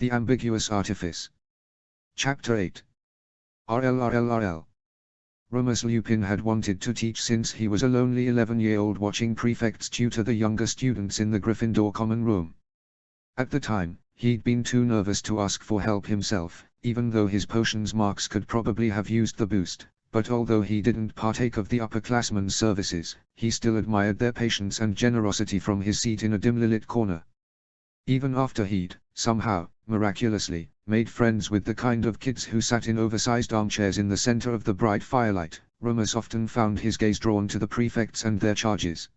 The ambiguous artifice. Chapter 8. RL. Remus Lupin had wanted to teach since he was a lonely 11-year-old watching prefects tutor the younger students in the Gryffindor common room. At the time, he'd been too nervous to ask for help himself, even though his potions marks could probably have used the boost, but although he didn't partake of the upperclassmen's services, he still admired their patience and generosity from his seat in a dimly lit corner. Even after he'd, somehow, miraculously, made friends with the kind of kids who sat in oversized armchairs in the center of the bright firelight, Remus often found his gaze drawn to the prefects and their charges.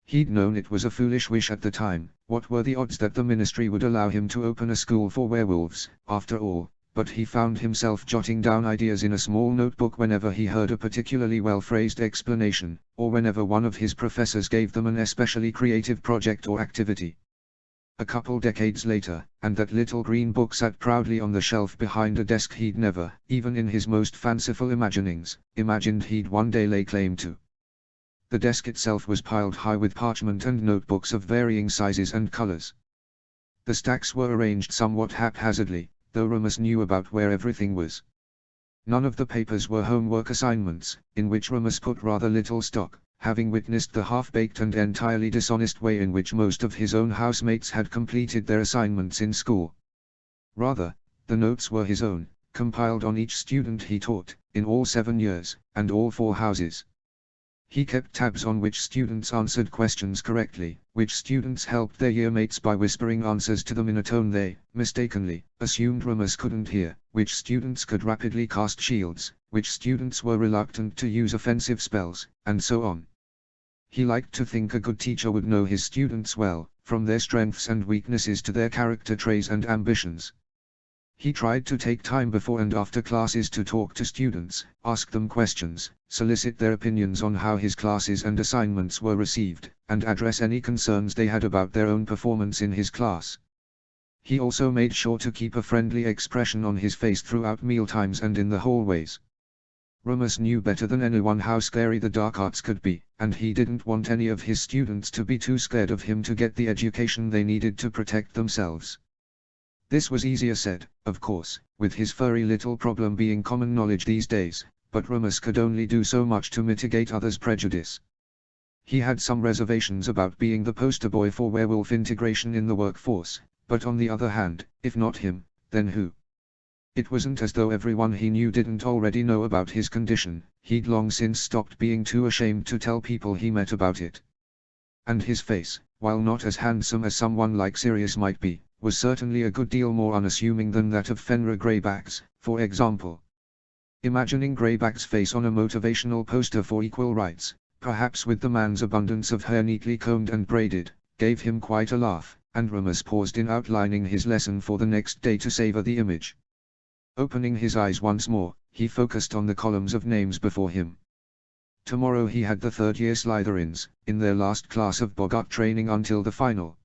He'd known it was a foolish wish at the time. What were the odds that the ministry would allow him to open a school for werewolves, after all? But he found himself jotting down ideas in a small notebook whenever he heard a particularly well-phrased explanation, or whenever one of his professors gave them an especially creative project or activity. A couple decades later, and that little green book sat proudly on the shelf behind a desk he'd never, even in his most fanciful imaginings, imagined he'd one day lay claim to. The desk itself was piled high with parchment and notebooks of varying sizes and colors. The stacks were arranged somewhat haphazardly, though Remus knew about where everything was. None of the papers were homework assignments, in which Remus put rather little stock, having witnessed the half-baked and entirely dishonest way in which most of his own housemates had completed their assignments in school. Rather, the notes were his own, compiled on each student he taught, in all 7 years, and all 4 houses. He kept tabs on which students answered questions correctly, which students helped their yearmates by whispering answers to them in a tone they, mistakenly, assumed Remus couldn't hear, which students could rapidly cast shields, which students were reluctant to use offensive spells, and so on. He liked to think a good teacher would know his students well, from their strengths and weaknesses to their character traits and ambitions. He tried to take time before and after classes to talk to students, ask them questions, solicit their opinions on how his classes and assignments were received, and address any concerns they had about their own performance in his class. He also made sure to keep a friendly expression on his face throughout mealtimes and in the hallways. Remus knew better than anyone how scary the dark arts could be, and he didn't want any of his students to be too scared of him to get the education they needed to protect themselves. This was easier said, of course, with his furry little problem being common knowledge these days, but Remus could only do so much to mitigate others' prejudice. He had some reservations about being the poster boy for werewolf integration in the workforce, but on the other hand, if not him, then who? It wasn't as though everyone he knew didn't already know about his condition. He'd long since stopped being too ashamed to tell people he met about it. And his face, while not as handsome as someone like Sirius might be, was certainly a good deal more unassuming than that of Fenrir Greyback's, for example. Imagining Greyback's face on a motivational poster for equal rights, perhaps with the man's abundance of hair neatly combed and braided, gave him quite a laugh, and Remus paused in outlining his lesson for the next day to savor the image. Opening his eyes once more, he focused on the columns of names before him. Tomorrow he had the 3rd-year Slytherins, in their last class of Boggart training until the final.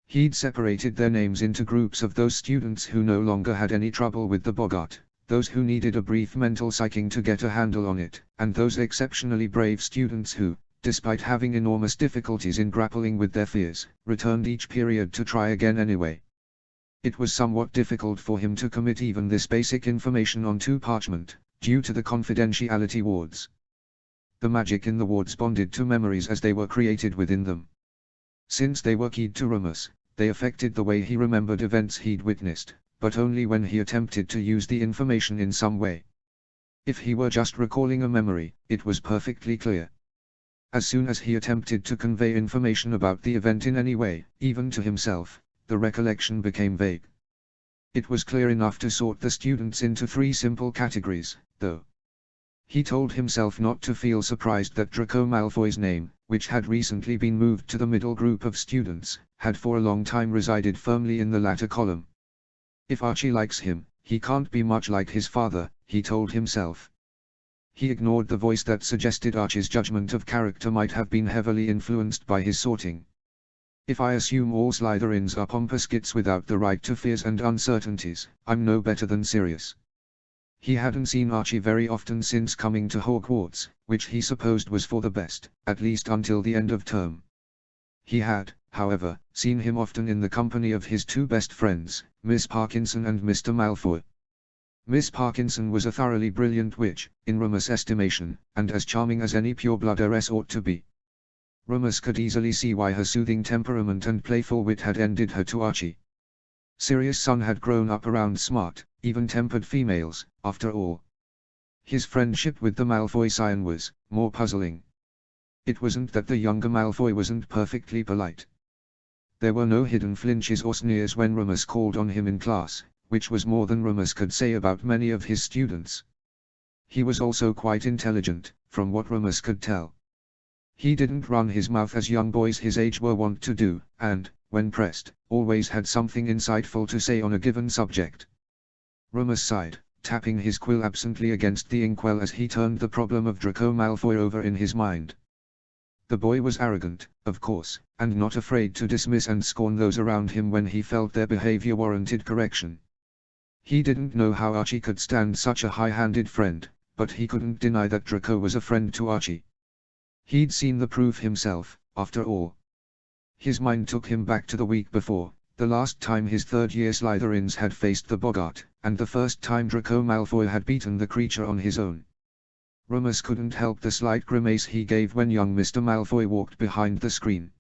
He'd separated their names into groups of those students who no longer had any trouble with the Boggart, those who needed a brief mental psyching to get a handle on it, and those exceptionally brave students who, despite having enormous difficulties in grappling with their fears, returned each period to try again anyway. It was somewhat difficult for him to commit even this basic information onto parchment, due to the confidentiality wards. The magic in the wards bonded to memories as they were created within them. Since they were keyed to Remus, they affected the way he remembered events he'd witnessed, but only when he attempted to use the information in some way. If he were just recalling a memory, it was perfectly clear. As soon as he attempted to convey information about the event in any way, even to himself, the recollection became vague. It was clear enough to sort the students into 3 simple categories, though. He told himself not to feel surprised that Draco Malfoy's name, which had recently been moved to the middle group of students, had for a long time resided firmly in the latter column. If Archie likes him, he can't be much like his father, he told himself. He ignored the voice that suggested Archie's judgment of character might have been heavily influenced by his sorting. If I assume all Slytherins are pompous gits without the right to fears and uncertainties, I'm no better than Sirius. He hadn't seen Archie very often since coming to Hogwarts, which he supposed was for the best, at least until the end of term. He had, however, seen him often in the company of his 2 best friends, Miss Parkinson and Mr. Malfoy. Miss Parkinson was a thoroughly brilliant witch, in Remus' estimation, and as charming as any pure-blood heiress ought to be. Remus could easily see why her soothing temperament and playful wit had endeared her to Archie. Sirius' son had grown up around smart, even-tempered females, after all. His friendship with the Malfoy scion was more puzzling. It wasn't that the younger Malfoy wasn't perfectly polite. There were no hidden flinches or sneers when Remus called on him in class, which was more than Remus could say about many of his students. He was also quite intelligent, from what Remus could tell. He didn't run his mouth as young boys his age were wont to do, and, when pressed, always had something insightful to say on a given subject. Remus sighed, tapping his quill absently against the inkwell as he turned the problem of Draco Malfoy over in his mind. The boy was arrogant, of course, and not afraid to dismiss and scorn those around him when he felt their behavior warranted correction. He didn't know how Archie could stand such a high-handed friend, but he couldn't deny that Draco was a friend to Archie. He'd seen the proof himself, after all. His mind took him back to the week before, the last time his third-year Slytherins had faced the Boggart, and the first time Draco Malfoy had beaten the creature on his own. Remus couldn't help the slight grimace he gave when young Mr. Malfoy walked behind the screen.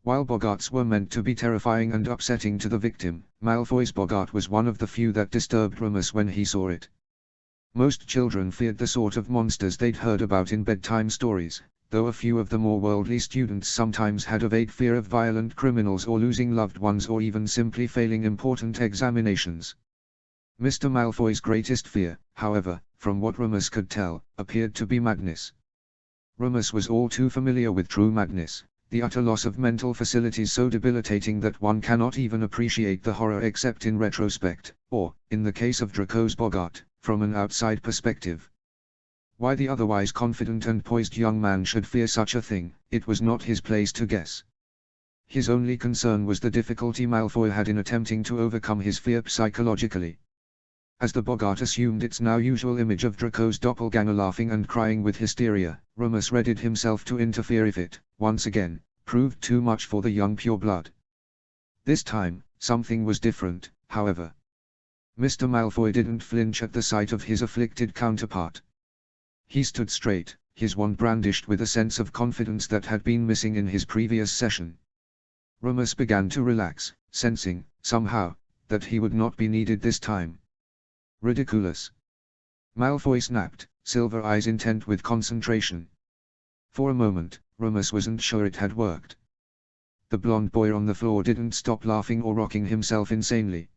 While Boggarts were meant to be terrifying and upsetting to the victim, Malfoy's Boggart was one of the few that disturbed Remus when he saw it. Most children feared the sort of monsters they'd heard about in bedtime stories, though a few of the more worldly students sometimes had a vague fear of violent criminals or losing loved ones or even simply failing important examinations. Mr. Malfoy's greatest fear, however, from what Remus could tell, appeared to be madness. Remus was all too familiar with true madness, the utter loss of mental facilities so debilitating that one cannot even appreciate the horror except in retrospect, or, in the case of Draco's Boggart, from an outside perspective. Why the otherwise confident and poised young man should fear such a thing, it was not his place to guess. His only concern was the difficulty Malfoy had in attempting to overcome his fear psychologically. As the Boggart assumed its now usual image of Draco's doppelganger laughing and crying with hysteria, Remus readied himself to interfere if it, once again, proved too much for the young pureblood. This time, something was different, however. Mr. Malfoy didn't flinch at the sight of his afflicted counterpart. He stood straight, his wand brandished with a sense of confidence that had been missing in his previous session. Remus began to relax, sensing, somehow, that he would not be needed this time. Ridiculous. Malfoy snapped, silver eyes intent with concentration. For a moment, Remus wasn't sure it had worked. The blond boy on the floor didn't stop laughing or rocking himself insanely.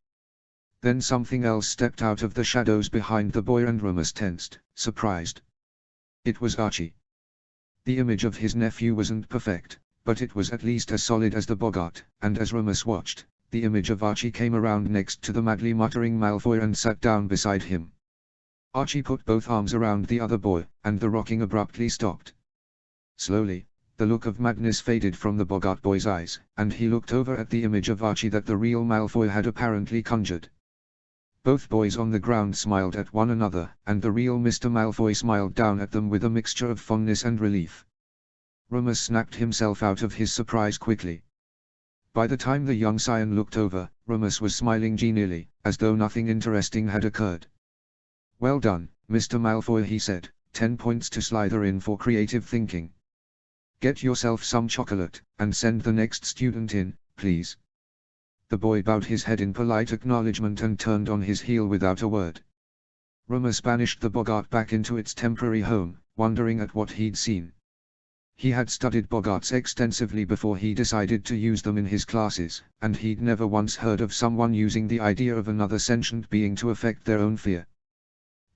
Then something else stepped out of the shadows behind the boy and Remus tensed, surprised. It was Archie. The image of his nephew wasn't perfect, but it was at least as solid as the Boggart, and as Remus watched, the image of Archie came around next to the madly muttering Malfoy and sat down beside him. Archie put both arms around the other boy, and the rocking abruptly stopped. Slowly, the look of madness faded from the Boggart boy's eyes, and he looked over at the image of Archie that the real Malfoy had apparently conjured. Both boys on the ground smiled at one another, and the real Mr. Malfoy smiled down at them with a mixture of fondness and relief. Remus snapped himself out of his surprise quickly. By the time the young scion looked over, Remus was smiling genially, as though nothing interesting had occurred. "Well done, Mr. Malfoy," he said, 10 points to Slytherin for creative thinking. "Get yourself some chocolate, and send the next student in, please." The boy bowed his head in polite acknowledgement and turned on his heel without a word. Remus banished the Boggart back into its temporary home, wondering at what he'd seen. He had studied Boggarts extensively before he decided to use them in his classes, and he'd never once heard of someone using the idea of another sentient being to affect their own fear.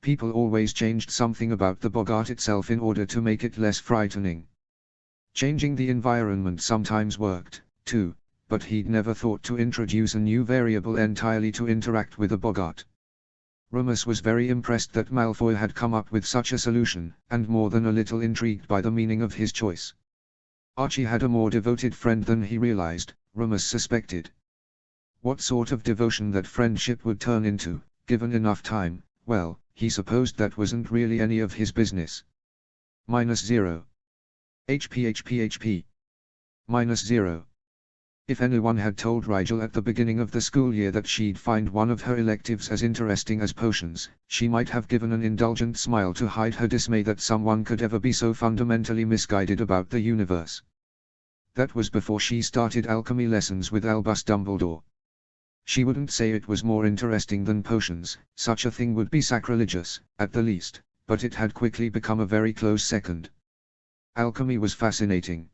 People always changed something about the Boggart itself in order to make it less frightening. Changing the environment sometimes worked, too, but he'd never thought to introduce a new variable entirely to interact with a Boggart. Remus was very impressed that Malfoy had come up with such a solution, and more than a little intrigued by the meaning of his choice. Archie had a more devoted friend than he realized, Remus suspected. What sort of devotion that friendship would turn into, given enough time, well, he supposed that wasn't really any of his business. -0. HP HP HP. -0. If anyone had told Rigel at the beginning of the school year that she'd find one of her electives as interesting as potions, she might have given an indulgent smile to hide her dismay that someone could ever be so fundamentally misguided about the universe. That was before she started alchemy lessons with Albus Dumbledore. She wouldn't say it was more interesting than potions, such a thing would be sacrilegious, at the least, but it had quickly become a very close second. Alchemy was fascinating.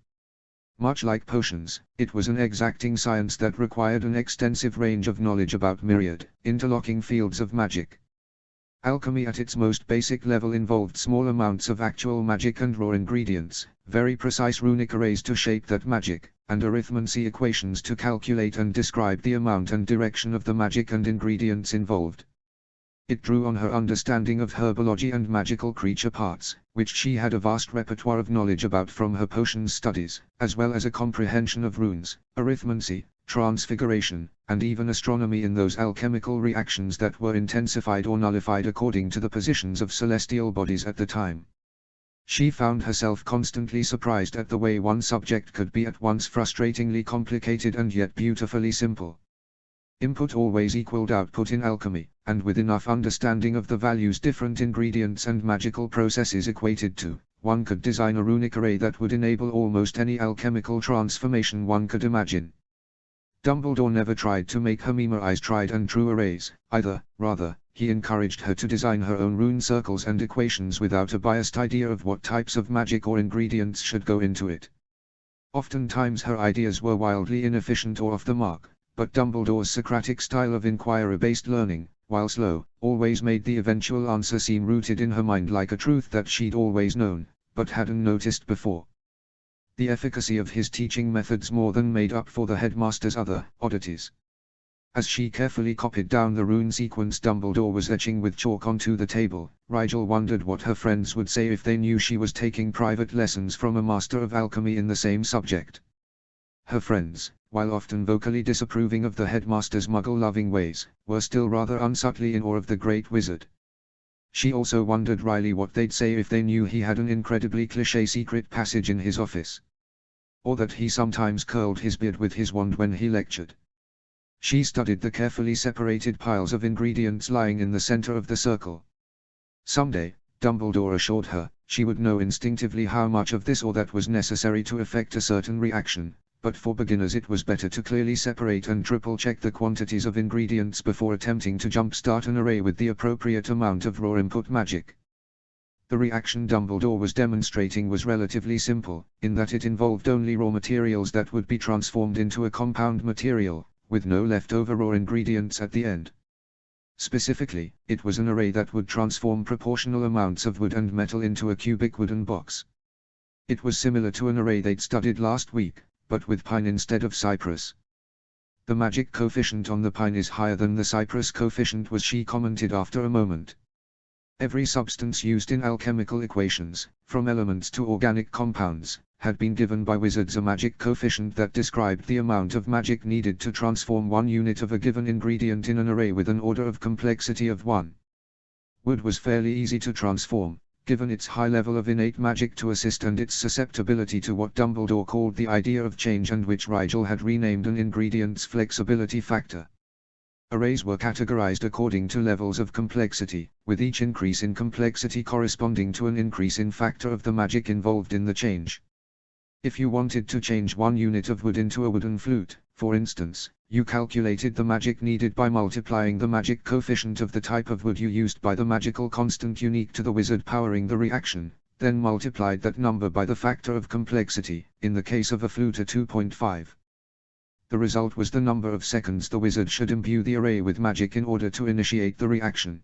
Much like potions, it was an exacting science that required an extensive range of knowledge about myriad, interlocking fields of magic. Alchemy at its most basic level involved small amounts of actual magic and raw ingredients, very precise runic arrays to shape that magic, and arithmancy equations to calculate and describe the amount and direction of the magic and ingredients involved. It drew on her understanding of herbology and magical creature parts, which she had a vast repertoire of knowledge about from her potions studies, as well as a comprehension of runes, arithmancy, transfiguration, and even astronomy in those alchemical reactions that were intensified or nullified according to the positions of celestial bodies at the time. She found herself constantly surprised at the way one subject could be at once frustratingly complicated and yet beautifully simple. Input always equaled output in alchemy, and with enough understanding of the values different ingredients and magical processes equated to, one could design a runic array that would enable almost any alchemical transformation one could imagine. Dumbledore never tried to make her memorize tried and true arrays, either, rather, he encouraged her to design her own rune circles and equations without a biased idea of what types of magic or ingredients should go into it. Oftentimes her ideas were wildly inefficient or off the mark, but Dumbledore's Socratic style of inquiry-based learning, while slow, always made the eventual answer seem rooted in her mind like a truth that she'd always known, but hadn't noticed before. The efficacy of his teaching methods more than made up for the headmaster's other oddities. As she carefully copied down the rune sequence Dumbledore was etching with chalk onto the table, Rigel wondered what her friends would say if they knew she was taking private lessons from a master of alchemy in the same subject. Her friends, while often vocally disapproving of the headmaster's muggle-loving ways, were still rather unsubtly in awe of the great wizard. She also wondered wryly what they'd say if they knew he had an incredibly cliché secret passage in his office. Or that he sometimes curled his beard with his wand when he lectured. She studied the carefully separated piles of ingredients lying in the center of the circle. Someday, Dumbledore assured her, she would know instinctively how much of this or that was necessary to effect a certain reaction, but for beginners it was better to clearly separate and triple-check the quantities of ingredients before attempting to jump-start an array with the appropriate amount of raw input magic. The reaction Dumbledore was demonstrating was relatively simple, in that it involved only raw materials that would be transformed into a compound material, with no leftover raw ingredients at the end. Specifically, it was an array that would transform proportional amounts of wood and metal into a cubic wooden box. It was similar to an array they'd studied last week, but with pine instead of cypress. The magic coefficient on the pine is higher than the cypress coefficient was, she commented after a moment. Every substance used in alchemical equations, from elements to organic compounds, had been given by wizards a magic coefficient that described the amount of magic needed to transform one unit of a given ingredient in an array with an order of complexity of 1. Wood was fairly easy to transform, given its high level of innate magic to assist and its susceptibility to what Dumbledore called the idea of change and which Rigel had renamed an ingredient's flexibility factor. Arrays were categorized according to levels of complexity, with each increase in complexity corresponding to an increase in factor of the magic involved in the change. If you wanted to change one unit of wood into a wooden flute, for instance, you calculated the magic needed by multiplying the magic coefficient of the type of wood you used by the magical constant unique to the wizard powering the reaction, then multiplied that number by the factor of complexity, in the case of a flute a 2.5. The result was the number of seconds the wizard should imbue the array with magic in order to initiate the reaction.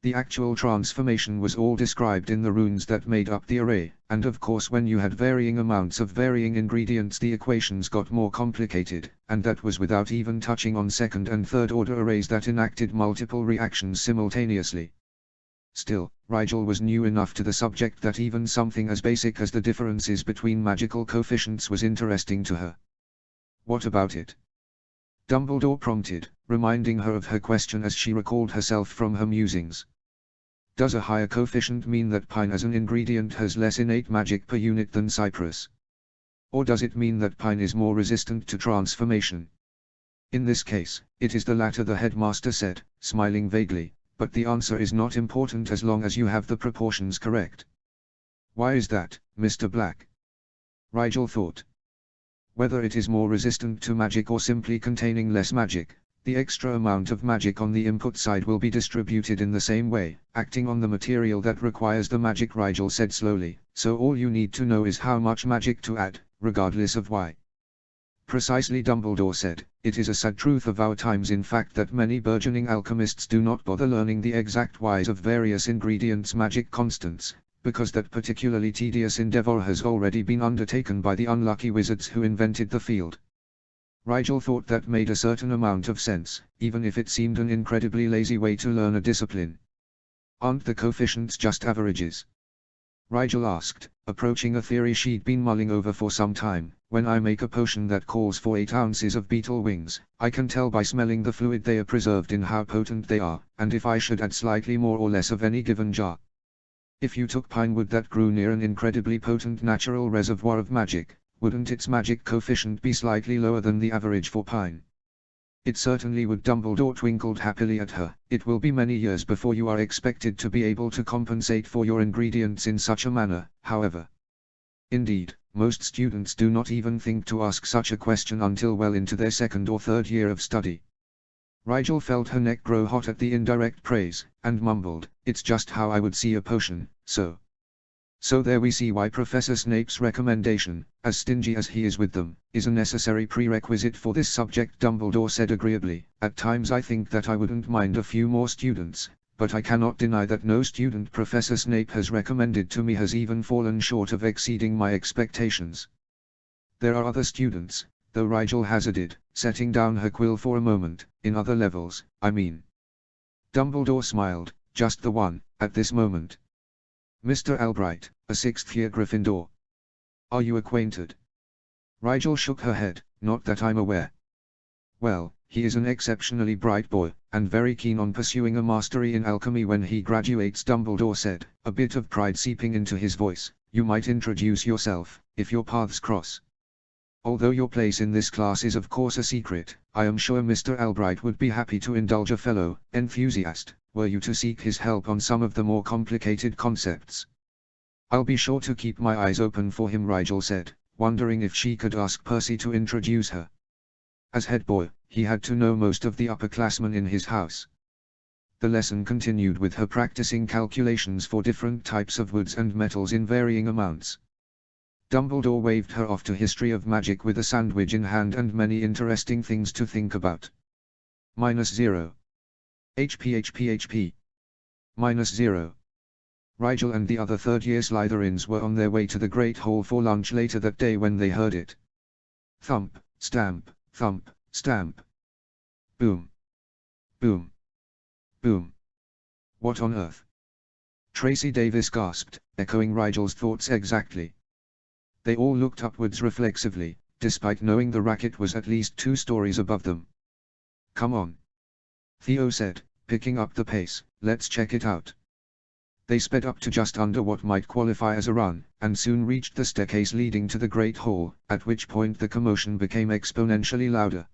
The actual transformation was all described in the runes that made up the array, and of course when you had varying amounts of varying ingredients the equations got more complicated, and that was without even touching on second and third order arrays that enacted multiple reactions simultaneously. Still, Rigel was new enough to the subject that even something as basic as the differences between magical coefficients was interesting to her. What about it? Dumbledore prompted, reminding her of her question as she recalled herself from her musings. Does a higher coefficient mean that pine as an ingredient has less innate magic per unit than cypress? Or does it mean that pine is more resistant to transformation? In this case, it is the latter, the headmaster said, smiling vaguely, but the answer is not important as long as you have the proportions correct. Why is that, Mr. Black? Rigel thought. Whether it is more resistant to magic or simply containing less magic, the extra amount of magic on the input side will be distributed in the same way, acting on the material that requires the magic, Rigel said slowly, so all you need to know is how much magic to add, regardless of why. Precisely, Dumbledore said. It is a sad truth of our times in fact that many burgeoning alchemists do not bother learning the exact whys of various ingredients' magic constants, because that particularly tedious endeavor has already been undertaken by the unlucky wizards who invented the field. Rigel thought that made a certain amount of sense, even if it seemed an incredibly lazy way to learn a discipline. Aren't the coefficients just averages? Rigel asked, approaching a theory she'd been mulling over for some time. When I make a potion that calls for 8 ounces of beetle wings, I can tell by smelling the fluid they are preserved in how potent they are, and if I should add slightly more or less of any given jar. If you took pine wood that grew near an incredibly potent natural reservoir of magic, wouldn't its magic coefficient be slightly lower than the average for pine? It certainly would. Dumbledore twinkled happily at her. It will be many years before you are expected to be able to compensate for your ingredients in such a manner, however. Indeed, most students do not even think to ask such a question until well into their second or third year of study. Rigel felt her neck grow hot at the indirect praise, and mumbled, "It's just how I would see a potion, so." So there we see why Professor Snape's recommendation, as stingy as he is with them, is a necessary prerequisite for this subject, Dumbledore said agreeably. At times I think that I wouldn't mind a few more students, but I cannot deny that no student Professor Snape has recommended to me has even fallen short of exceeding my expectations. There are other students, though, Rigel hazarded, setting down her quill for a moment, in other levels, I mean. Dumbledore smiled, just the one, at this moment. Mr. Albright, a 6th-year Gryffindor. Are you acquainted? Rigel shook her head, not that I'm aware. Well, he is an exceptionally bright boy, and very keen on pursuing a mastery in alchemy when he graduates, Dumbledore said, a bit of pride seeping into his voice. You might introduce yourself, if your paths cross. Although your place in this class is of course a secret, I am sure Mr. Albright would be happy to indulge a fellow enthusiast, were you to seek his help on some of the more complicated concepts. I'll be sure to keep my eyes open for him, Rigel said, wondering if she could ask Percy to introduce her. As head boy, he had to know most of the upperclassmen in his house. The lesson continued with her practicing calculations for different types of woods and metals in varying amounts. Dumbledore waved her off to history of magic with a sandwich in hand and many interesting things to think about. -0. HP. -0. Rigel and the other third-year Slytherins were on their way to the Great Hall for lunch later that day when they heard it. Thump, stamp, thump, stamp. Boom. Boom. Boom. What on earth? Tracy Davis gasped, echoing Rigel's thoughts exactly. They all looked upwards reflexively, despite knowing the racket was at least 2 stories above them. Come on. Theo said, picking up the pace, let's check it out. They sped up to just under what might qualify as a run, and soon reached the staircase leading to the Great Hall, at which point the commotion became exponentially louder.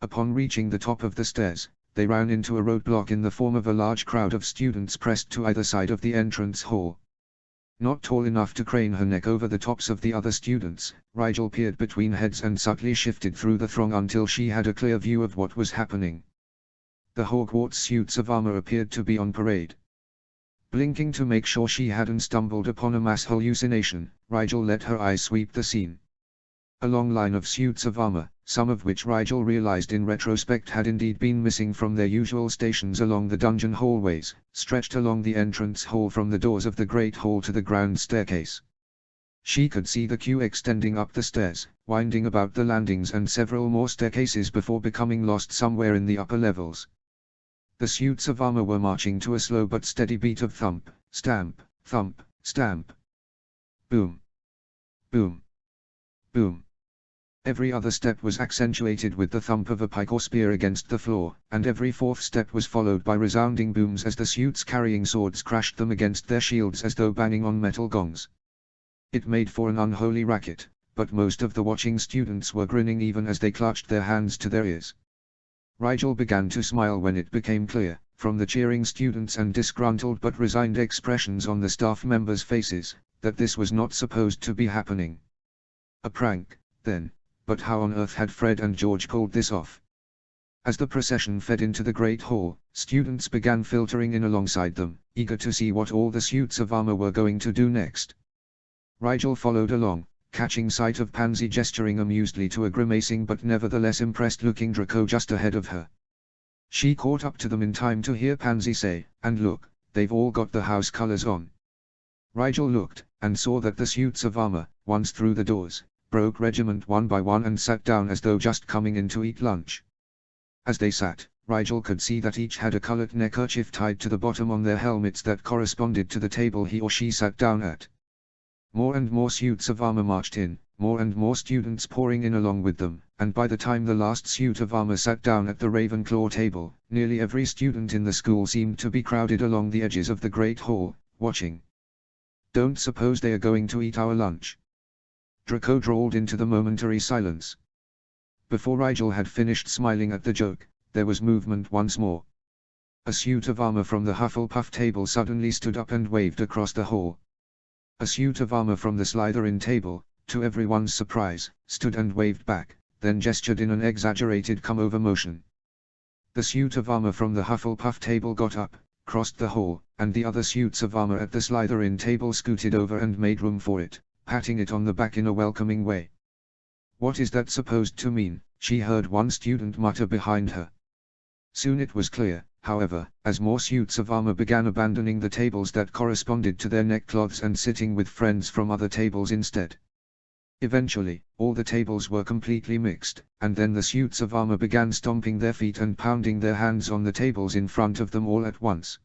Upon reaching the top of the stairs, they ran into a roadblock in the form of a large crowd of students pressed to either side of the entrance hall. Not tall enough to crane her neck over the tops of the other students, Rigel peered between heads and subtly shifted through the throng until she had a clear view of what was happening. The Hogwarts suits of armor appeared to be on parade. Blinking to make sure she hadn't stumbled upon a mass hallucination, Rigel let her eyes sweep the scene. A long line of suits of armor, some of which Rigel realized in retrospect had indeed been missing from their usual stations along the dungeon hallways, stretched along the entrance hall from the doors of the Great Hall to the ground staircase. She could see the queue extending up the stairs, winding about the landings and several more staircases before becoming lost somewhere in the upper levels. The suits of armor were marching to a slow but steady beat of thump, stamp, thump, stamp. Boom. Boom. Boom. Every other step was accentuated with the thump of a pike or spear against the floor, and every fourth step was followed by resounding booms as the suits carrying swords crashed them against their shields as though banging on metal gongs. It made for an unholy racket, but most of the watching students were grinning even as they clutched their hands to their ears. Rigel began to smile when it became clear, from the cheering students and disgruntled but resigned expressions on the staff members' faces, that this was not supposed to be happening. A prank, then, but how on earth had Fred and George pulled this off? As the procession fed into the Great Hall, students began filtering in alongside them, eager to see what all the suits of armor were going to do next. Rigel followed along, catching sight of Pansy gesturing amusedly to a grimacing but nevertheless impressed-looking Draco just ahead of her. She caught up to them in time to hear Pansy say, "And look, they've all got the house colors on." Rigel looked, and saw that the suits of armor, once through the doors, broke regiment one by one and sat down as though just coming in to eat lunch. As they sat, Rigel could see that each had a colored neckerchief tied to the bottom on their helmets that corresponded to the table he or she sat down at. More and more suits of armor marched in, more and more students pouring in along with them, and by the time the last suit of armor sat down at the Ravenclaw table, nearly every student in the school seemed to be crowded along the edges of the Great Hall, watching. "Don't suppose they are going to eat our lunch?" Draco drawled into the momentary silence. Before Rigel had finished smiling at the joke, there was movement once more. A suit of armor from the Hufflepuff table suddenly stood up and waved across the hall. A suit of armor from the Slytherin table, to everyone's surprise, stood and waved back, then gestured in an exaggerated come-over motion. The suit of armor from the Hufflepuff table got up, crossed the hall, and the other suits of armor at the Slytherin table scooted over and made room for it, patting it on the back in a welcoming way. "What is that supposed to mean?" she heard one student mutter behind her. Soon it was clear, however, as more suits of armor began abandoning the tables that corresponded to their neckcloths and sitting with friends from other tables instead. Eventually, all the tables were completely mixed, and then the suits of armor began stomping their feet and pounding their hands on the tables in front of them all at once.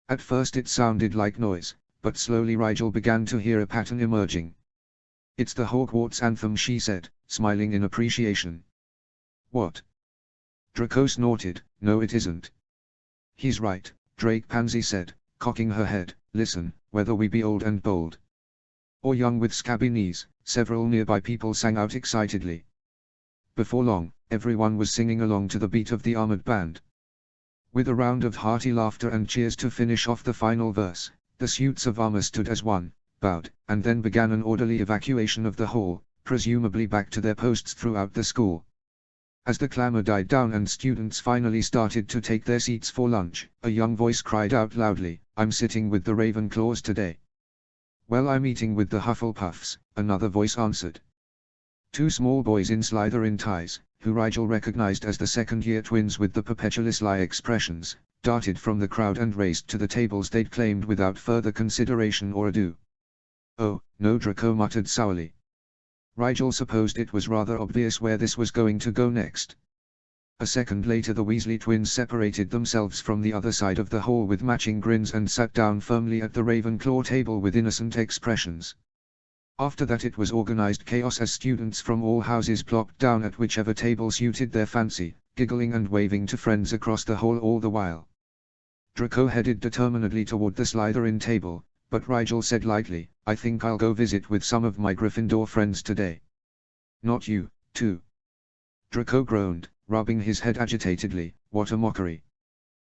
At first it sounded like noise, but slowly Rigel began to hear a pattern emerging. "It's the Hogwarts anthem," she said, smiling in appreciation. "What?" Draco snorted. "No, it isn't." "He's right," Drake Pansy said, cocking her head. "Listen, whether we be old and bold or young with scabby knees," several nearby people sang out excitedly. Before long, everyone was singing along to the beat of the armored band. With a round of hearty laughter and cheers to finish off the final verse, the suits of armor stood as one, bowed, and then began an orderly evacuation of the hall, presumably back to their posts throughout the school. As the clamor died down and students finally started to take their seats for lunch, a young voice cried out loudly, "I'm sitting with the Ravenclaws today." "Well, I'm eating with the Hufflepuffs," another voice answered. Two small boys in Slytherin ties, who Rigel recognized as the second-year twins with the perpetually sly expressions, darted from the crowd and raced to the tables they'd claimed without further consideration or ado. "Oh, no," Draco muttered sourly. Rigel supposed it was rather obvious where this was going to go next. A second later the Weasley twins separated themselves from the other side of the hall with matching grins and sat down firmly at the Ravenclaw table with innocent expressions. After that it was organized chaos as students from all houses plopped down at whichever table suited their fancy, giggling and waving to friends across the hall all the while. Draco headed determinedly toward the Slytherin table, but Rigel said lightly, "I think I'll go visit with some of my Gryffindor friends today." "Not you, too?" Draco groaned, rubbing his head agitatedly. "What a mockery."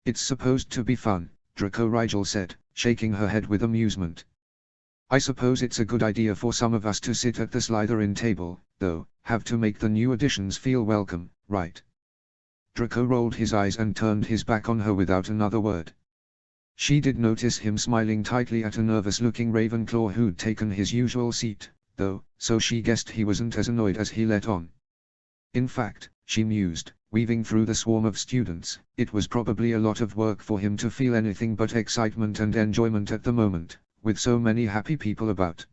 "It's supposed to be fun," Draco Rigel said, shaking her head with amusement. "I suppose it's a good idea for some of us to sit at the Slytherin table, though, have to make the new additions feel welcome, right?" Draco rolled his eyes and turned his back on her without another word. She did notice him smiling tightly at a nervous-looking Ravenclaw who'd taken his usual seat, though, so she guessed he wasn't as annoyed as he let on. In fact, she mused, weaving through the swarm of students, it was probably a lot of work for him to feel anything but excitement and enjoyment at the moment, with so many happy people about.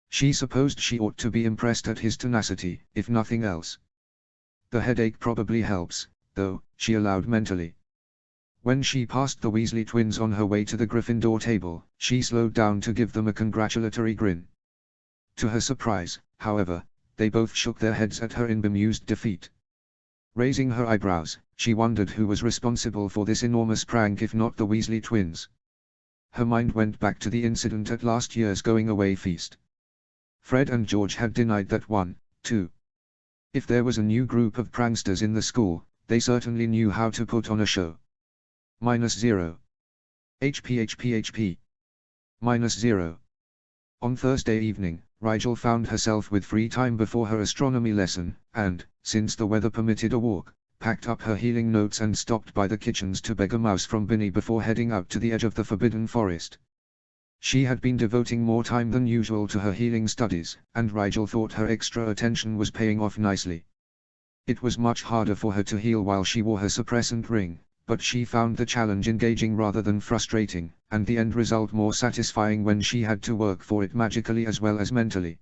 She supposed she ought to be impressed at his tenacity, if nothing else. The headache probably helps, though, she allowed mentally. When she passed the Weasley twins on her way to the Gryffindor table, she slowed down to give them a congratulatory grin. To her surprise, however, they both shook their heads at her in bemused defeat. Raising her eyebrows, she wondered who was responsible for this enormous prank if not the Weasley twins. Her mind went back to the incident at last year's going-away feast. Fred and George had denied that one, too. If there was a new group of pranksters in the school, they certainly knew how to put on a show. -0. HP. -0. On Thursday evening, Rigel found herself with free time before her astronomy lesson, and, since the weather permitted a walk, packed up her healing notes and stopped by the kitchens to beg a mouse from Binny before heading out to the edge of the forbidden forest. She had been devoting more time than usual to her healing studies, and Rigel thought her extra attention was paying off nicely. It was much harder for her to heal while she wore her suppressant ring, but she found the challenge engaging rather than frustrating, and the end result more satisfying when she had to work for it magically as well as mentally.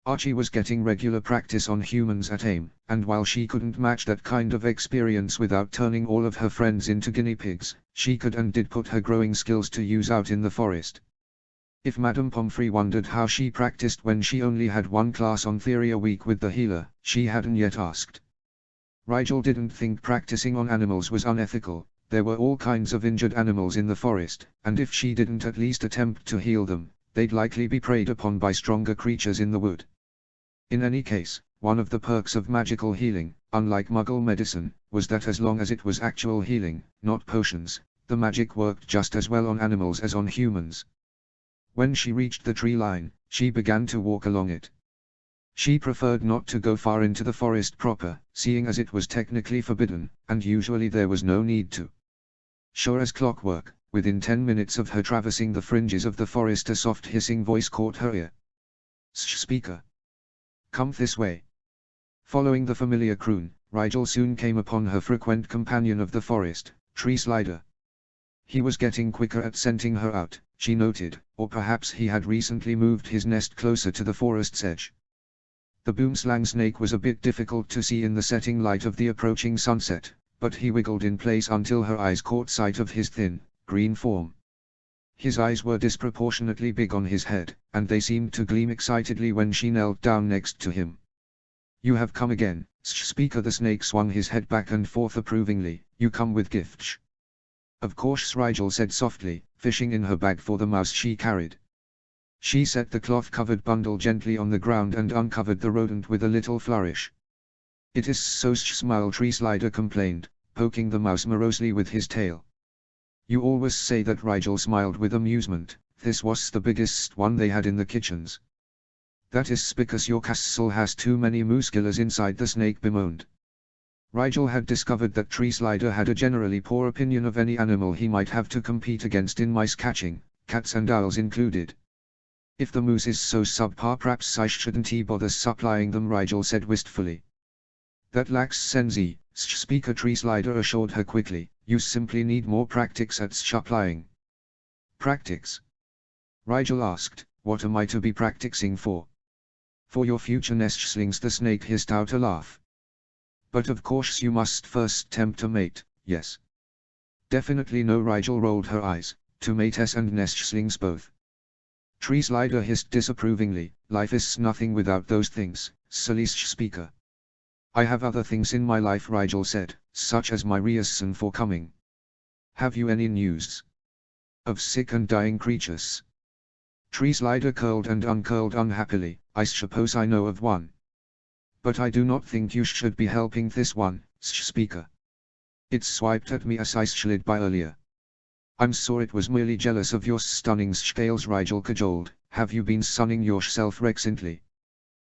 Archie was getting regular practice on humans at AIM, and while she couldn't match that kind of experience without turning all of her friends into guinea pigs, she could and did put her growing skills to use out in the forest. If Madame Pomfrey wondered how she practiced when she only had one class on theory a week with the healer, she hadn't yet asked. Rigel didn't think practicing on animals was unethical. There were all kinds of injured animals in the forest, and if she didn't at least attempt to heal them, they'd likely be preyed upon by stronger creatures in the wood. In any case, one of the perks of magical healing, unlike Muggle medicine, was that as long as it was actual healing, not potions, the magic worked just as well on animals as on humans. When she reached the tree line, she began to walk along it. She preferred not to go far into the forest proper, seeing as it was technically forbidden, and usually there was no need to. Sure as clockwork, within 10 minutes of her traversing the fringes of the forest a soft hissing voice caught her ear. "Speaker. Come this way." Following the familiar croon, Rigel soon came upon her frequent companion of the forest, Tree Slider. He was getting quicker at scenting her out, she noted, or perhaps he had recently moved his nest closer to the forest's edge. The boomslang snake was a bit difficult to see in the setting light of the approaching sunset, but he wiggled in place until her eyes caught sight of his thin, green form. His eyes were disproportionately big on his head, and they seemed to gleam excitedly when she knelt down next to him. "You have come again, Speaker." The snake swung his head back and forth approvingly. "You come with gifts." "Of course," Rigel said softly, fishing in her bag for the mouse she carried. She set the cloth-covered bundle gently on the ground and uncovered the rodent with a little flourish. "It is so small," Tree Slider complained, poking the mouse morosely with his tail. "You always say that." Rigel smiled with amusement. This was the biggest one they had in the kitchens. "That is because your castle has too many moose-killers inside," the snake bemoaned. Rigel had discovered that Tree Slider had a generally poor opinion of any animal he might have to compete against in mice catching, cats and owls included. "If the moose is so subpar, perhaps I shouldn't bother supplying them," Rigel said wistfully. "That lacks sense, Speaker," Tree Slider assured her quickly. "You simply need more practice at supplying." "Practice?" Rigel asked. "What am I to be practicing for?" "For your future nestlings," the snake hissed out a laugh. "But of course you must first tempt a mate, yes?" "Definitely no." Rigel rolled her eyes. "To mates and nestlings both." Tree Slider hissed disapprovingly. "Life is nothing without those things, silly Speaker." "I have other things in my life," Rigel said, "such as my reason for coming." "Have you any news of sick and dying creatures?" Tree Slider curled and uncurled unhappily. "I suppose I know of one. But I do not think you should be helping this one, Speaker. It swiped at me as I slid by earlier." "I'm sure it was merely jealous of your stunning scales," Rigel cajoled. "Have you been sunning yourself recently?"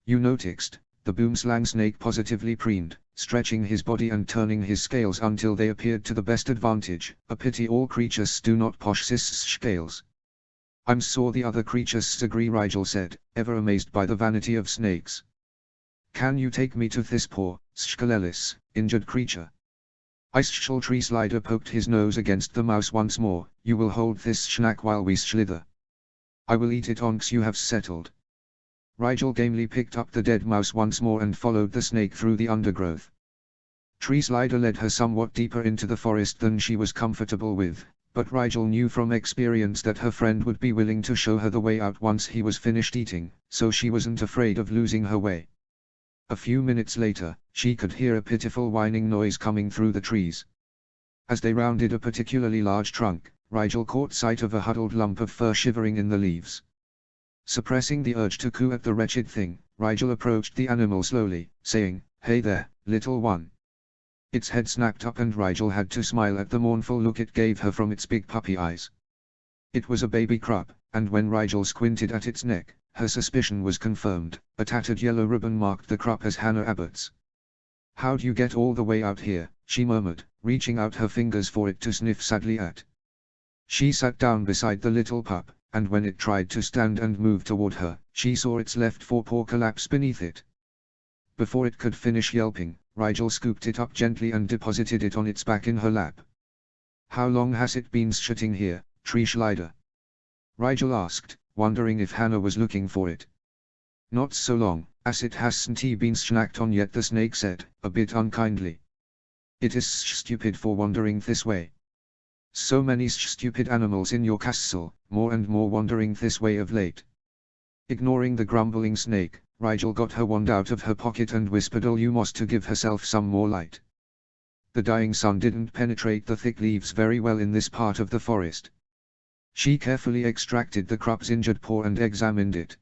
"You noticed," the boomslang snake positively preened, stretching his body and turning his scales until they appeared to the best advantage. "A pity all creatures do not possess scales." "I'm sure the other creatures agree," Rigel said, ever amazed by the vanity of snakes. "Can you take me to this poor, scaleless, injured creature?" "I shall." Tree Slider poked his nose against the mouse once more. "You will hold this snack while we slither." "I will eat it once you have settled." Rigel gamely picked up the dead mouse once more and followed the snake through the undergrowth. Tree Slider led her somewhat deeper into the forest than she was comfortable with, but Rigel knew from experience that her friend would be willing to show her the way out once he was finished eating, so she wasn't afraid of losing her way. A few minutes later, she could hear a pitiful whining noise coming through the trees. As they rounded a particularly large trunk, Rigel caught sight of a huddled lump of fur shivering in the leaves. Suppressing the urge to coo at the wretched thing, Rigel approached the animal slowly, saying, "Hey there, little one." Its head snapped up and Rigel had to smile at the mournful look it gave her from its big puppy eyes. It was a baby crab, and when Rigel squinted at its neck, her suspicion was confirmed. A tattered yellow ribbon marked the crop as Hannah Abbott's. "How'd you get all the way out here?" she murmured, reaching out her fingers for it to sniff sadly at. She sat down beside the little pup, and when it tried to stand and move toward her, she saw its left forepaw collapse beneath it. Before it could finish yelping, Rigel scooped it up gently and deposited it on its back in her lap. "How long has it been sitting here, tree slider?" Rigel asked, wondering if Hannah was looking for it. "Not so long, as it hasn't been snacked on yet," the snake said, a bit unkindly. "It is stupid for wandering this way. So many stupid animals in your castle, more and more wandering this way of late." Ignoring the grumbling snake, Rigel got her wand out of her pocket and whispered almost to give herself some more light. The dying sun didn't penetrate the thick leaves very well in this part of the forest. She carefully extracted the crup's injured paw and examined it.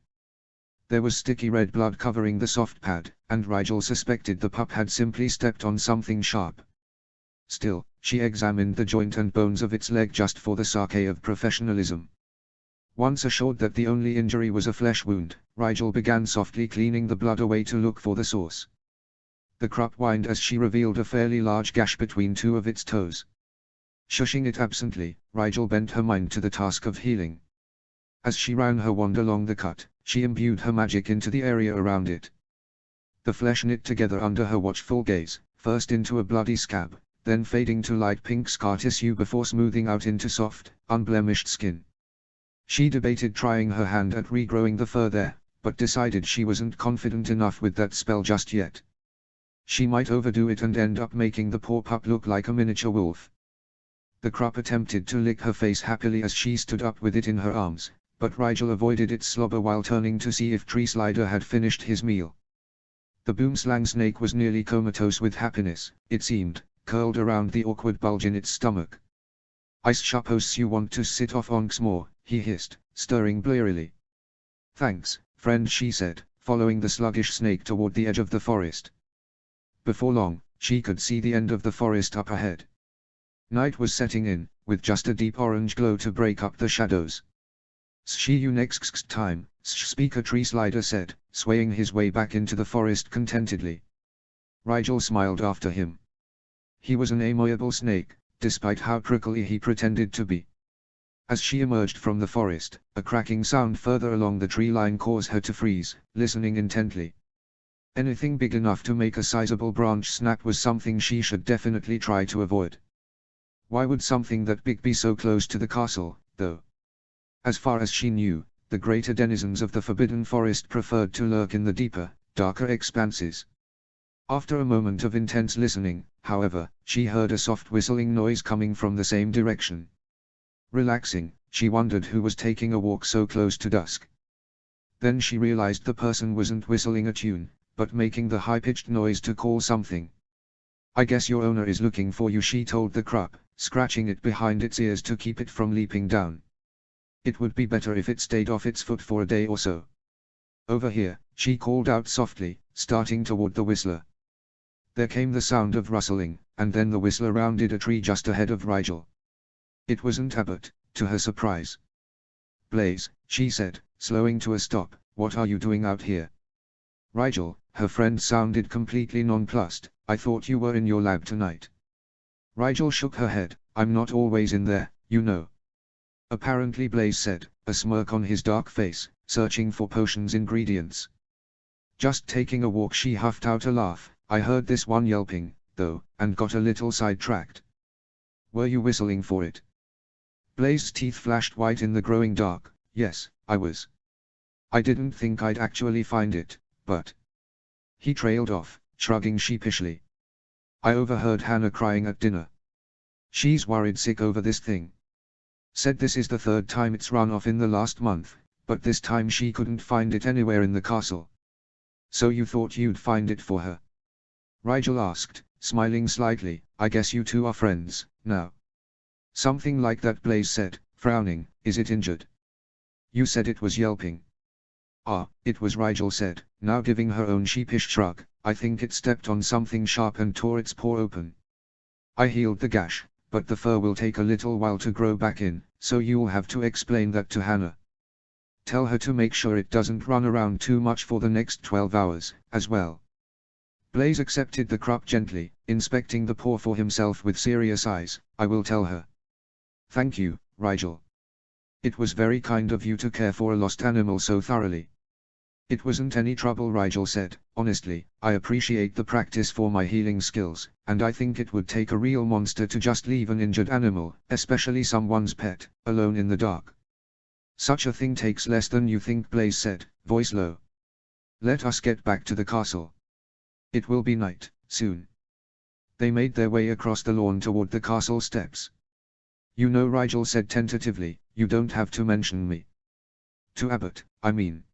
There was sticky red blood covering the soft pad, and Rigel suspected the pup had simply stepped on something sharp. Still, she examined the joint and bones of its leg just for the sake of professionalism. Once assured that the only injury was a flesh wound, Rigel began softly cleaning the blood away to look for the source. The crup whined as she revealed a fairly large gash between two of its toes. Shushing it absently, Rigel bent her mind to the task of healing. As she ran her wand along the cut, she imbued her magic into the area around it. The flesh knit together under her watchful gaze, first into a bloody scab, then fading to light pink scar tissue before smoothing out into soft, unblemished skin. She debated trying her hand at regrowing the fur there, but decided she wasn't confident enough with that spell just yet. She might overdo it and end up making the poor pup look like a miniature wolf. The crup attempted to lick her face happily as she stood up with it in her arms, but Rigel avoided its slobber while turning to see if Tree Slider had finished his meal. The boomslang snake was nearly comatose with happiness, it seemed, curled around the awkward bulge in its stomach. "I suppose you want to sit off once more," he hissed, stirring blearily. "Thanks, friend," she said, following the sluggish snake toward the edge of the forest. Before long, she could see the end of the forest up ahead. Night was setting in, with just a deep orange glow to break up the shadows. "See you next time," Speaker Tree Slider said, swaying his way back into the forest contentedly. Rigel smiled after him. He was an amiable snake, despite how prickly he pretended to be. As she emerged from the forest, a cracking sound further along the tree line caused her to freeze, listening intently. Anything big enough to make a sizable branch snap was something she should definitely try to avoid. Why would something that big be so close to the castle, though? As far as she knew, the greater denizens of the Forbidden Forest preferred to lurk in the deeper, darker expanses. After a moment of intense listening, however, she heard a soft whistling noise coming from the same direction. Relaxing, she wondered who was taking a walk so close to dusk. Then she realized the person wasn't whistling a tune, but making the high-pitched noise to call something. "I guess your owner is looking for you," she told the crup, scratching it behind its ears to keep it from leaping down. "It would be better if it stayed off its foot for a day or so." "Over here," she called out softly, starting toward the whistler. There came the sound of rustling, and then the whistler rounded a tree just ahead of Rigel. It wasn't Abbott, to her surprise. "Blaze," she said, slowing to a stop, "what are you doing out here?" "Rigel," her friend sounded completely nonplussed, "I thought you were in your lab tonight." Rigel shook her head, "I'm not always in there, you know." Apparently, Blaze said, a smirk on his dark face, searching for potions ingredients. "Just taking a walk," she huffed out a laugh. "I heard this one yelping, though, and got a little sidetracked." "Were you whistling for it?" Blaze's teeth flashed white in the growing dark. "Yes, I was. I didn't think I'd actually find it, but..." He trailed off, shrugging sheepishly. "I overheard Hannah crying at dinner. She's worried sick over this thing. Said this is the third time it's run off in the last month, but this time she couldn't find it anywhere in the castle." "So you thought you'd find it for her?" Rigel asked, smiling slightly. "I guess you two are friends, now." "Something like that," Blaze said, frowning. "Is it injured?" "You said it was yelping." Ah, it was, Rigel said, now giving her own sheepish shrug. I think it stepped on something sharp and tore its paw open. I healed the gash, but the fur will take a little while to grow back in, so you'll have to explain that to Hannah. Tell her to make sure it doesn't run around too much for the next 12 hours, as well. Blaze accepted the crop gently, inspecting the paw for himself with serious eyes. I will tell her. Thank you, Rigel. It was very kind of you to care for a lost animal so thoroughly. It wasn't any trouble, Rigel said. Honestly, I appreciate the practice for my healing skills, and I think it would take a real monster to just leave an injured animal, especially someone's pet, alone in the dark. Such a thing takes less than you think, Blaze said, voice low. Let us get back to the castle. It will be night, soon. They made their way across the lawn toward the castle steps. You know, Rigel said tentatively, you don't have to mention me. To Abbott, I mean.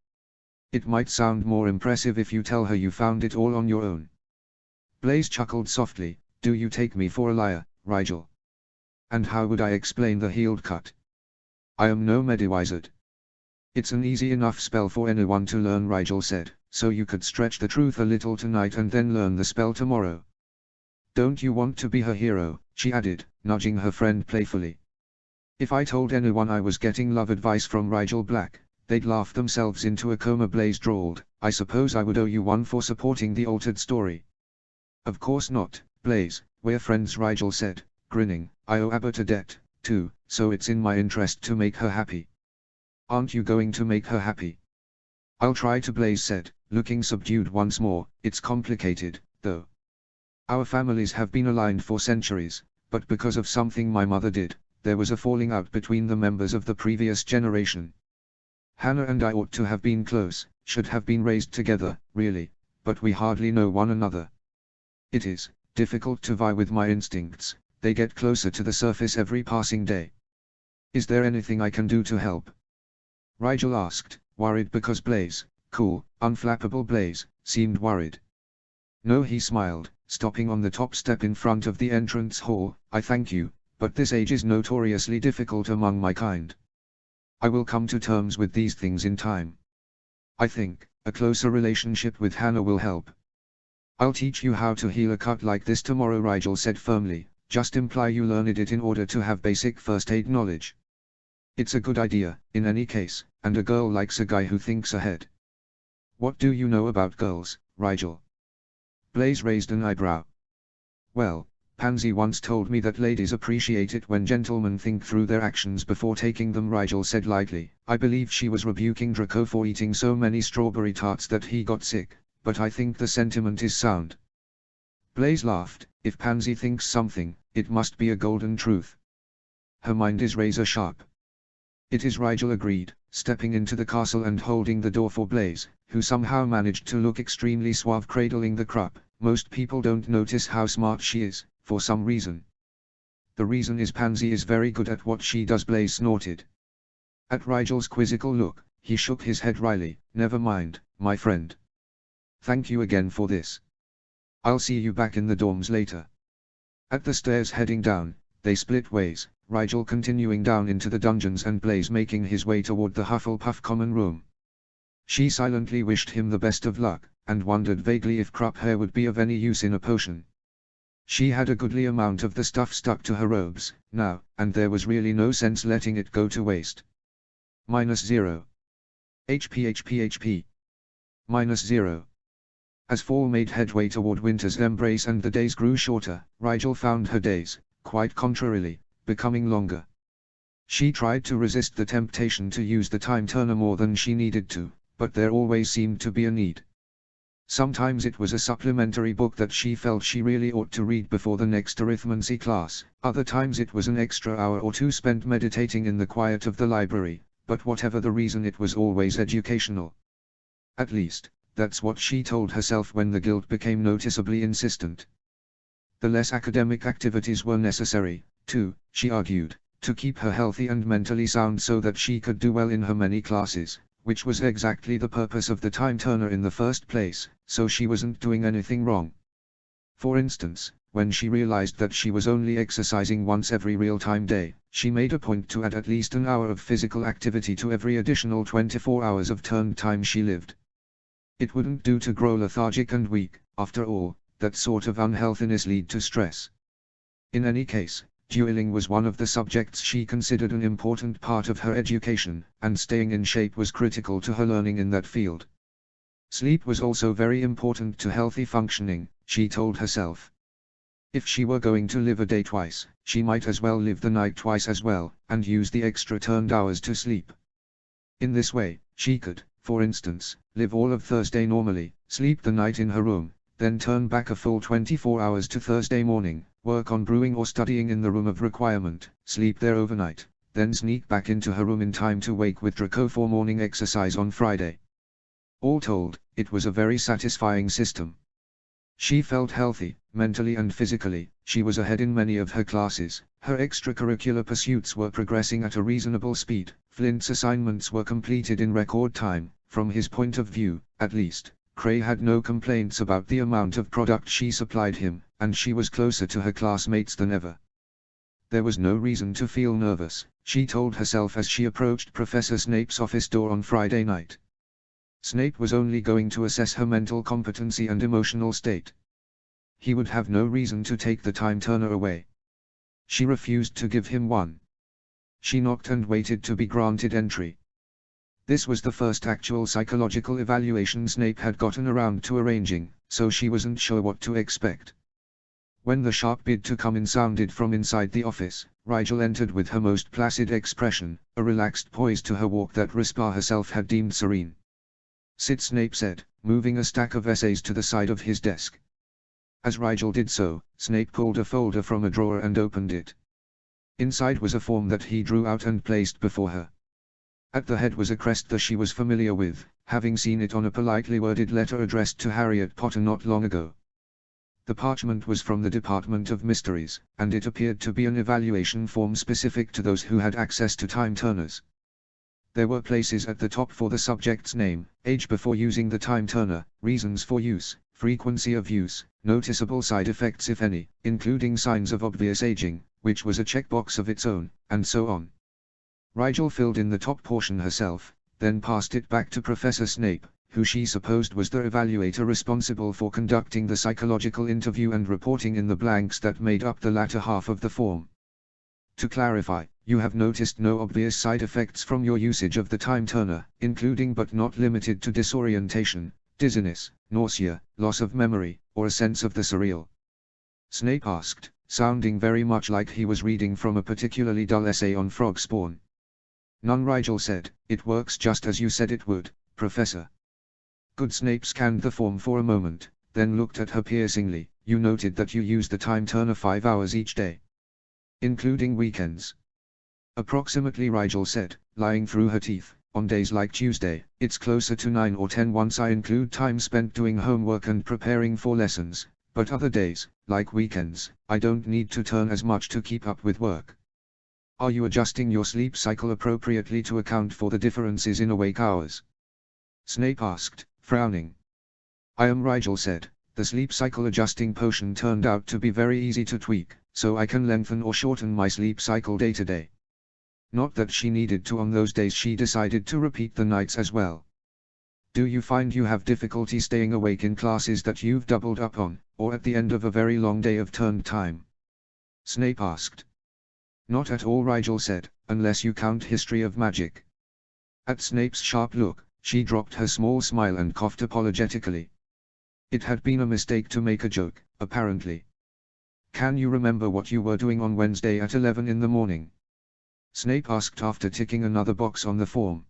It might sound more impressive if you tell her you found it all on your own. Blaze chuckled softly. Do you take me for a liar, Rigel? And how would I explain the healed cut? I am no Mediwizard. It's an easy enough spell for anyone to learn, Rigel said, so you could stretch the truth a little tonight and then learn the spell tomorrow. Don't you want to be her hero, she added, nudging her friend playfully. If I told anyone I was getting love advice from Rigel Black, they'd laugh themselves into a coma, Blaze drawled. I suppose I would owe you one for supporting the altered story. Of course not, Blaze, we're friends, Rigel said, grinning. I owe Abbott a debt, too, so it's in my interest to make her happy. Aren't you going to make her happy? I'll try to, Blaze said, looking subdued once more. It's complicated, though. Our families have been aligned for centuries, but because of something my mother did, there was a falling out between the members of the previous generation. Hannah and I ought to have been close, should have been raised together, really, but we hardly know one another. It is difficult to vie with my instincts, they get closer to the surface every passing day. Is there anything I can do to help? Rigel asked, worried because Blaze, cool, unflappable Blaze, seemed worried. No, he smiled, stopping on the top step in front of the entrance hall. I thank you, but this age is notoriously difficult among my kind. I will come to terms with these things in time. I think a closer relationship with Hannah will help. I'll teach you how to heal a cut like this tomorrow, Rigel said firmly. Just imply you learned it in order to have basic first aid knowledge. It's a good idea, in any case, and a girl likes a guy who thinks ahead. What do you know about girls, Rigel? Blaze raised an eyebrow. Well, Pansy once told me that ladies appreciate it when gentlemen think through their actions before taking them, Rigel said lightly. I believe she was rebuking Draco for eating so many strawberry tarts that he got sick, but I think the sentiment is sound. Blaze laughed. If Pansy thinks something, it must be a golden truth. Her mind is razor sharp. It is, Rigel agreed, stepping into the castle and holding the door for Blaze, who somehow managed to look extremely suave cradling the crop. Most people don't notice how smart she is, for some reason. The reason is Pansy is very good at what she does, Blaze snorted. At Rigel's quizzical look, he shook his head wryly. Never mind, my friend. Thank you again for this. I'll see you back in the dorms later. At the stairs heading down, they split ways, Rigel continuing down into the dungeons and Blaze making his way toward the Hufflepuff common room. She silently wished him the best of luck, and wondered vaguely if crop hair would be of any use in a potion. She had a goodly amount of the stuff stuck to her robes, now, and there was really no sense letting it go to waste. -0. HP. -0. As fall made headway toward winter's embrace and the days grew shorter, Rigel found her days, quite contrarily, becoming longer. She tried to resist the temptation to use the time turner more than she needed to, but there always seemed to be a need. Sometimes it was a supplementary book that she felt she really ought to read before the next arithmancy class, other times it was an extra hour or two spent meditating in the quiet of the library, but whatever the reason it was always educational. At least, that's what she told herself when the guilt became noticeably insistent. The less academic activities were necessary, too, she argued, to keep her healthy and mentally sound so that she could do well in her many classes, which was exactly the purpose of the time turner in the first place, so she wasn't doing anything wrong. For instance, when she realized that she was only exercising once every real-time day, she made a point to add at least an hour of physical activity to every additional 24 hours of turn time she lived. It wouldn't do to grow lethargic and weak, after all, that sort of unhealthiness lead to stress. In any case, dueling was one of the subjects she considered an important part of her education, and staying in shape was critical to her learning in that field. Sleep was also very important to healthy functioning, she told herself. If she were going to live a day twice, she might as well live the night twice as well, and use the extra turned hours to sleep. In this way, she could, for instance, live all of Thursday normally, sleep the night in her room, then turn back a full 24 hours to Thursday morning, work on brewing or studying in the room of requirement, sleep there overnight, then sneak back into her room in time to wake with Draco for morning exercise on Friday. All told, it was a very satisfying system. She felt healthy, mentally and physically, she was ahead in many of her classes, her extracurricular pursuits were progressing at a reasonable speed, Flint's assignments were completed in record time, from his point of view, at least. Cray had no complaints about the amount of product she supplied him, and she was closer to her classmates than ever. There was no reason to feel nervous, she told herself as she approached Professor Snape's office door on Friday night. Snape was only going to assess her mental competency and emotional state. He would have no reason to take the time turner away. She refused to give him one. She knocked and waited to be granted entry. This was the first actual psychological evaluation Snape had gotten around to arranging, so she wasn't sure what to expect. When the sharp bid to come in sounded from inside the office, Rigel entered with her most placid expression, a relaxed poise to her walk that Rispa herself had deemed serene. "Sit," Snape said, moving a stack of essays to the side of his desk. As Rigel did so, Snape pulled a folder from a drawer and opened it. Inside was a form that he drew out and placed before her. At the head was a crest that she was familiar with, having seen it on a politely worded letter addressed to Harriet Potter not long ago. The parchment was from the Department of Mysteries, and it appeared to be an evaluation form specific to those who had access to time turners. There were places at the top for the subject's name, age before using the time turner, reasons for use, frequency of use, noticeable side effects if any, including signs of obvious aging, which was a checkbox of its own, and so on. Rigel filled in the top portion herself, then passed it back to Professor Snape, who she supposed was the evaluator responsible for conducting the psychological interview and reporting in the blanks that made up the latter half of the form. To clarify, you have noticed no obvious side effects from your usage of the time turner, including but not limited to disorientation, dizziness, nausea, loss of memory, or a sense of the surreal? Snape asked, sounding very much like he was reading from a particularly dull essay on frog spawn. None, Rigel said. It works just as you said it would, Professor. Good. Snape scanned the form for a moment, then looked at her piercingly. You noted that you use the time turner 5 hours each day, including weekends. Approximately, Rigel said, lying through her teeth. On days like Tuesday, it's closer to 9 or 10 once I include time spent doing homework and preparing for lessons, but other days, like weekends, I don't need to turn as much to keep up with work. Are you adjusting your sleep cycle appropriately to account for the differences in awake hours? Snape asked, frowning. I am, Rigel said. The sleep cycle adjusting potion turned out to be very easy to tweak, so I can lengthen or shorten my sleep cycle day to day. Not that she needed to. On those days she decided to repeat the nights as well. Do you find you have difficulty staying awake in classes that you've doubled up on, or at the end of a very long day of turned time? Snape asked. Not at all, Rigel said, unless you count history of magic. At Snape's sharp look, she dropped her small smile and coughed apologetically. It had been a mistake to make a joke, apparently. Can you remember what you were doing on Wednesday at 11 in the morning? Snape asked after ticking another box on the form.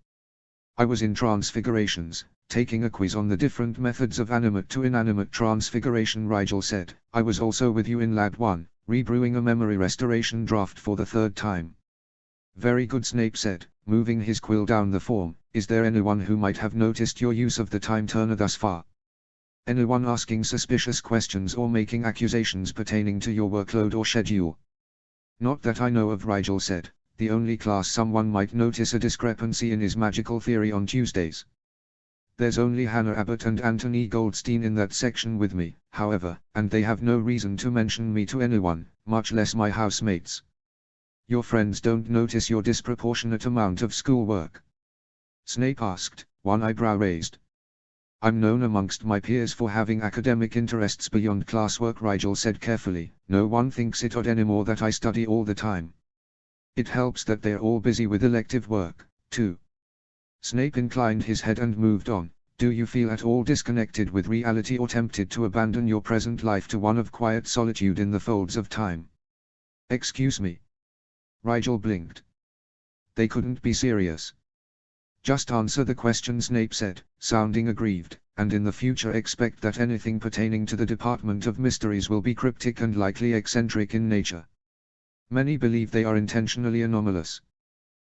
I was in Transfigurations, taking a quiz on the different methods of animate to inanimate transfiguration, Rigel said. I was also with you in Lab 1, rebrewing a memory restoration draft for the 3rd time. Very good, Snape said, moving his quill down the form. Is there anyone who might have noticed your use of the time turner thus far? Anyone asking suspicious questions or making accusations pertaining to your workload or schedule? Not that I know of, Rigel said. The only class someone might notice a discrepancy in is magical theory on Tuesdays. There's only Hannah Abbott and Anthony Goldstein in that section with me, however, and they have no reason to mention me to anyone, much less my housemates. Your friends don't notice your disproportionate amount of schoolwork? Snape asked, one eyebrow raised. I'm known amongst my peers for having academic interests beyond classwork, Rigel said carefully. No one thinks it odd anymore that I study all the time. It helps that they're all busy with elective work, too. Snape inclined his head and moved on. Do you feel at all disconnected with reality or tempted to abandon your present life to one of quiet solitude in the folds of time? Excuse me. Rigel blinked. They couldn't be serious. Just answer the question, Snape said, sounding aggrieved, and in the future expect that anything pertaining to the Department of Mysteries will be cryptic and likely eccentric in nature. Many believe they are intentionally anomalous.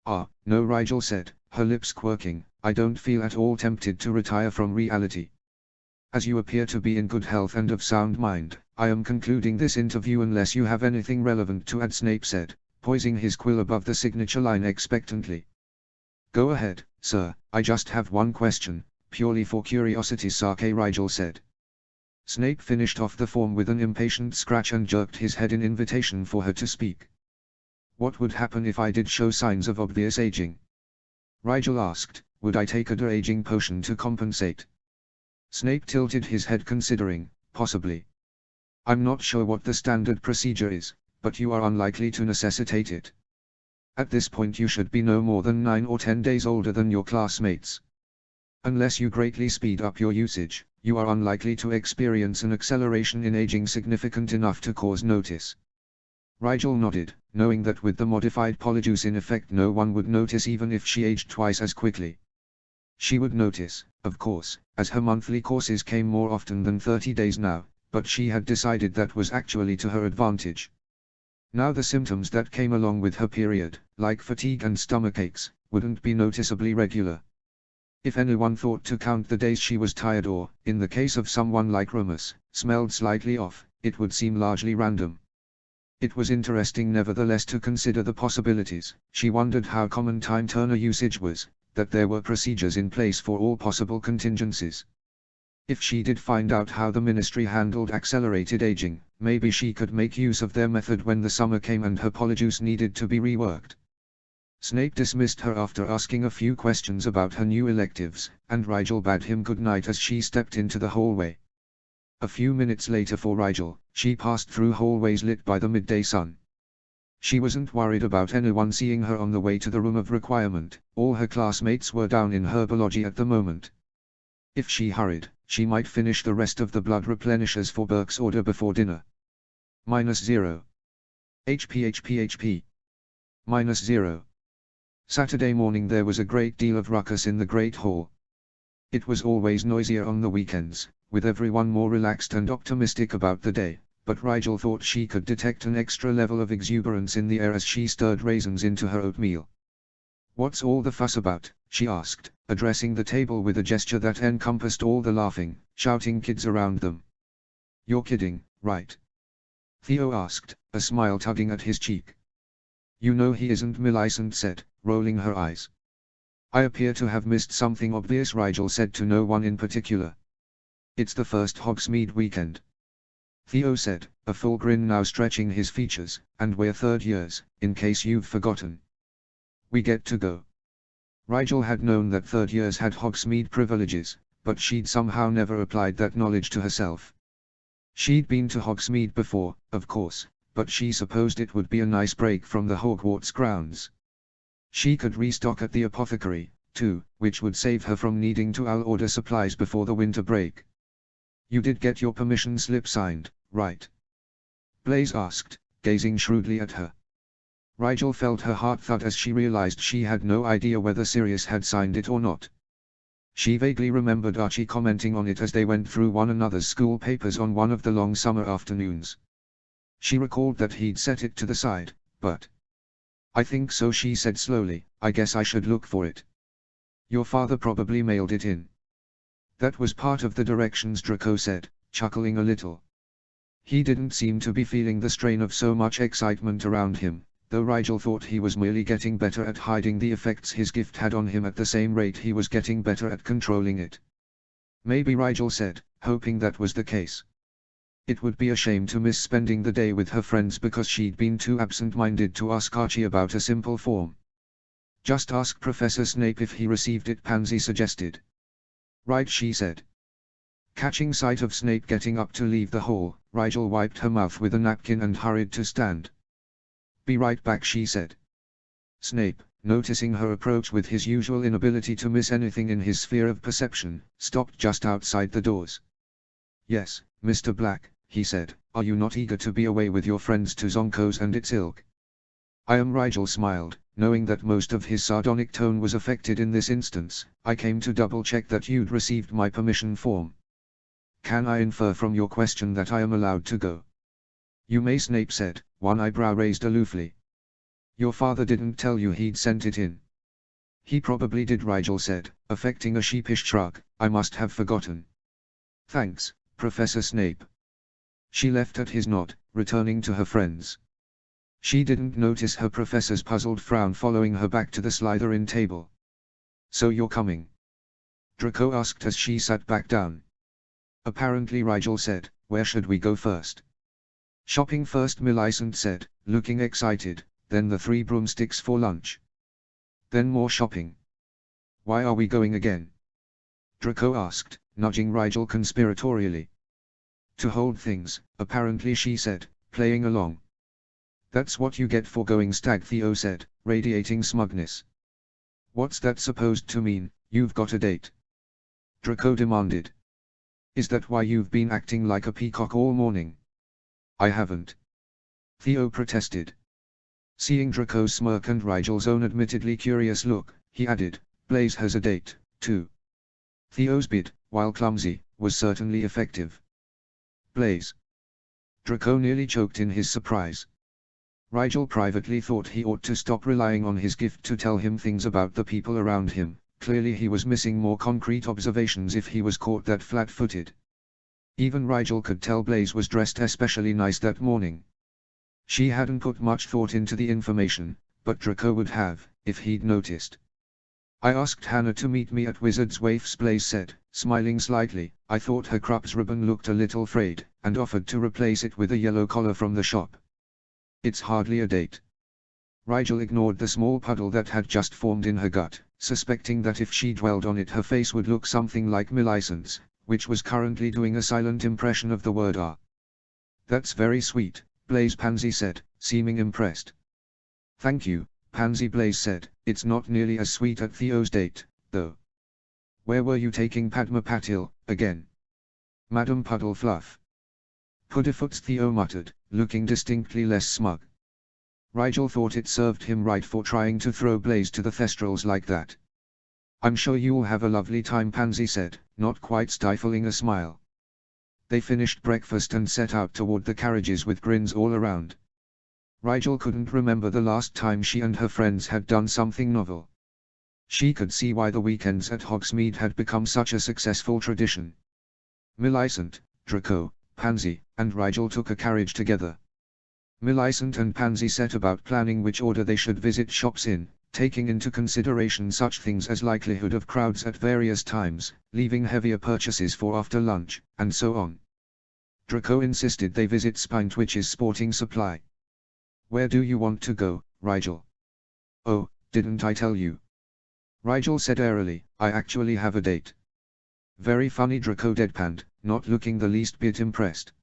No, Rigel said, her lips quirking, I don't feel at all tempted to retire from reality. As you appear to be in good health and of sound mind, I am concluding this interview unless you have anything relevant to add, Snape said, poising his quill above the signature line expectantly. Go ahead, sir, I just have one question, purely for curiosity's sake, Rigel said. Snape finished off the form with an impatient scratch and jerked his head in invitation for her to speak. What would happen if I did show signs of obvious aging? Rigel asked, would I take a de-aging potion to compensate? Snape tilted his head considering, possibly. I'm not sure what the standard procedure is, but you are unlikely to necessitate it. At this point you should be no more than 9 or 10 days older than your classmates. Unless you greatly speed up your usage, you are unlikely to experience an acceleration in aging significant enough to cause notice. Rigel nodded, knowing that with the modified polyjuice in effect no one would notice even if she aged twice as quickly. She would notice, of course, as her monthly courses came more often than 30 days now, but she had decided that was actually to her advantage. Now the symptoms that came along with her period, like fatigue and stomachaches, wouldn't be noticeably regular. If anyone thought to count the days she was tired or, in the case of someone like Remus, smelled slightly off, it would seem largely random. It was interesting nevertheless to consider the possibilities. She wondered how common time turner usage was, that there were procedures in place for all possible contingencies. If she did find out how the ministry handled accelerated aging, maybe she could make use of their method when the summer came and her polyjuice needed to be reworked. Snape dismissed her after asking a few questions about her new electives, and Rigel bade him good night as she stepped into the hallway. A few minutes later for Rigel, she passed through hallways lit by the midday sun. She wasn't worried about anyone seeing her on the way to the room of requirement, all her classmates were down in herbology at the moment. If she hurried, she might finish the rest of the blood replenishers for Burke's order before dinner. -0. HP. -0. Saturday morning there was a great deal of ruckus in the Great Hall. It was always noisier on the weekends, with everyone more relaxed and optimistic about the day, but Rigel thought she could detect an extra level of exuberance in the air as she stirred raisins into her oatmeal. What's all the fuss about? She asked, addressing the table with a gesture that encompassed all the laughing, shouting kids around them. You're kidding, right? Theo asked, a smile tugging at his cheek. You know he isn't, Millicent said, rolling her eyes. I appear to have missed something obvious, Rigel said to no one in particular. It's the first Hogsmeade weekend. Theo said, a full grin now stretching his features, and we're third years, in case you've forgotten. We get to go. Rigel had known that third years had Hogsmeade privileges, but she'd somehow never applied that knowledge to herself. She'd been to Hogsmeade before, of course, but she supposed it would be a nice break from the Hogwarts grounds. She could restock at the apothecary, too, which would save her from needing to order supplies before the winter break. You did get your permission slip signed, right? Blaise asked, gazing shrewdly at her. Rigel felt her heart thud as she realized she had no idea whether Sirius had signed it or not. She vaguely remembered Archie commenting on it as they went through one another's school papers on one of the long summer afternoons. She recalled that he'd set it to the side, but... I think so, she said slowly, I guess I should look for it. Your father probably mailed it in. That was part of the directions, Draco said, chuckling a little. He didn't seem to be feeling the strain of so much excitement around him, though Rigel thought he was merely getting better at hiding the effects his gift had on him at the same rate he was getting better at controlling it. Maybe, Rigel said, hoping that was the case. It would be a shame to miss spending the day with her friends because she'd been too absent-minded to ask Archie about a simple form. Just ask Professor Snape if he received it, Pansy suggested. Right, she said. Catching sight of Snape getting up to leave the hall, Rigel wiped her mouth with a napkin and hurried to stand. Be right back, she said. Snape, noticing her approach with his usual inability to miss anything in his sphere of perception, stopped just outside the doors. Yes, Mr. Black, he said, are you not eager to be away with your friends to Zonko's and its ilk? I am. Rigel smiled, knowing that most of his sardonic tone was affected in this instance. I came to double-check that you'd received my permission form. Can I infer from your question that I am allowed to go? You may, Snape said, one eyebrow raised aloofly. Your father didn't tell you he'd sent it in. He probably did, Rigel said, affecting a sheepish shrug. I must have forgotten. Thanks, Professor Snape. She left at his nod, returning to her friends. She didn't notice her professor's puzzled frown following her back to the Slytherin table. So you're coming? Draco asked as she sat back down. Apparently, Rigel said. Where should we go first? Shopping first, Millicent said, looking excited, then the 3 broomsticks for lunch. Then more shopping. Why are we going again? Draco asked, nudging Rigel conspiratorially. To hold things, apparently, she said, playing along. That's what you get for going stag, Theo said, radiating smugness. What's that supposed to mean? You've got a date? Draco demanded. Is that why you've been acting like a peacock all morning? I haven't. Theo protested. Seeing Draco's smirk and Rigel's own admittedly curious look, he added, Blaise has a date, too. Theo's bid, while clumsy, was certainly effective. Blaise. Draco nearly choked in his surprise. Rigel privately thought he ought to stop relying on his gift to tell him things about the people around him. Clearly he was missing more concrete observations if he was caught that flat-footed. Even Rigel could tell Blaise was dressed especially nice that morning. She hadn't put much thought into the information, but Draco would have, if he'd noticed. I asked Hannah to meet me at Wizard's Waifs, Blaise said, smiling slightly. I thought her Krupp's ribbon looked a little frayed, and offered to replace it with a yellow collar from the shop. It's hardly a date. Rigel ignored the small puddle that had just formed in her gut, suspecting that if she dwelled on it her face would look something like Millicent's, which was currently doing a silent impression of the word R. That's very sweet, Blaise, Pansy said, seeming impressed. Thank you, Pansy, Blaise said. It's not nearly as sweet at Theo's date, though. Where were you taking Padma Patil, again? Madam Puddlefluff. Puddifoot's, Theo muttered, looking distinctly less smug. Rigel thought it served him right for trying to throw Blaise to the Thestrals like that. I'm sure you'll have a lovely time, Pansy said, not quite stifling a smile. They finished breakfast and set out toward the carriages with grins all around. Rigel couldn't remember the last time she and her friends had done something novel. She could see why the weekends at Hogsmeade had become such a successful tradition. Millicent, Draco, Pansy, and Rigel took a carriage together. Millicent and Pansy set about planning which order they should visit shops in, taking into consideration such things as likelihood of crowds at various times, leaving heavier purchases for after lunch, and so on. Draco insisted they visit Spintwitch's sporting supply. Where do you want to go, Rigel? Oh, didn't I tell you? Rigel said airily, I actually have a date. Very funny, Draco deadpanned, not looking the least bit impressed.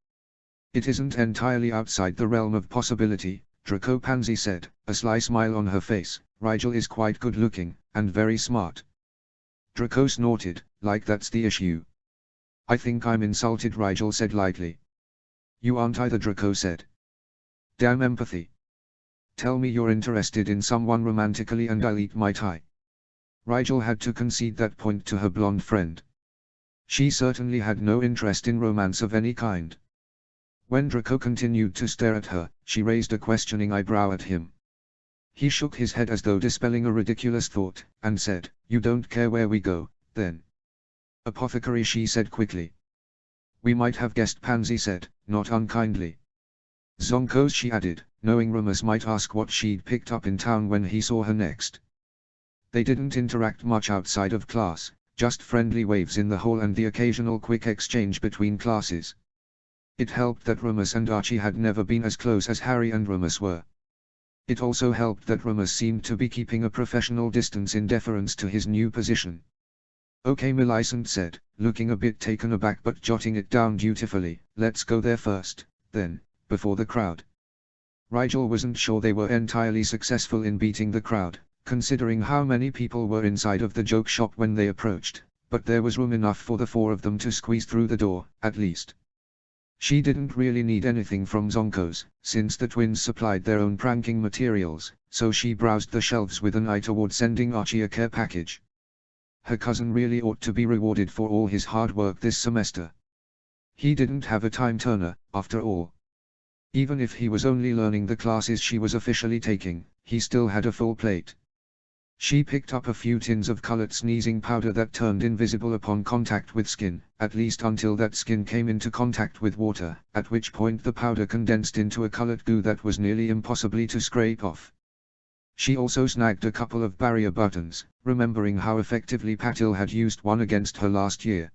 It isn't entirely outside the realm of possibility, Draco, Pansy said, a sly smile on her face. Rigel is quite good looking, and very smart. Draco snorted, like that's the issue. I think I'm insulted, Rigel said lightly. You aren't either, Draco said. Damn empathy. Tell me you're interested in someone romantically and I'll eat my tie. Rigel had to concede that point to her blonde friend. She certainly had no interest in romance of any kind. When Draco continued to stare at her, she raised a questioning eyebrow at him. He shook his head as though dispelling a ridiculous thought, and said, You don't care where we go, then? Apothecary, she said quickly. We might have guessed, Pansy said, not unkindly. Zonko's, she added, knowing Remus might ask what she'd picked up in town when he saw her next. They didn't interact much outside of class, just friendly waves in the hall and the occasional quick exchange between classes. It helped that Remus and Archie had never been as close as Harry and Remus were. It also helped that Remus seemed to be keeping a professional distance in deference to his new position. "Okay," Millicent said, looking a bit taken aback but jotting it down dutifully, "let's go there first, then, before the crowd." Rigel wasn't sure they were entirely successful in beating the crowd, considering how many people were inside of the joke shop when they approached, but there was room enough for the four of them to squeeze through the door, at least. She didn't really need anything from Zonko's, since the twins supplied their own pranking materials, so she browsed the shelves with an eye toward sending Archie a care package. Her cousin really ought to be rewarded for all his hard work this semester. He didn't have a time turner, after all. Even if he was only learning the classes she was officially taking, he still had a full plate. She picked up a few tins of colored sneezing powder that turned invisible upon contact with skin, at least until that skin came into contact with water, at which point the powder condensed into a colored goo that was nearly impossibly to scrape off. She also snagged a couple of barrier buttons, remembering how effectively Patil had used one against her last year.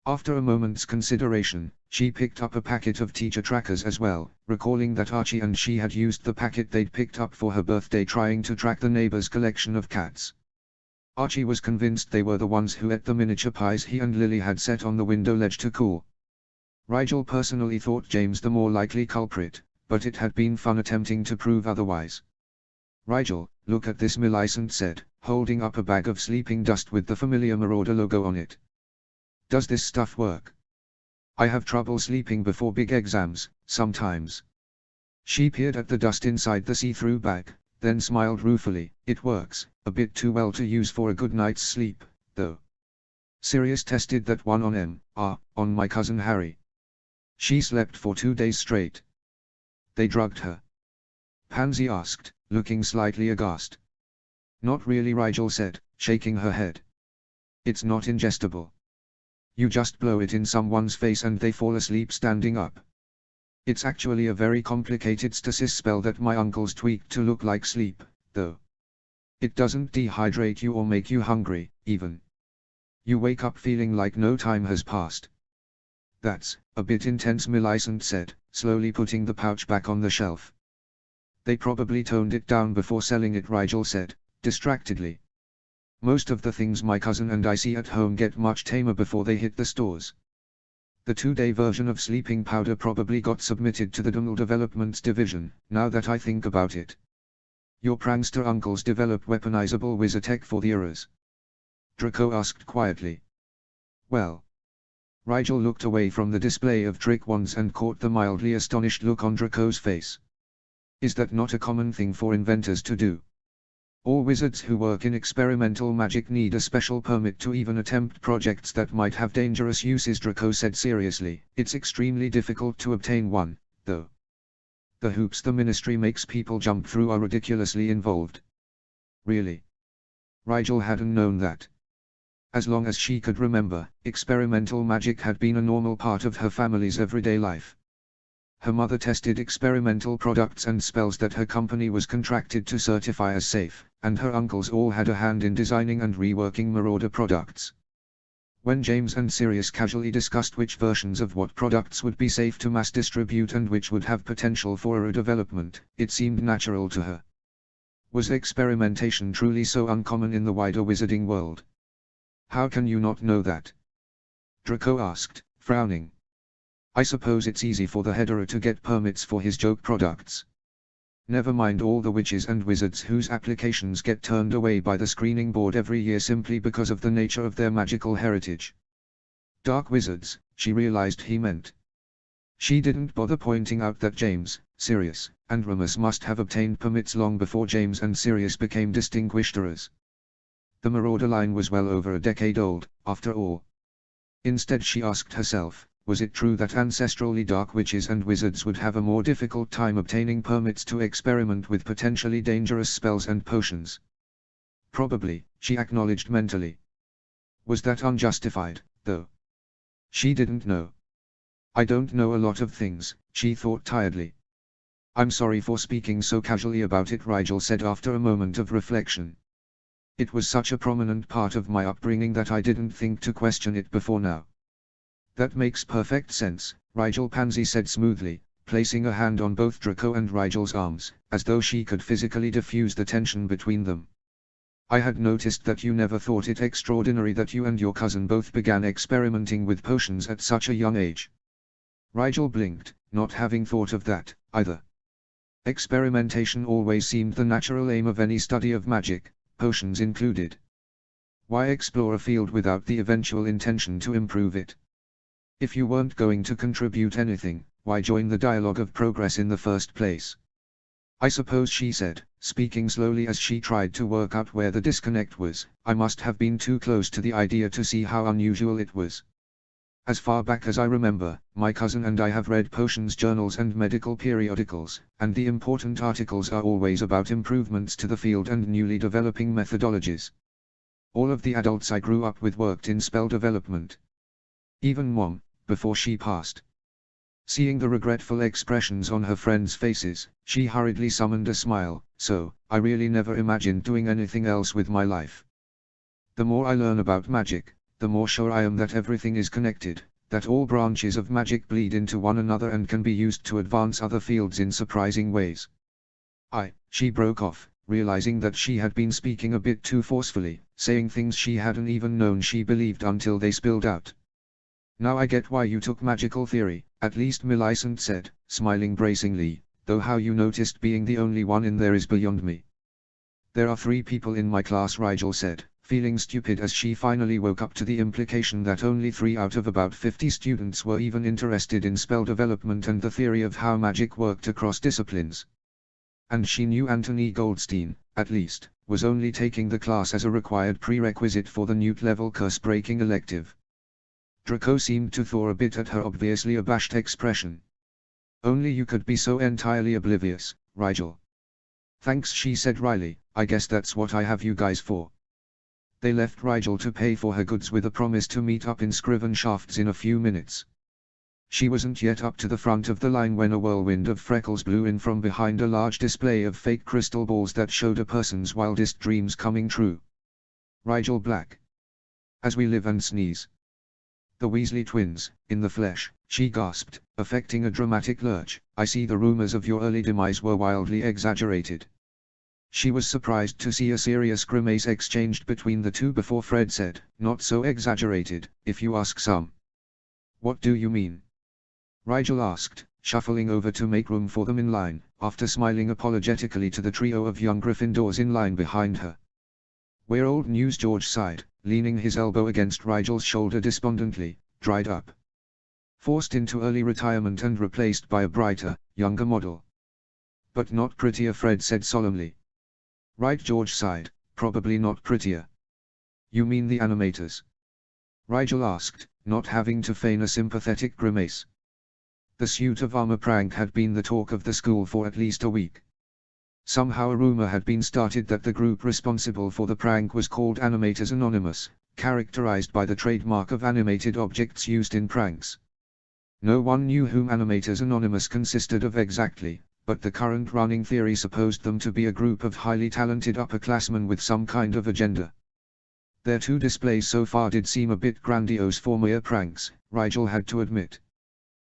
After a moment's consideration, she picked up a packet of teacher trackers as well, recalling that Archie and she had used the packet they'd picked up for her birthday trying to track the neighbor's collection of cats. Archie was convinced they were the ones who ate the miniature pies he and Lily had set on the window ledge to cool. Rigel personally thought James the more likely culprit, but it had been fun attempting to prove otherwise. "Rigel, look at this," Millicent said, holding up a bag of sleeping dust with the familiar Marauder logo on it. "Does this stuff work? I have trouble sleeping before big exams, sometimes." She peered at the dust inside the see-through bag, then smiled ruefully. "It works, a bit too well to use for a good night's sleep, though. Sirius tested that one on my cousin Harry. She slept for 2 days straight." "They drugged her?" Pansy asked, looking slightly aghast. "Not really," Rigel said, shaking her head. "It's not ingestible. You just blow it in someone's face and they fall asleep standing up. It's actually a very complicated stasis spell that my uncles tweaked to look like sleep, though. It doesn't dehydrate you or make you hungry, even. You wake up feeling like no time has passed." "That's a bit intense," Millicent said, slowly putting the pouch back on the shelf. "They probably toned it down before selling it," Rigel said, distractedly. "Most of the things my cousin and I see at home get much tamer before they hit the stores. The 2-day version of sleeping powder probably got submitted to the Dummel Developments division, now that I think about it. Your prankster uncles develop weaponizable wizard tech for the errors?" Draco asked quietly. "Well." Rigel looked away from the display of trick wands and caught the mildly astonished look on Draco's face. "Is that not a common thing for inventors to do? All wizards who work in experimental magic need a special permit to even attempt projects that might have dangerous uses," Draco said seriously. "It's extremely difficult to obtain one, though. The hoops the ministry makes people jump through are ridiculously involved." "Really?" Rigel hadn't known that. As long as she could remember, experimental magic had been a normal part of her family's everyday life. Her mother tested experimental products and spells that her company was contracted to certify as safe, and her uncles all had a hand in designing and reworking Marauder products. When James and Sirius casually discussed which versions of what products would be safe to mass distribute and which would have potential for a development, it seemed natural to her. Was experimentation truly so uncommon in the wider wizarding world? "How can you not know that?" Draco asked, frowning. "I suppose it's easy for the Hedera to get permits for his joke products. Never mind all the witches and wizards whose applications get turned away by the screening board every year simply because of the nature of their magical heritage." Dark wizards, she realized he meant. She didn't bother pointing out that James, Sirius, and Remus must have obtained permits long before James and Sirius became distinguished errors. The Marauder line was well over a decade old, after all. Instead she asked herself, was it true that ancestrally dark witches and wizards would have a more difficult time obtaining permits to experiment with potentially dangerous spells and potions? Probably, she acknowledged mentally. Was that unjustified, though? She didn't know. "I don't know a lot of things," she thought tiredly. "I'm sorry for speaking so casually about it," Rigel said after a moment of reflection. "It was such a prominent part of my upbringing that I didn't think to question it before now. That makes perfect sense, Rigel Pansy said smoothly, placing a hand on both Draco and Rigel's arms, as though she could physically diffuse the tension between them. I had noticed that you never thought it extraordinary that you and your cousin both began experimenting with potions at such a young age. Rigel blinked, not having thought of that, either. Experimentation always seemed the natural aim of any study of magic, potions included. Why explore a field without the eventual intention to improve it? If you weren't going to contribute anything, why join the dialogue of progress in the first place? I suppose, she said, speaking slowly as she tried to work out where the disconnect was, I must have been too close to the idea to see how unusual it was. As far back as I remember, my cousin and I have read potions journals and medical periodicals, and the important articles are always about improvements to the field and newly developing methodologies. All of the adults I grew up with worked in spell development. Even Mom, before she passed. Seeing the regretful expressions on her friends' faces, she hurriedly summoned a smile. So, I really never imagined doing anything else with my life. The more I learn about magic, the more sure I am that everything is connected, that all branches of magic bleed into one another and can be used to advance other fields in surprising ways. She broke off, realizing that she had been speaking a bit too forcefully, saying things she hadn't even known she believed until they spilled out. Now I get why you took magical theory, at least Millicent said, smiling bracingly, though how you noticed being the only one in there is beyond me. There are 3 people in my class, Rigel said, feeling stupid as she finally woke up to the implication that only 3 out of about 50 students were even interested in spell development and the theory of how magic worked across disciplines. And she knew Anthony Goldstein, at least, was only taking the class as a required prerequisite for the Newt-level curse-breaking elective. Draco seemed to thaw a bit at her obviously abashed expression. Only you could be so entirely oblivious, Rigel. Thanks, she said wryly, I guess that's what I have you guys for. They left Rigel to pay for her goods with a promise to meet up in Scriven Shafts in a few minutes. She wasn't yet up to the front of the line when a whirlwind of freckles blew in from behind a large display of fake crystal balls that showed a person's wildest dreams coming true. Rigel Black. As we live and sneeze. The Weasley twins, in the flesh, she gasped, affecting a dramatic lurch. I see the rumors of your early demise were wildly exaggerated. She was surprised to see a serious grimace exchanged between the two before Fred said, not so exaggerated, if you ask some. What do you mean? Rigel asked, shuffling over to make room for them in line, after smiling apologetically to the trio of young Gryffindors in line behind her. We're old news, George sighed, leaning his elbow against Rigel's shoulder despondently, dried up. Forced into early retirement and replaced by a brighter, younger model. But not prettier, Fred said solemnly. Right, George sighed, probably not prettier. You mean the animators? Rigel asked, not having to feign a sympathetic grimace. The suit of armor prank had been the talk of the school for at least a week. Somehow a rumor had been started that the group responsible for the prank was called Animators Anonymous, characterized by the trademark of animated objects used in pranks. No one knew whom Animators Anonymous consisted of exactly, but the current running theory supposed them to be a group of highly talented upperclassmen with some kind of agenda. Their 2 displays so far did seem a bit grandiose for mere pranks, Rigel had to admit.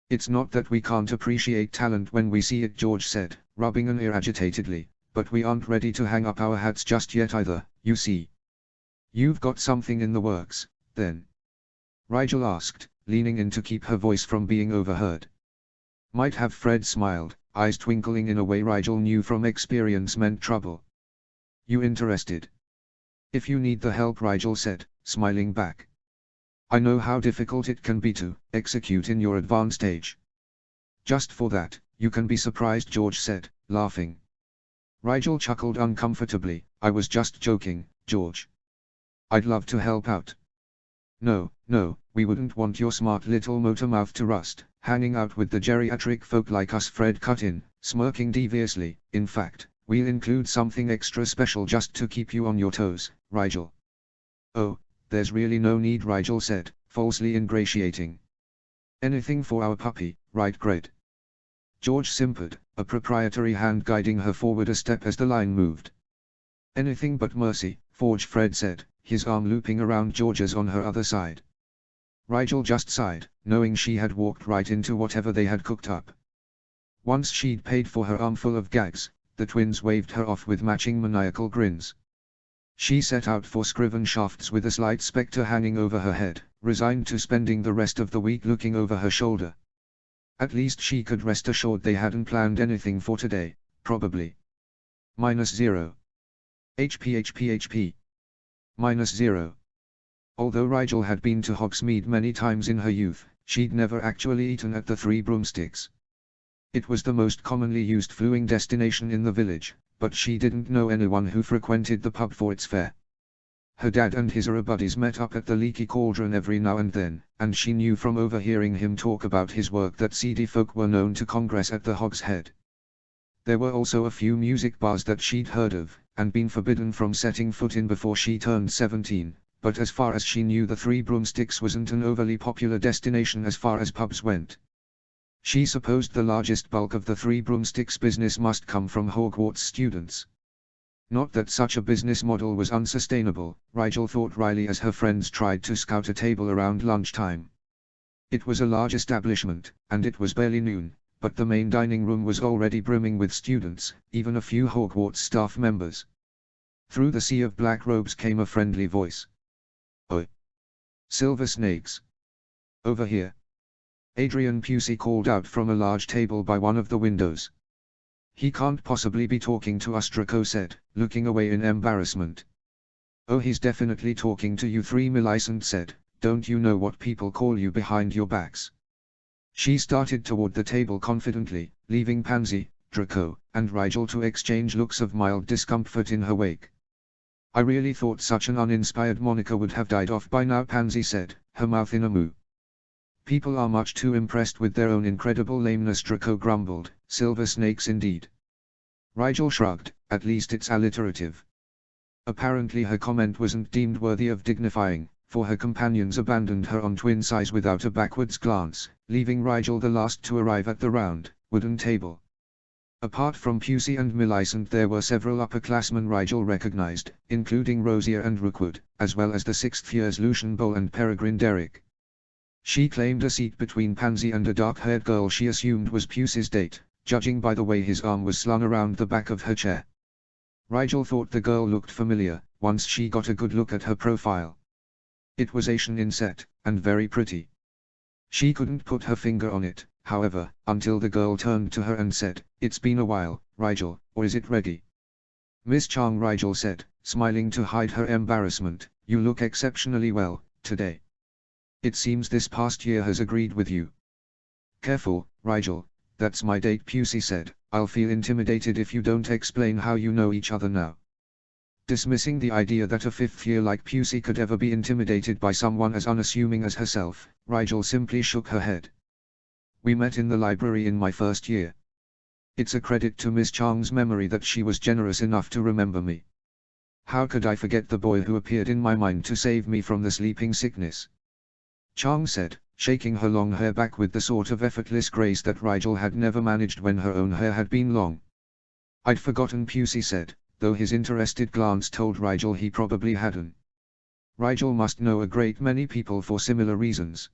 It's not that we can't appreciate talent when we see it, George said, rubbing an ear agitatedly, but we aren't ready to hang up our hats just yet either, you see. You've got something in the works, then? Rigel asked, leaning in to keep her voice from being overheard. Might have, Fred smiled, eyes twinkling in a way Rigel knew from experience meant trouble. You interested? If you need the help, Rigel said, smiling back. I know how difficult it can be to execute in your advanced age. Just for that, you can be surprised, George said, laughing. Rigel chuckled uncomfortably. I was just joking, George. I'd love to help out. No, we wouldn't want your smart little motor mouth to rust, hanging out with the geriatric folk like us, Fred cut in, smirking deviously. In fact, we'll include something extra special just to keep you on your toes, Rigel. Oh, there's really no need, Rigel said, falsely ingratiating. Anything for our puppy, right, Gred? George simpered, a proprietary hand guiding her forward a step as the line moved. Anything but mercy, Forge, Fred said, his arm looping around George's on her other side. Rigel just sighed, knowing she had walked right into whatever they had cooked up. Once she'd paid for her armful of gags, the twins waved her off with matching maniacal grins. She set out for Scriven Shafts with a slight spectre hanging over her head, resigned to spending the rest of the week looking over her shoulder. At least she could rest assured they hadn't planned anything for today, probably. -0. HP. -0. Although Rigel had been to Hogsmeade many times in her youth, she'd never actually eaten at the Three Broomsticks. It was the most commonly used fluing destination in the village, but she didn't know anyone who frequented the pub for its fare. Her dad and his buddies met up at the Leaky Cauldron every now and then, and she knew from overhearing him talk about his work that seedy folk were known to congress at the Hog's Head. There were also a few music bars that she'd heard of, and been forbidden from setting foot in before she turned 17, but as far as she knew the Three Broomsticks wasn't an overly popular destination as far as pubs went. She supposed the largest bulk of the Three Broomsticks business must come from Hogwarts students. Not that such a business model was unsustainable, Rigel thought wryly as her friends tried to scout a table around lunchtime. It was a large establishment, and it was barely noon, but the main dining room was already brimming with students, even a few Hogwarts staff members. Through the sea of black robes came a friendly voice. "Oi! Silver Snakes! Over here!" Adrian Pusey called out from a large table by one of the windows. "He can't possibly be talking to us," Draco said, looking away in embarrassment. "Oh, he's definitely talking to you three," Millicent said. "Don't you know what people call you behind your backs?" She started toward the table confidently, leaving Pansy, Draco, and Rigel to exchange looks of mild discomfort in her wake. "I really thought such an uninspired moniker would have died off by now," Pansy said, her mouth in a moo. "People are much too impressed with their own incredible lameness," Draco grumbled. "Silver Snakes indeed." Rigel shrugged. "At least it's alliterative." Apparently her comment wasn't deemed worthy of dignifying, for her companions abandoned her on twin size without a backwards glance, leaving Rigel the last to arrive at the round, wooden table. Apart from Pusey and Millicent, there were several upperclassmen Rigel recognized, including Rosier and Rookwood, as well as the 6th year's Lucian Bull and Peregrine Derrick. She claimed a seat between Pansy and a dark-haired girl she assumed was Pusey's date, judging by the way his arm was slung around the back of her chair. Rigel thought the girl looked familiar, once she got a good look at her profile. It was Asian in set, and very pretty. She couldn't put her finger on it, however, until the girl turned to her and said, "It's been a while, Rigel, or is it ready?" "Miss Chang," Rigel said, smiling to hide her embarrassment, "you look exceptionally well, today. It seems this past year has agreed with you." "Careful, Rigel, that's my date," Pusey said. "I'll feel intimidated if you don't explain how you know each other now." Dismissing the idea that a 5th year like Pusey could ever be intimidated by someone as unassuming as herself, Rigel simply shook her head. "We met in the library in my first year. It's a credit to Miss Chang's memory that she was generous enough to remember me. How could I forget the boy who appeared in my mind to save me from the sleeping sickness?" Chang said, shaking her long hair back with the sort of effortless grace that Rigel had never managed when her own hair had been long. "I'd forgotten," Pusey said, though his interested glance told Rigel he probably hadn't. Rigel must know a great many people for similar reasons.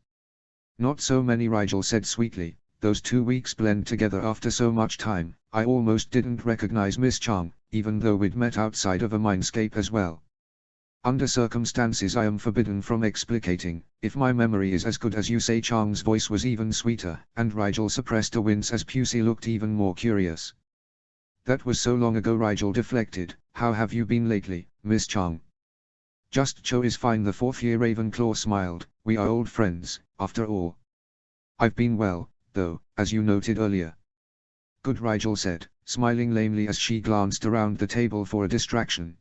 "Not so many," Rigel said sweetly. "Those 2 weeks blend together after so much time. I almost didn't recognize Miss Chang, even though we'd met outside of a mindscape as well. Under circumstances I am forbidden from explicating, if my memory is as good as you say." Chang's voice was even sweeter, and Rigel suppressed a wince as Pusey looked even more curious. "That was so long ago," Rigel deflected. "How have you been lately, Miss Chang?" "Just Cho is fine," the 4th year Ravenclaw smiled. "We are old friends, after all. I've been well, though, as you noted earlier." "Good," Rigel said, smiling lamely as she glanced around the table for a distraction.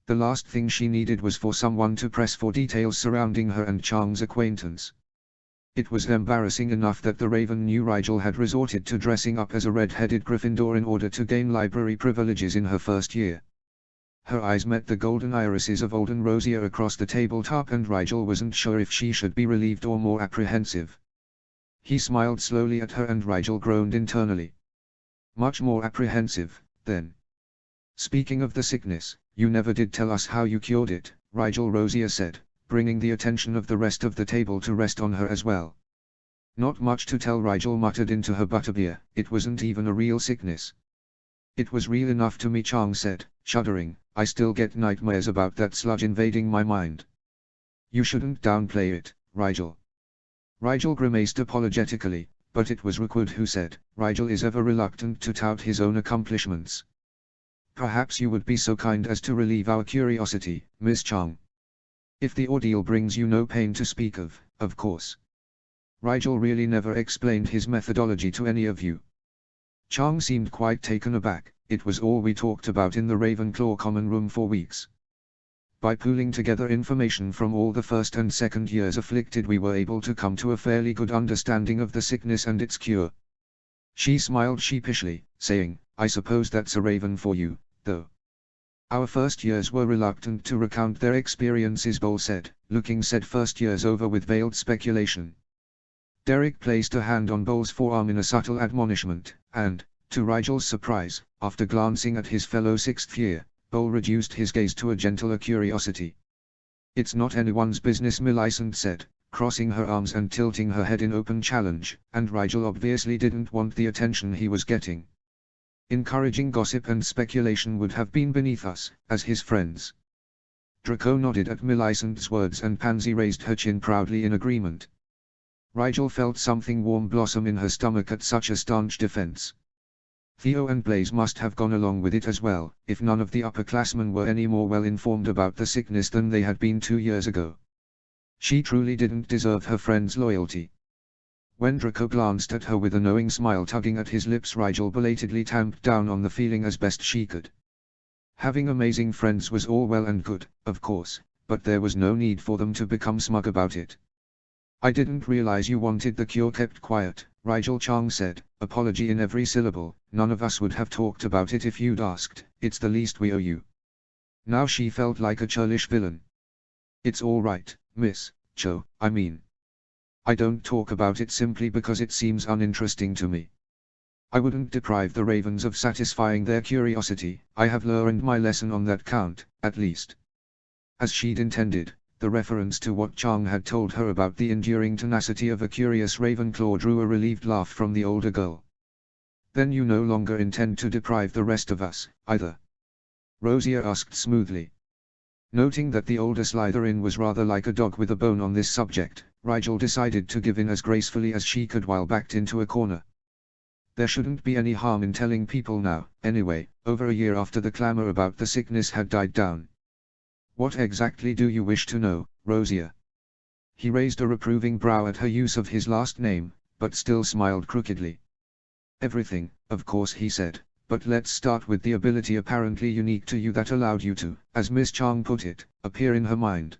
The last thing she needed was for someone to press for details surrounding her and Chang's acquaintance. It was embarrassing enough that the Raven knew Rigel had resorted to dressing up as a red-headed Gryffindor in order to gain library privileges in her first year. Her eyes met the golden irises of Alden Rosier across the tabletop, and Rigel wasn't sure if she should be relieved or more apprehensive. He smiled slowly at her and Rigel groaned internally. "Much more apprehensive, then. Speaking of the sickness, you never did tell us how you cured it," Rigel Rosier said, bringing the attention of the rest of the table to rest on her as well. Not much to tell, Rigel muttered into her butterbeer, it wasn't even a real sickness. It was real enough to me, Chang said, shuddering, I still get nightmares about that sludge invading my mind. You shouldn't downplay it, Rigel. Rigel grimaced apologetically, but it was Rookwood who said, Rigel is ever reluctant to tout his own accomplishments. Perhaps you would be so kind as to relieve our curiosity, Miss Chang. If the ordeal brings you no pain to speak of course. Rigel really never explained his methodology to any of you. Chang seemed quite taken aback, it was all we talked about in the Ravenclaw common room for weeks. By pooling together information from all the first and second years afflicted, we were able to come to a fairly good understanding of the sickness and its cure. She smiled sheepishly, saying, I suppose that's a raven for you, though. Our first years were reluctant to recount their experiences, Bole said, looking said first years over with veiled speculation. Derek placed a hand on Bole's forearm in a subtle admonishment, and, to Rigel's surprise, after glancing at his fellow sixth year, Bole reduced his gaze to a gentler curiosity. It's not anyone's business, Millicent said, crossing her arms and tilting her head in open challenge, and Rigel obviously didn't want the attention he was getting. Encouraging gossip and speculation would have been beneath us, as his friends. Draco nodded at Millicent's words and Pansy raised her chin proudly in agreement. Rigel felt something warm blossom in her stomach at such a staunch defense. Theo and Blaise must have gone along with it as well, if none of the upperclassmen were any more well informed about the sickness than they had been 2 years ago. She truly didn't deserve her friend's loyalty. When Draco glanced at her with a knowing smile tugging at his lips, Rigel belatedly tamped down on the feeling as best she could. Having amazing friends was all well and good, of course, but there was no need for them to become smug about it. I didn't realize you wanted the cure kept quiet, Rigel Chang said, apology in every syllable. None of us would have talked about it if you'd asked, it's the least we owe you. Now she felt like a churlish villain. It's all right, Miss Cho, I mean. I don't talk about it simply because it seems uninteresting to me. I wouldn't deprive the ravens of satisfying their curiosity, I have learned my lesson on that count, at least. As she'd intended, the reference to what Chang had told her about the enduring tenacity of a curious Ravenclaw drew a relieved laugh from the older girl. Then you no longer intend to deprive the rest of us, either? Rosier asked smoothly. Noting that the older Slytherin was rather like a dog with a bone on this subject, Rigel decided to give in as gracefully as she could while backed into a corner. There shouldn't be any harm in telling people now, anyway, over a year after the clamor about the sickness had died down. What exactly do you wish to know, Rosier? He raised a reproving brow at her use of his last name, but still smiled crookedly. Everything, of course, he said, but let's start with the ability apparently unique to you that allowed you to, as Miss Chang put it, appear in her mind.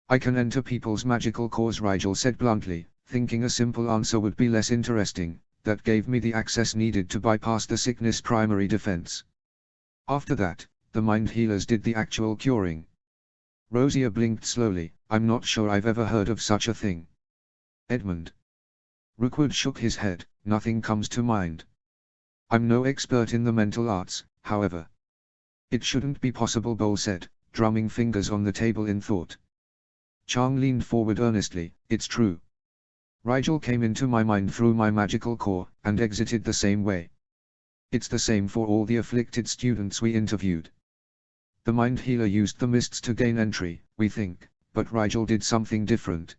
I can enter people's magical cores, Rigel said bluntly, thinking a simple answer would be less interesting. That gave me the access needed to bypass the sickness' primary defense. After that, the mind healers did the actual curing. Rosier blinked slowly. I'm not sure I've ever heard of such a thing. Edmund. Rookwood shook his head. Nothing comes to mind. I'm no expert in the mental arts, however. It shouldn't be possible, Bole said, drumming fingers on the table in thought. Chang leaned forward earnestly. It's true. Rigel came into my mind through my magical core, and exited the same way. It's the same for all the afflicted students we interviewed. The mind healer used the mists to gain entry, we think, but Rigel did something different.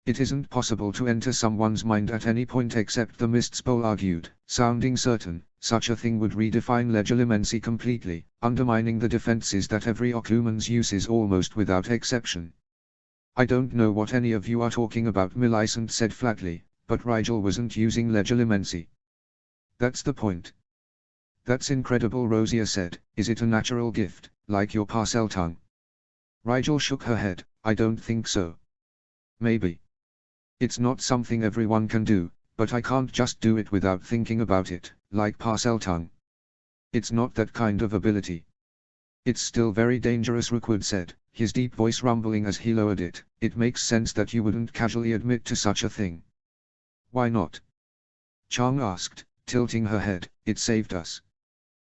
It isn't possible to enter someone's mind at any point except the mists, Bole argued, sounding certain. Such a thing would redefine legilimency completely, undermining the defenses that every Occlumen's uses almost without exception. I don't know what any of you are talking about, Millicent said flatly, but Rigel wasn't using legilimency. That's the point. That's incredible, Rosier said. Is it a natural gift, like your parcel tongue? Rigel shook her head. I don't think so. Maybe. It's not something everyone can do, but I can't just do it without thinking about it, like parcel tongue. It's not that kind of ability. It's still very dangerous, Rookwood said, his deep voice rumbling as he lowered it. It makes sense that you wouldn't casually admit to such a thing. Why not? Chang asked, tilting her head. It saved us.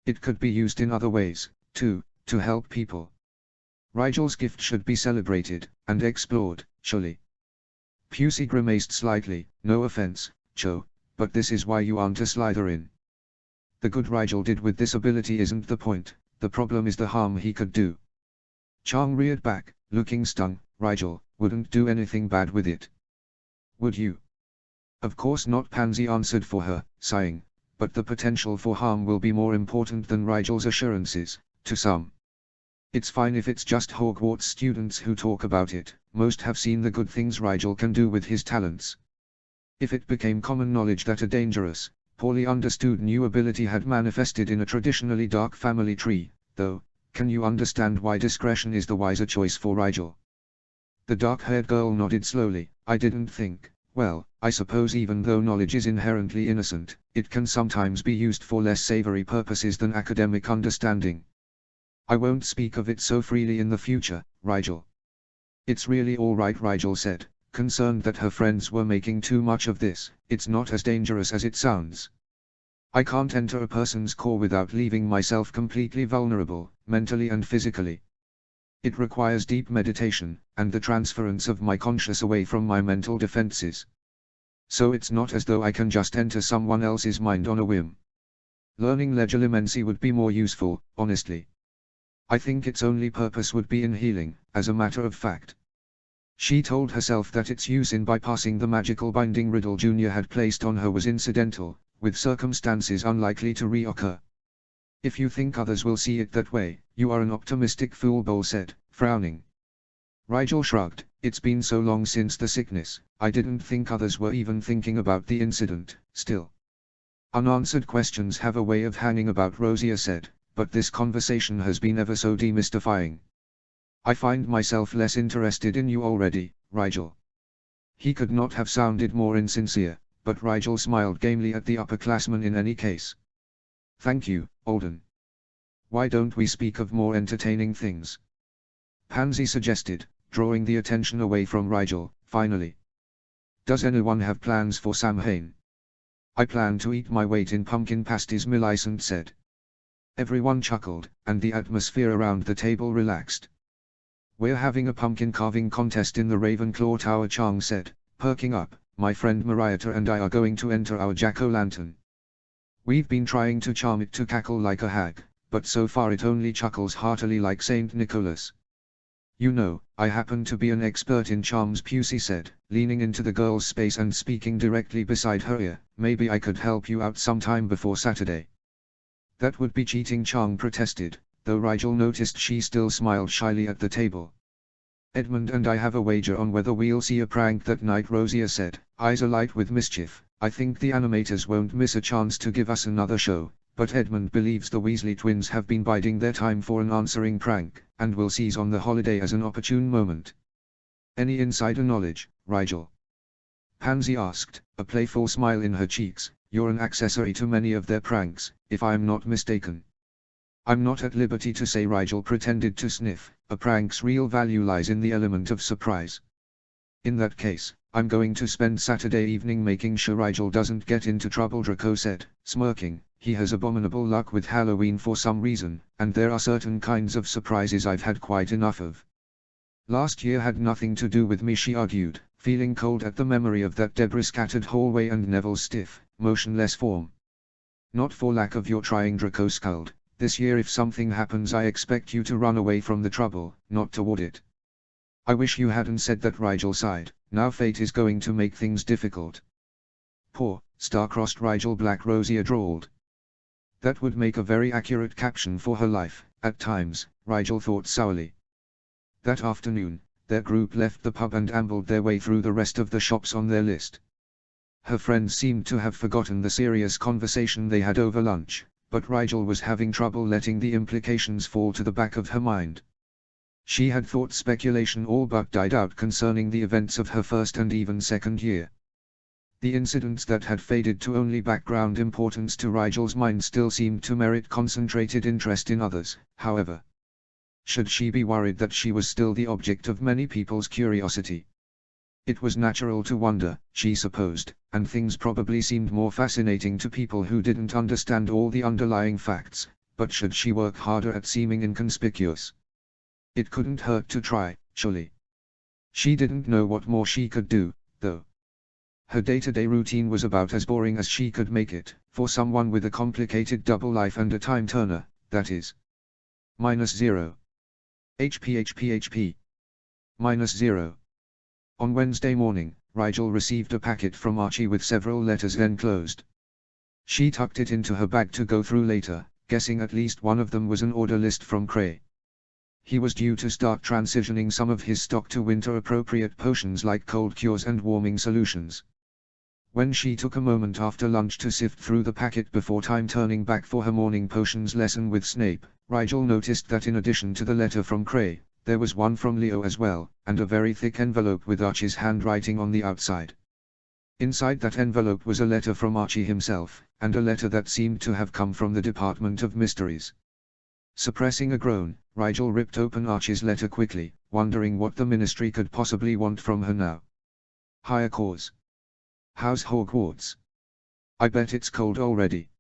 It could be used in other ways, too, to help people. Rigel's gift should be celebrated, and explored, surely. Pusey grimaced slightly. No offense, Cho, but this is why you aren't a Slytherin. The good Rigel did with this ability isn't the point, the problem is the harm he could do. Chang reared back, looking stung. Rigel wouldn't do anything bad with it. Would you? Of course not, Pansy answered for her, sighing, but the potential for harm will be more important than Rigel's assurances, to some. It's fine if it's just Hogwarts students who talk about it, most have seen the good things Rigel can do with his talents. If it became common knowledge that a dangerous, poorly understood new ability had manifested in a traditionally dark family tree, though, can you understand why discretion is the wiser choice for Rigel? The dark-haired girl nodded slowly. I didn't think, well, I suppose even though knowledge is inherently innocent, it can sometimes be used for less savory purposes than academic understanding. I won't speak of it so freely in the future, Rigel. It's really all right, Rigel said, concerned that her friends were making too much of this. It's not as dangerous as it sounds. I can't enter a person's core without leaving myself completely vulnerable, mentally and physically. It requires deep meditation, and the transference of my conscious away from my mental defenses. So it's not as though I can just enter someone else's mind on a whim. Learning legilimency would be more useful, honestly. I think its only purpose would be in healing, as a matter of fact. She told herself that its use in bypassing the magical binding riddle Junior had placed on her was incidental, with circumstances unlikely to reoccur. If you think others will see it that way, you are an optimistic fool, Bol said, frowning. Rigel shrugged. It's been so long since the sickness, I didn't think others were even thinking about the incident. Still, unanswered questions have a way of hanging about, Rosier said, but this conversation has been ever so demystifying. I find myself less interested in you already, Rigel. He could not have sounded more insincere, but Rigel smiled gamely at the upperclassman in any case. Thank you, Alden. Why don't we speak of more entertaining things? Pansy suggested, drawing the attention away from Rigel. Finally. Does anyone have plans for Samhain? I plan to eat my weight in pumpkin pasties, Millicent said. Everyone chuckled, and the atmosphere around the table relaxed. We're having a pumpkin carving contest in the Ravenclaw Tower, Chang said, perking up. My friend Marietta and I are going to enter our jack-o'-lantern. We've been trying to charm it to cackle like a hag, but so far it only chuckles heartily like Saint Nicholas. You know, I happen to be an expert in charms, Pusey said, leaning into the girl's space and speaking directly beside her ear. Maybe I could help you out sometime before Saturday. That would be cheating, Chang protested, though Rigel noticed she still smiled shyly at the table. Edmund and I have a wager on whether we'll see a prank that night, Rosier said, eyes alight with mischief. I think the animators won't miss a chance to give us another show, but Edmund believes the Weasley twins have been biding their time for an answering prank, and will seize on the holiday as an opportune moment. Any insider knowledge, Rigel? Pansy asked, a playful smile in her cheeks. You're an accessory to many of their pranks, if I'm not mistaken. I'm not at liberty to say, Rigel pretended to sniff. A prank's real value lies in the element of surprise. In that case, I'm going to spend Saturday evening making sure Rigel doesn't get into trouble, Draco said, smirking. He has abominable luck with Halloween for some reason, and there are certain kinds of surprises I've had quite enough of. Last year had nothing to do with me, she argued, feeling cold at the memory of that debris-scattered hallway and Neville's stiff, motionless form. Not for lack of your trying, Draco scowled. This year if something happens I expect you to run away from the trouble, not toward it. I wish you hadn't said that, Rigel sighed. Now fate is going to make things difficult. Poor, star-crossed Rigel, Black Rosier drawled. That would make a very accurate caption for her life, at times, Rigel thought sourly. That afternoon, their group left the pub and ambled their way through the rest of the shops on their list. Her friends seemed to have forgotten the serious conversation they had over lunch, but Rigel was having trouble letting the implications fall to the back of her mind. She had thought speculation all but died out concerning the events of her first and even second year. The incidents that had faded to only background importance to Rigel's mind still seemed to merit concentrated interest in others, however. Should she be worried that she was still the object of many people's curiosity? It was natural to wonder, she supposed, and things probably seemed more fascinating to people who didn't understand all the underlying facts, but should she work harder at seeming inconspicuous? It couldn't hurt to try, surely. She didn't know what more she could do, though. Her day-to-day routine was about as boring as she could make it, for someone with a complicated double life and a time turner, that is. -0. HP. -0. On Wednesday morning, Rigel received a packet from Archie with several letters enclosed. She tucked it into her bag to go through later, guessing at least one of them was an order list from Cray. He was due to start transitioning some of his stock to winter-appropriate potions like cold cures and warming solutions. When she took a moment after lunch to sift through the packet before turning back for her morning potions lesson with Snape, Rigel noticed that in addition to the letter from Cray, there was one from Leo as well, and a very thick envelope with Archie's handwriting on the outside. Inside that envelope was a letter from Archie himself, and a letter that seemed to have come from the Department of Mysteries. Suppressing a groan, Rigel ripped open Archie's letter quickly, wondering what the Ministry could possibly want from her now. Higher cause. How's Hogwarts? I bet it's cold already.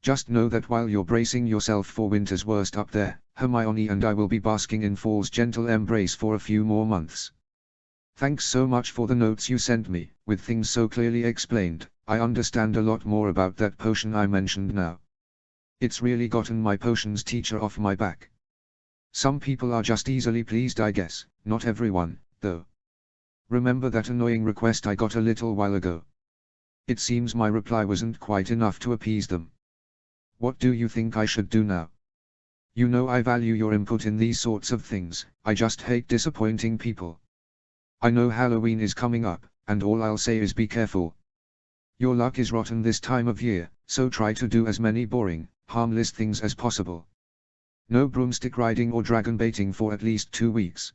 Just know that while you're bracing yourself for winter's worst up there, Hermione and I will be basking in fall's gentle embrace for a few more months. Thanks so much for the notes you sent me, with things so clearly explained. I understand a lot more about that potion I mentioned now. It's really gotten my potions teacher off my back. Some people are just easily pleased, I guess, not everyone, though. Remember that annoying request I got a little while ago? It seems my reply wasn't quite enough to appease them. What do you think I should do now? You know I value your input in these sorts of things, I just hate disappointing people. I know Halloween is coming up, and all I'll say is be careful. Your luck is rotten this time of year, so try to do as many boring, harmless things as possible. No broomstick riding or dragon baiting for at least 2 weeks.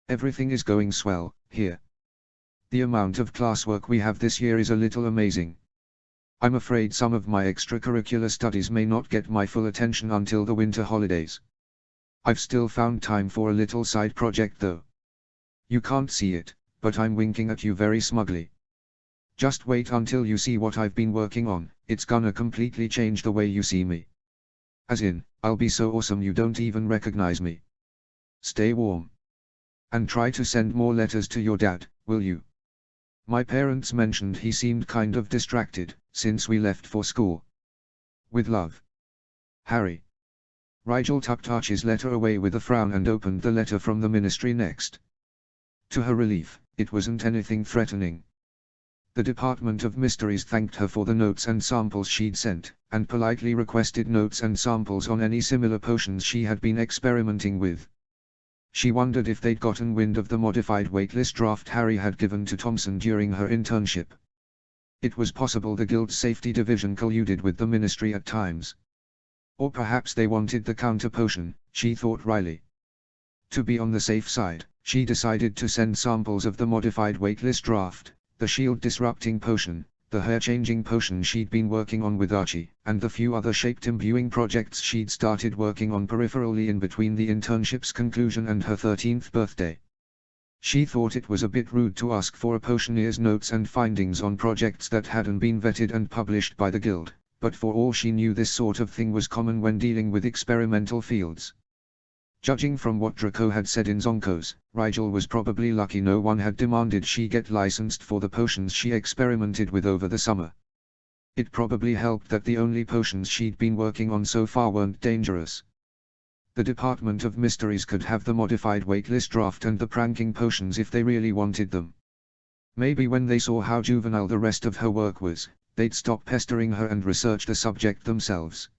Everything is going swell, here. The amount of classwork we have this year is a little amazing. I'm afraid some of my extracurricular studies may not get my full attention until the winter holidays. I've still found time for a little side project though. You can't see it, but I'm winking at you very smugly. Just wait until you see what I've been working on, it's gonna completely change the way you see me. As in, I'll be so awesome you don't even recognize me. Stay warm. And try to send more letters to your dad, will you? My parents mentioned he seemed kind of distracted, since we left for school. With love. Harry. Rigel tucked Archie's letter away with a frown and opened the letter from the Ministry next. To her relief, it wasn't anything threatening. The Department of Mysteries thanked her for the notes and samples she'd sent, and politely requested notes and samples on any similar potions she had been experimenting with. She wondered if they'd gotten wind of the modified waitlist draft Harry had given to Thompson during her internship. It was possible the Guild's safety division colluded with the Ministry at times. Or perhaps they wanted the counter potion, she thought wryly. To be on the safe side, she decided to send samples of the modified waitlist draft, the shield-disrupting potion, the hair-changing potion she'd been working on with Archie, and the few other shaped-imbuing projects she'd started working on peripherally in between the internship's conclusion and her 13th birthday. She thought it was a bit rude to ask for a potioneer's notes and findings on projects that hadn't been vetted and published by the Guild, but for all she knew this sort of thing was common when dealing with experimental fields. Judging from what Draco had said in Zonkos, Rigel was probably lucky no one had demanded she get licensed for the potions she experimented with over the summer. It probably helped that the only potions she'd been working on so far weren't dangerous. The Department of Mysteries could have the modified waitlist draft and the pranking potions if they really wanted them. Maybe when they saw how juvenile the rest of her work was, they'd stop pestering her and research the subject themselves.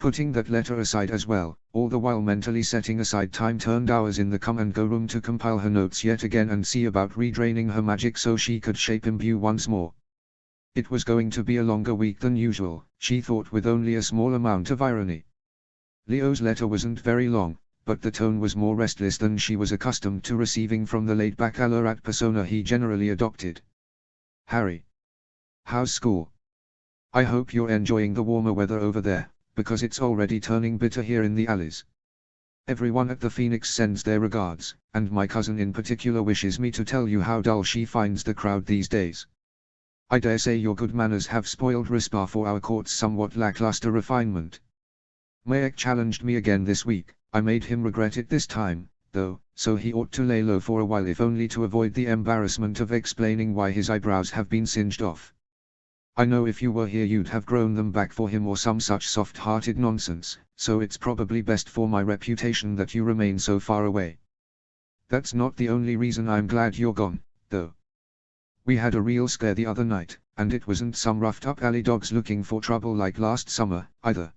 Putting that letter aside as well, all the while mentally setting aside time-turned hours in the come-and-go room to compile her notes yet again and see about redraining her magic so she could shape imbue once more. It was going to be a longer week than usual, she thought with only a small amount of irony. Leo's letter wasn't very long, but the tone was more restless than she was accustomed to receiving from the laid-back Alarat persona he generally adopted. Harry. How's school? I hope you're enjoying the warmer weather over there, because it's already turning bitter here in the alleys. Everyone at the Phoenix sends their regards, and my cousin in particular wishes me to tell you how dull she finds the crowd these days. I dare say your good manners have spoiled Rispar for our court's somewhat lackluster refinement. Mayek challenged me again this week, I made him regret it this time, though, so he ought to lay low for a while if only to avoid the embarrassment of explaining why his eyebrows have been singed off. I know if you were here you'd have grown them back for him or some such soft-hearted nonsense, so it's probably best for my reputation that you remain so far away. That's not the only reason I'm glad you're gone, though. We had a real scare the other night, and it wasn't some roughed-up alley dogs looking for trouble like last summer, either.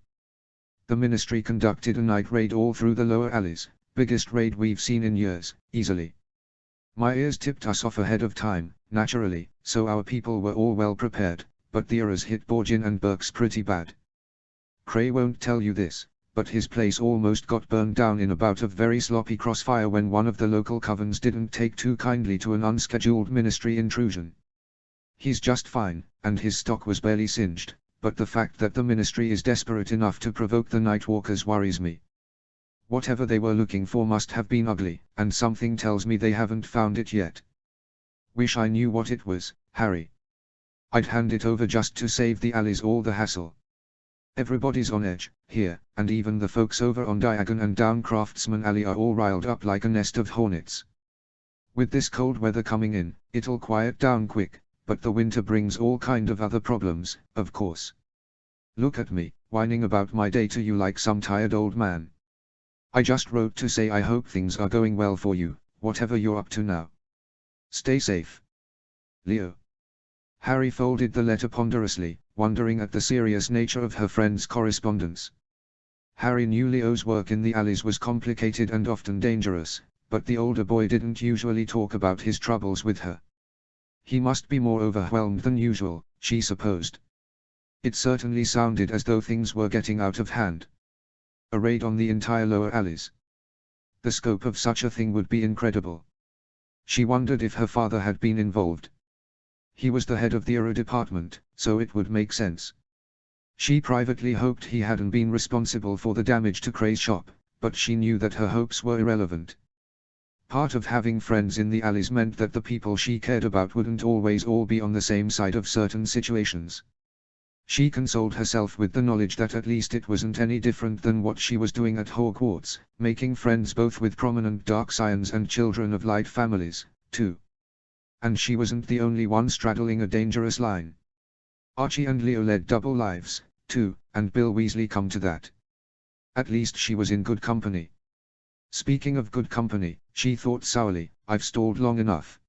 The ministry conducted a night raid all through the lower alleys, biggest raid we've seen in years, easily. My ears tipped us off ahead of time, naturally, so our people were all well prepared, but the errors hit Borgin and Burke's pretty bad. Cray won't tell you this, but his place almost got burned down in a bout of very sloppy crossfire when one of the local covens didn't take too kindly to an unscheduled ministry intrusion. He's just fine, and his stock was barely singed, but the fact that the ministry is desperate enough to provoke the Nightwalkers worries me. Whatever they were looking for must have been ugly, and something tells me they haven't found it yet. Wish I knew what it was, Harry. I'd hand it over just to save the alleys all the hassle. Everybody's on edge, here, and even the folks over on Diagon and down Craftsman Alley are all riled up like a nest of hornets. With this cold weather coming in, it'll quiet down quick, but the winter brings all kind of other problems, of course. Look at me, whining about my day to you like some tired old man. I just wrote to say I hope things are going well for you, whatever you're up to now. Stay safe. Leo. Harry folded the letter ponderously, wondering at the serious nature of her friend's correspondence. Harry knew Leo's work in the alleys was complicated and often dangerous, but the older boy didn't usually talk about his troubles with her. He must be more overwhelmed than usual, she supposed. It certainly sounded as though things were getting out of hand. A raid on the entire lower alleys. The scope of such a thing would be incredible. She wondered if her father had been involved. He was the head of the Aero department, so it would make sense. She privately hoped he hadn't been responsible for the damage to Cray's shop, but she knew that her hopes were irrelevant. Part of having friends in the alleys meant that the people she cared about wouldn't always all be on the same side of certain situations. She consoled herself with the knowledge that at least it wasn't any different than what she was doing at Hogwarts, making friends both with prominent dark scions and children of light families, too. And she wasn't the only one straddling a dangerous line. Archie and Leo led double lives, too, and Bill Weasley come to that. At least she was in good company. Speaking of good company, she thought sourly, I've stalled long enough.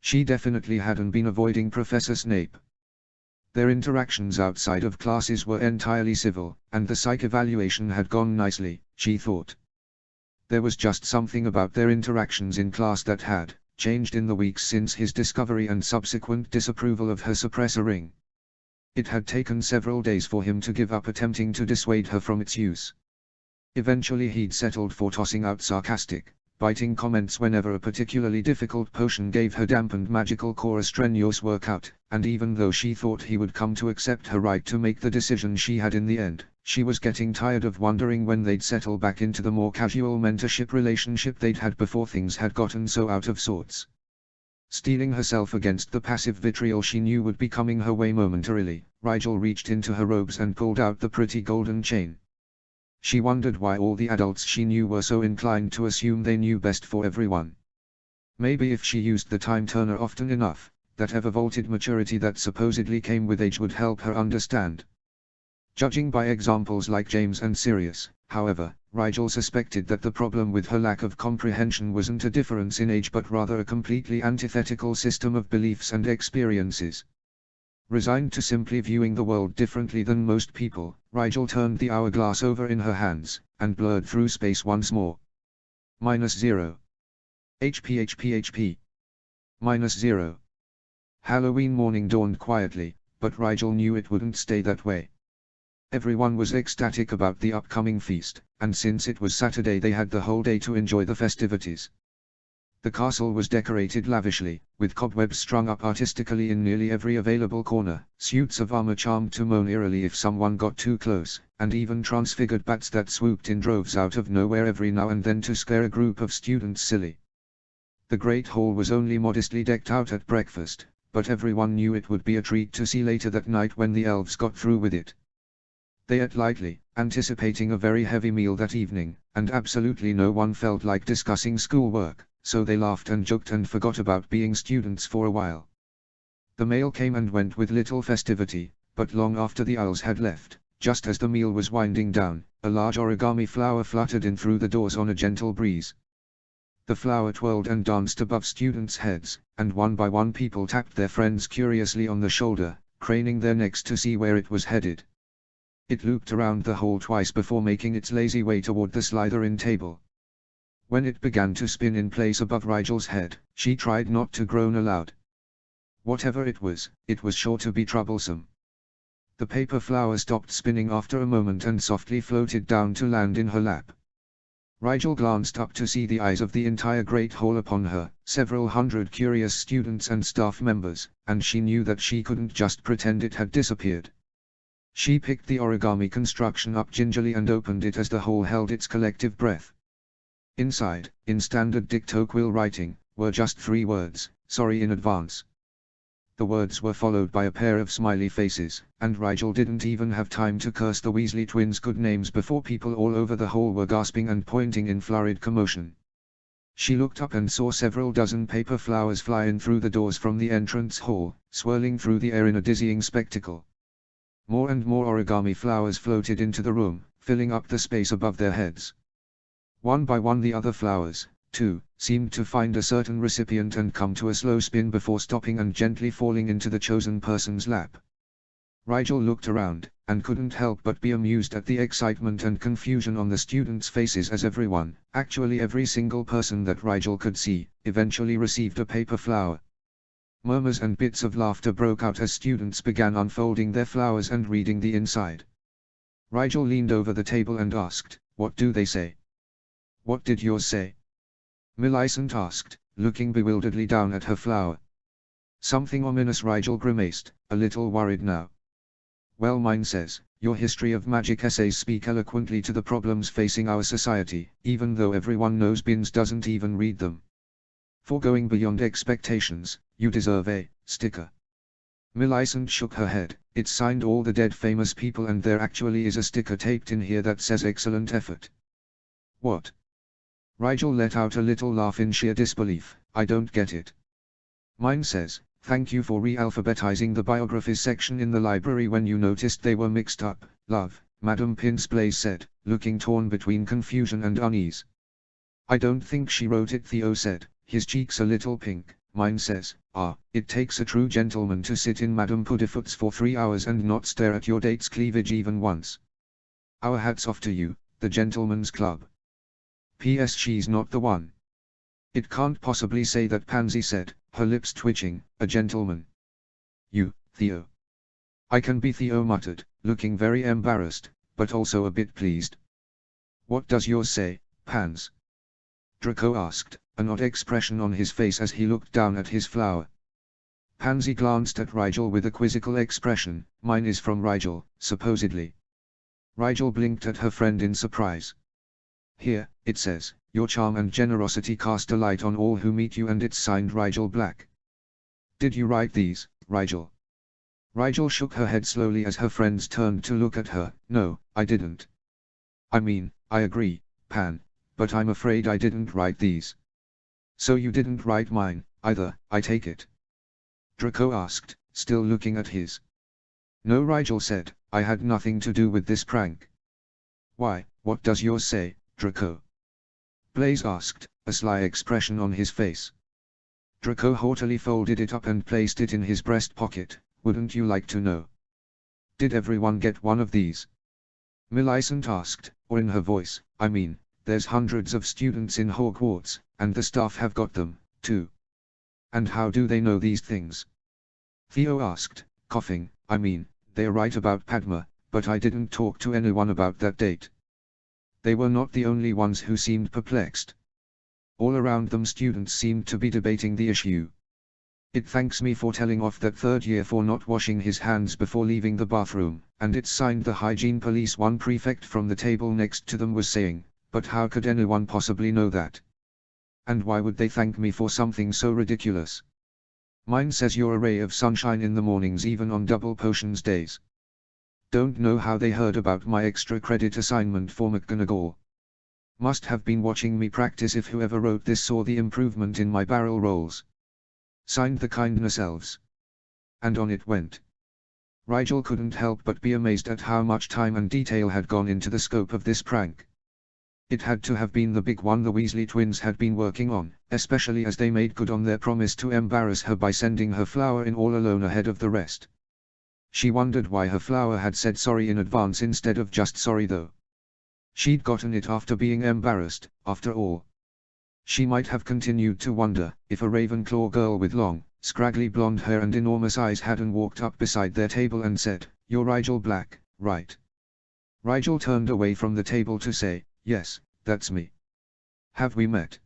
She definitely hadn't been avoiding Professor Snape. Their interactions outside of classes were entirely civil, and the psych evaluation had gone nicely, she thought. There was just something about their interactions in class that had changed in the weeks since his discovery and subsequent disapproval of her suppressor ring. It had taken several days for him to give up attempting to dissuade her from its use. Eventually he'd settled for tossing out sarcastic, biting comments whenever a particularly difficult potion gave her dampened magical core a strenuous workout, and even though she thought he would come to accept her right to make the decision she had in the end, she was getting tired of wondering when they'd settle back into the more casual mentorship relationship they'd had before things had gotten so out of sorts. Steeling herself against the passive vitriol she knew would be coming her way momentarily, Rigel reached into her robes and pulled out the pretty golden chain. She wondered why all the adults she knew were so inclined to assume they knew best for everyone. Maybe if she used the time turner often enough, that ever-vaulted maturity that supposedly came with age would help her understand. Judging by examples like James and Sirius, however, Rigel suspected that the problem with her lack of comprehension wasn't a difference in age but rather a completely antithetical system of beliefs and experiences. Resigned to simply viewing the world differently than most people, Rigel turned the hourglass over in her hands, and blurred through space once more. -0. HP. -0. Halloween morning dawned quietly, but Rigel knew it wouldn't stay that way. Everyone was ecstatic about the upcoming feast, and since it was Saturday they had the whole day to enjoy the festivities. The castle was decorated lavishly, with cobwebs strung up artistically in nearly every available corner, suits of armor charmed to moan eerily if someone got too close, and even transfigured bats that swooped in droves out of nowhere every now and then to scare a group of students silly. The Great Hall was only modestly decked out at breakfast, but everyone knew it would be a treat to see later that night when the elves got through with it. They ate lightly, anticipating a very heavy meal that evening, and absolutely no one felt like discussing schoolwork, so they laughed and joked and forgot about being students for a while. The mail came and went with little festivity, but long after the owls had left, just as the meal was winding down, a large origami flower fluttered in through the doors on a gentle breeze. The flower twirled and danced above students' heads, and one by one people tapped their friends curiously on the shoulder, craning their necks to see where it was headed. It looped around the hole twice before making its lazy way toward the Slytherin table. When it began to spin in place above Rigel's head, she tried not to groan aloud. Whatever it was sure to be troublesome. The paper flower stopped spinning after a moment and softly floated down to land in her lap. Rigel glanced up to see the eyes of the entire great hall upon her, several hundred curious students and staff members, and she knew that she couldn't just pretend it had disappeared. She picked the origami construction up gingerly and opened it as the whole held its collective breath. Inside, in standard dicto quill writing, were just 3 words, "Sorry in advance." The words were followed by a pair of smiley faces, and Rigel didn't even have time to curse the Weasley twins' good names before people all over the hall were gasping and pointing in flurried commotion. She looked up and saw several dozen paper flowers fly in through the doors from the entrance hall, swirling through the air in a dizzying spectacle. More and more origami flowers floated into the room, filling up the space above their heads. One by one the other flowers, too, seemed to find a certain recipient and come to a slow spin before stopping and gently falling into the chosen person's lap. Rigel looked around, and couldn't help but be amused at the excitement and confusion on the students' faces as everyone, actually every single person that Rigel could see, eventually received a paper flower. Murmurs and bits of laughter broke out as students began unfolding their flowers and reading the inside. Rigel leaned over the table and asked, "What do they say?" "What did yours say?" Millicent asked, looking bewilderedly down at her flower. "Something ominous," Rigel grimaced, a little worried now. "Well, mine says, your history of magic essays speak eloquently to the problems facing our society, even though everyone knows Binns doesn't even read them. For going beyond expectations, you deserve a sticker." Millicent shook her head. "It's signed all the dead famous people and there actually is a sticker taped in here that says excellent effort." "What?" Rigel let out a little laugh in sheer disbelief. "I don't get it." "Mine says, thank you for re-alphabetizing the biographies section in the library when you noticed they were mixed up, love," Madame Pince-Blaise said, looking torn between confusion and unease. "I don't think she wrote it," Theo said, his cheeks a little pink. "Mine says, it takes a true gentleman to sit in Madame Puddifoot's for 3 hours and not stare at your date's cleavage even once. Our hats off to you, the Gentleman's Club. P.S. She's not the one." "It can't possibly say that," Pansy said, her lips twitching. "A gentleman. You, Theo." "I can be," Theo muttered, looking very embarrassed, but also a bit pleased. "What does yours say, Pans?" Draco asked, an odd expression on his face as he looked down at his flower. Pansy glanced at Rigel with a quizzical expression. "Mine is from Rigel, supposedly." Rigel blinked at her friend in surprise. "Here, it says, your charm and generosity cast a light on all who meet you, and it's signed Rigel Black." "Did you write these, Rigel?" Rigel shook her head slowly as her friends turned to look at her. "No, I didn't. I mean, I agree, Pan, but I'm afraid I didn't write these." "So you didn't write mine, either, I take it?" Draco asked, still looking at his. "No," Rigel said, "I had nothing to do with this prank." "Why, what does yours say, Draco?" Blaise asked, a sly expression on his face. Draco haughtily folded it up and placed it in his breast pocket. "Wouldn't you like to know?" "Did everyone get one of these?" Millicent asked, or in her voice, "I mean, there's hundreds of students in Hogwarts, and the staff have got them, too. And how do they know these things?" Theo asked, coughing. "I mean, they're right about Padma, but I didn't talk to anyone about that date." They were not the only ones who seemed perplexed. All around them students seemed to be debating the issue. "It thanks me for telling off that third year for not washing his hands before leaving the bathroom, and it's signed the hygiene police," one prefect from the table next to them was saying. "But how could anyone possibly know that? And why would they thank me for something so ridiculous? Mine says you're a ray of sunshine in the mornings even on double potions days." Don't know how they heard about my extra credit assignment for McGonagall. Must have been watching me practice if whoever wrote this saw the improvement in my barrel rolls. Signed the kindness elves. And on it went. Rigel couldn't help but be amazed at how much time and detail had gone into the scope of this prank. It had to have been the big one the Weasley twins had been working on, especially as they made good on their promise to embarrass her by sending her flower in all alone ahead of the rest. She wondered why her flower had said sorry in advance instead of just sorry though. She'd gotten it after being embarrassed, after all. She might have continued to wonder, if a Ravenclaw girl with long, scraggly blonde hair and enormous eyes hadn't walked up beside their table and said, "You're Rigel Black, right?" Rigel turned away from the table to say, "Yes, that's me. Have we met?"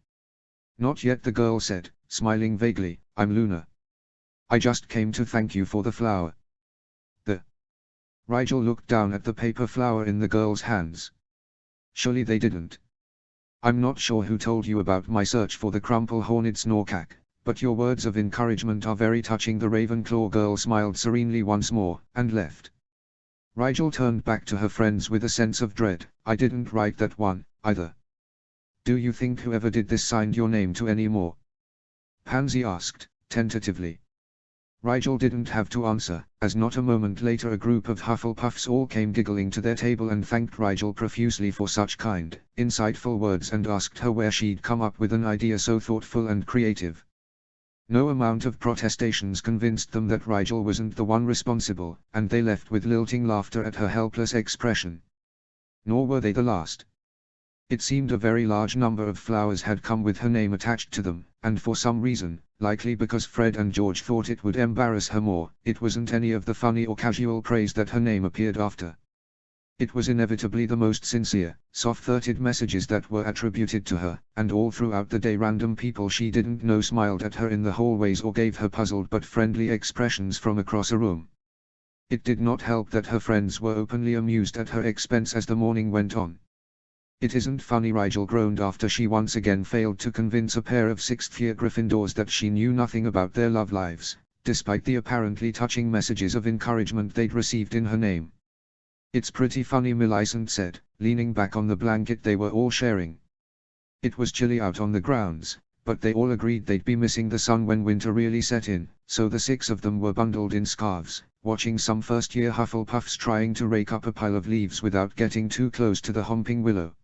"Not yet," the girl said, smiling vaguely. "I'm Luna. I just came to thank you for the flower." Rigel looked down at the paper flower in the girl's hands. "Surely they didn't. I'm not sure who told you about my search for the crumple-horned Snorkack, but your words of encouragement are very touching." The Ravenclaw girl smiled serenely once more, and left. Rigel turned back to her friends with a sense of dread. "I didn't write that one, either. Do you think whoever did this signed your name to any more?" Pansy asked, tentatively. Rigel didn't have to answer, as not a moment later a group of Hufflepuffs all came giggling to their table and thanked Rigel profusely for such kind, insightful words and asked her where she'd come up with an idea so thoughtful and creative. No amount of protestations convinced them that Rigel wasn't the one responsible, and they left with lilting laughter at her helpless expression. Nor were they the last. It seemed a very large number of flowers had come with her name attached to them, and for some reason, likely because Fred and George thought it would embarrass her more, it wasn't any of the funny or casual praise that her name appeared after. It was inevitably the most sincere, soft-throated messages that were attributed to her, and all throughout the day random people she didn't know smiled at her in the hallways or gave her puzzled but friendly expressions from across a room. It did not help that her friends were openly amused at her expense as the morning went on. "It isn't funny," Rigel groaned after she once again failed to convince a pair of sixth-year Gryffindors that she knew nothing about their love lives, despite the apparently touching messages of encouragement they'd received in her name. "It's pretty funny," Millicent said, leaning back on the blanket they were all sharing. It was chilly out on the grounds, but they all agreed they'd be missing the sun when winter really set in, so the six of them were bundled in scarves, watching some first-year Hufflepuffs trying to rake up a pile of leaves without getting too close to the humping willow.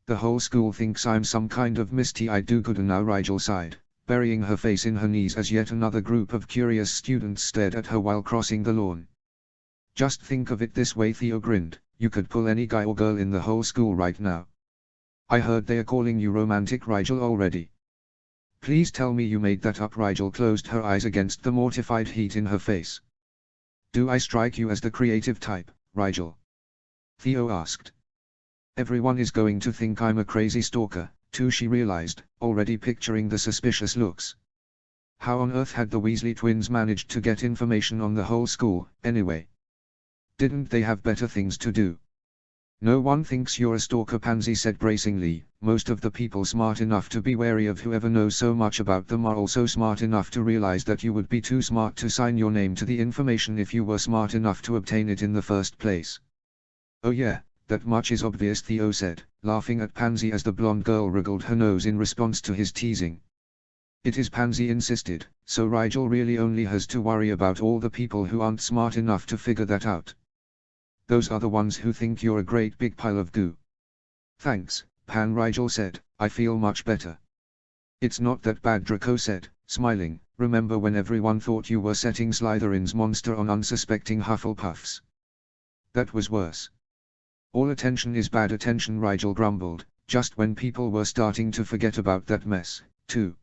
"The whole school thinks I'm some kind of misty-eyed do-gooder now," Rigel sighed, burying her face in her knees as yet another group of curious students stared at her while crossing the lawn. "Just think of it this way," Theo grinned, "you could pull any guy or girl in the whole school right now. I heard they are calling you romantic, Rigel, already. Please tell me you made that up." Rigel closed her eyes against the mortified heat in her face. "Do I strike you as the creative type, Rigel?" Theo asked. "Everyone is going to think I'm a crazy stalker, too," she realized, already picturing the suspicious looks. How on earth had the Weasley twins managed to get information on the whole school, anyway? Didn't they have better things to do? "No one thinks you're a stalker," Pansy said bracingly. "Most of the people smart enough to be wary of whoever knows so much about them are also smart enough to realize that you would be too smart to sign your name to the information if you were smart enough to obtain it in the first place." "Oh yeah, that much is obvious," Theo said, laughing at Pansy as the blonde girl wriggled her nose in response to his teasing. "It is," Pansy insisted, "so Rigel really only has to worry about all the people who aren't smart enough to figure that out. Those are the ones who think you're a great big pile of goo." "Thanks, Pan," Rigel said, "I feel much better." "It's not that bad," Draco said, smiling. "Remember when everyone thought you were setting Slytherin's monster on unsuspecting Hufflepuffs? That was worse." "All attention is bad attention," Rigel grumbled, just when people were starting to forget about that mess, too.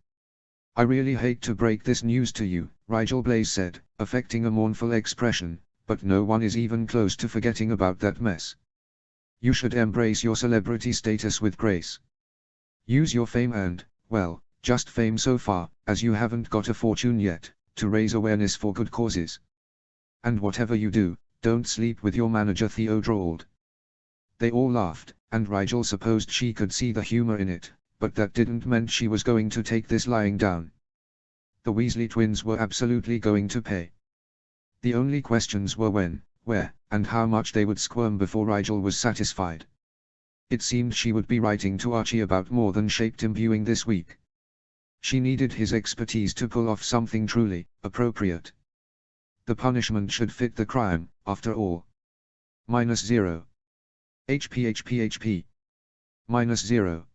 "I really hate to break this news to you," Rigel Blaze said, affecting a mournful expression, "but no one is even close to forgetting about that mess. You should embrace your celebrity status with grace. Use your fame and, well, just fame so far, as you haven't got a fortune yet, to raise awareness for good causes. And whatever you do, don't sleep with your manager," Theo drawled. They all laughed, and Rigel supposed she could see the humor in it, but that didn't mean she was going to take this lying down. The Weasley twins were absolutely going to pay. The only questions were when, where, and how much they would squirm before Rigel was satisfied. It seemed she would be writing to Archie about more than shaped imbuing this week. She needed his expertise to pull off something truly appropriate. The punishment should fit the crime, after all. -0. HP. -0.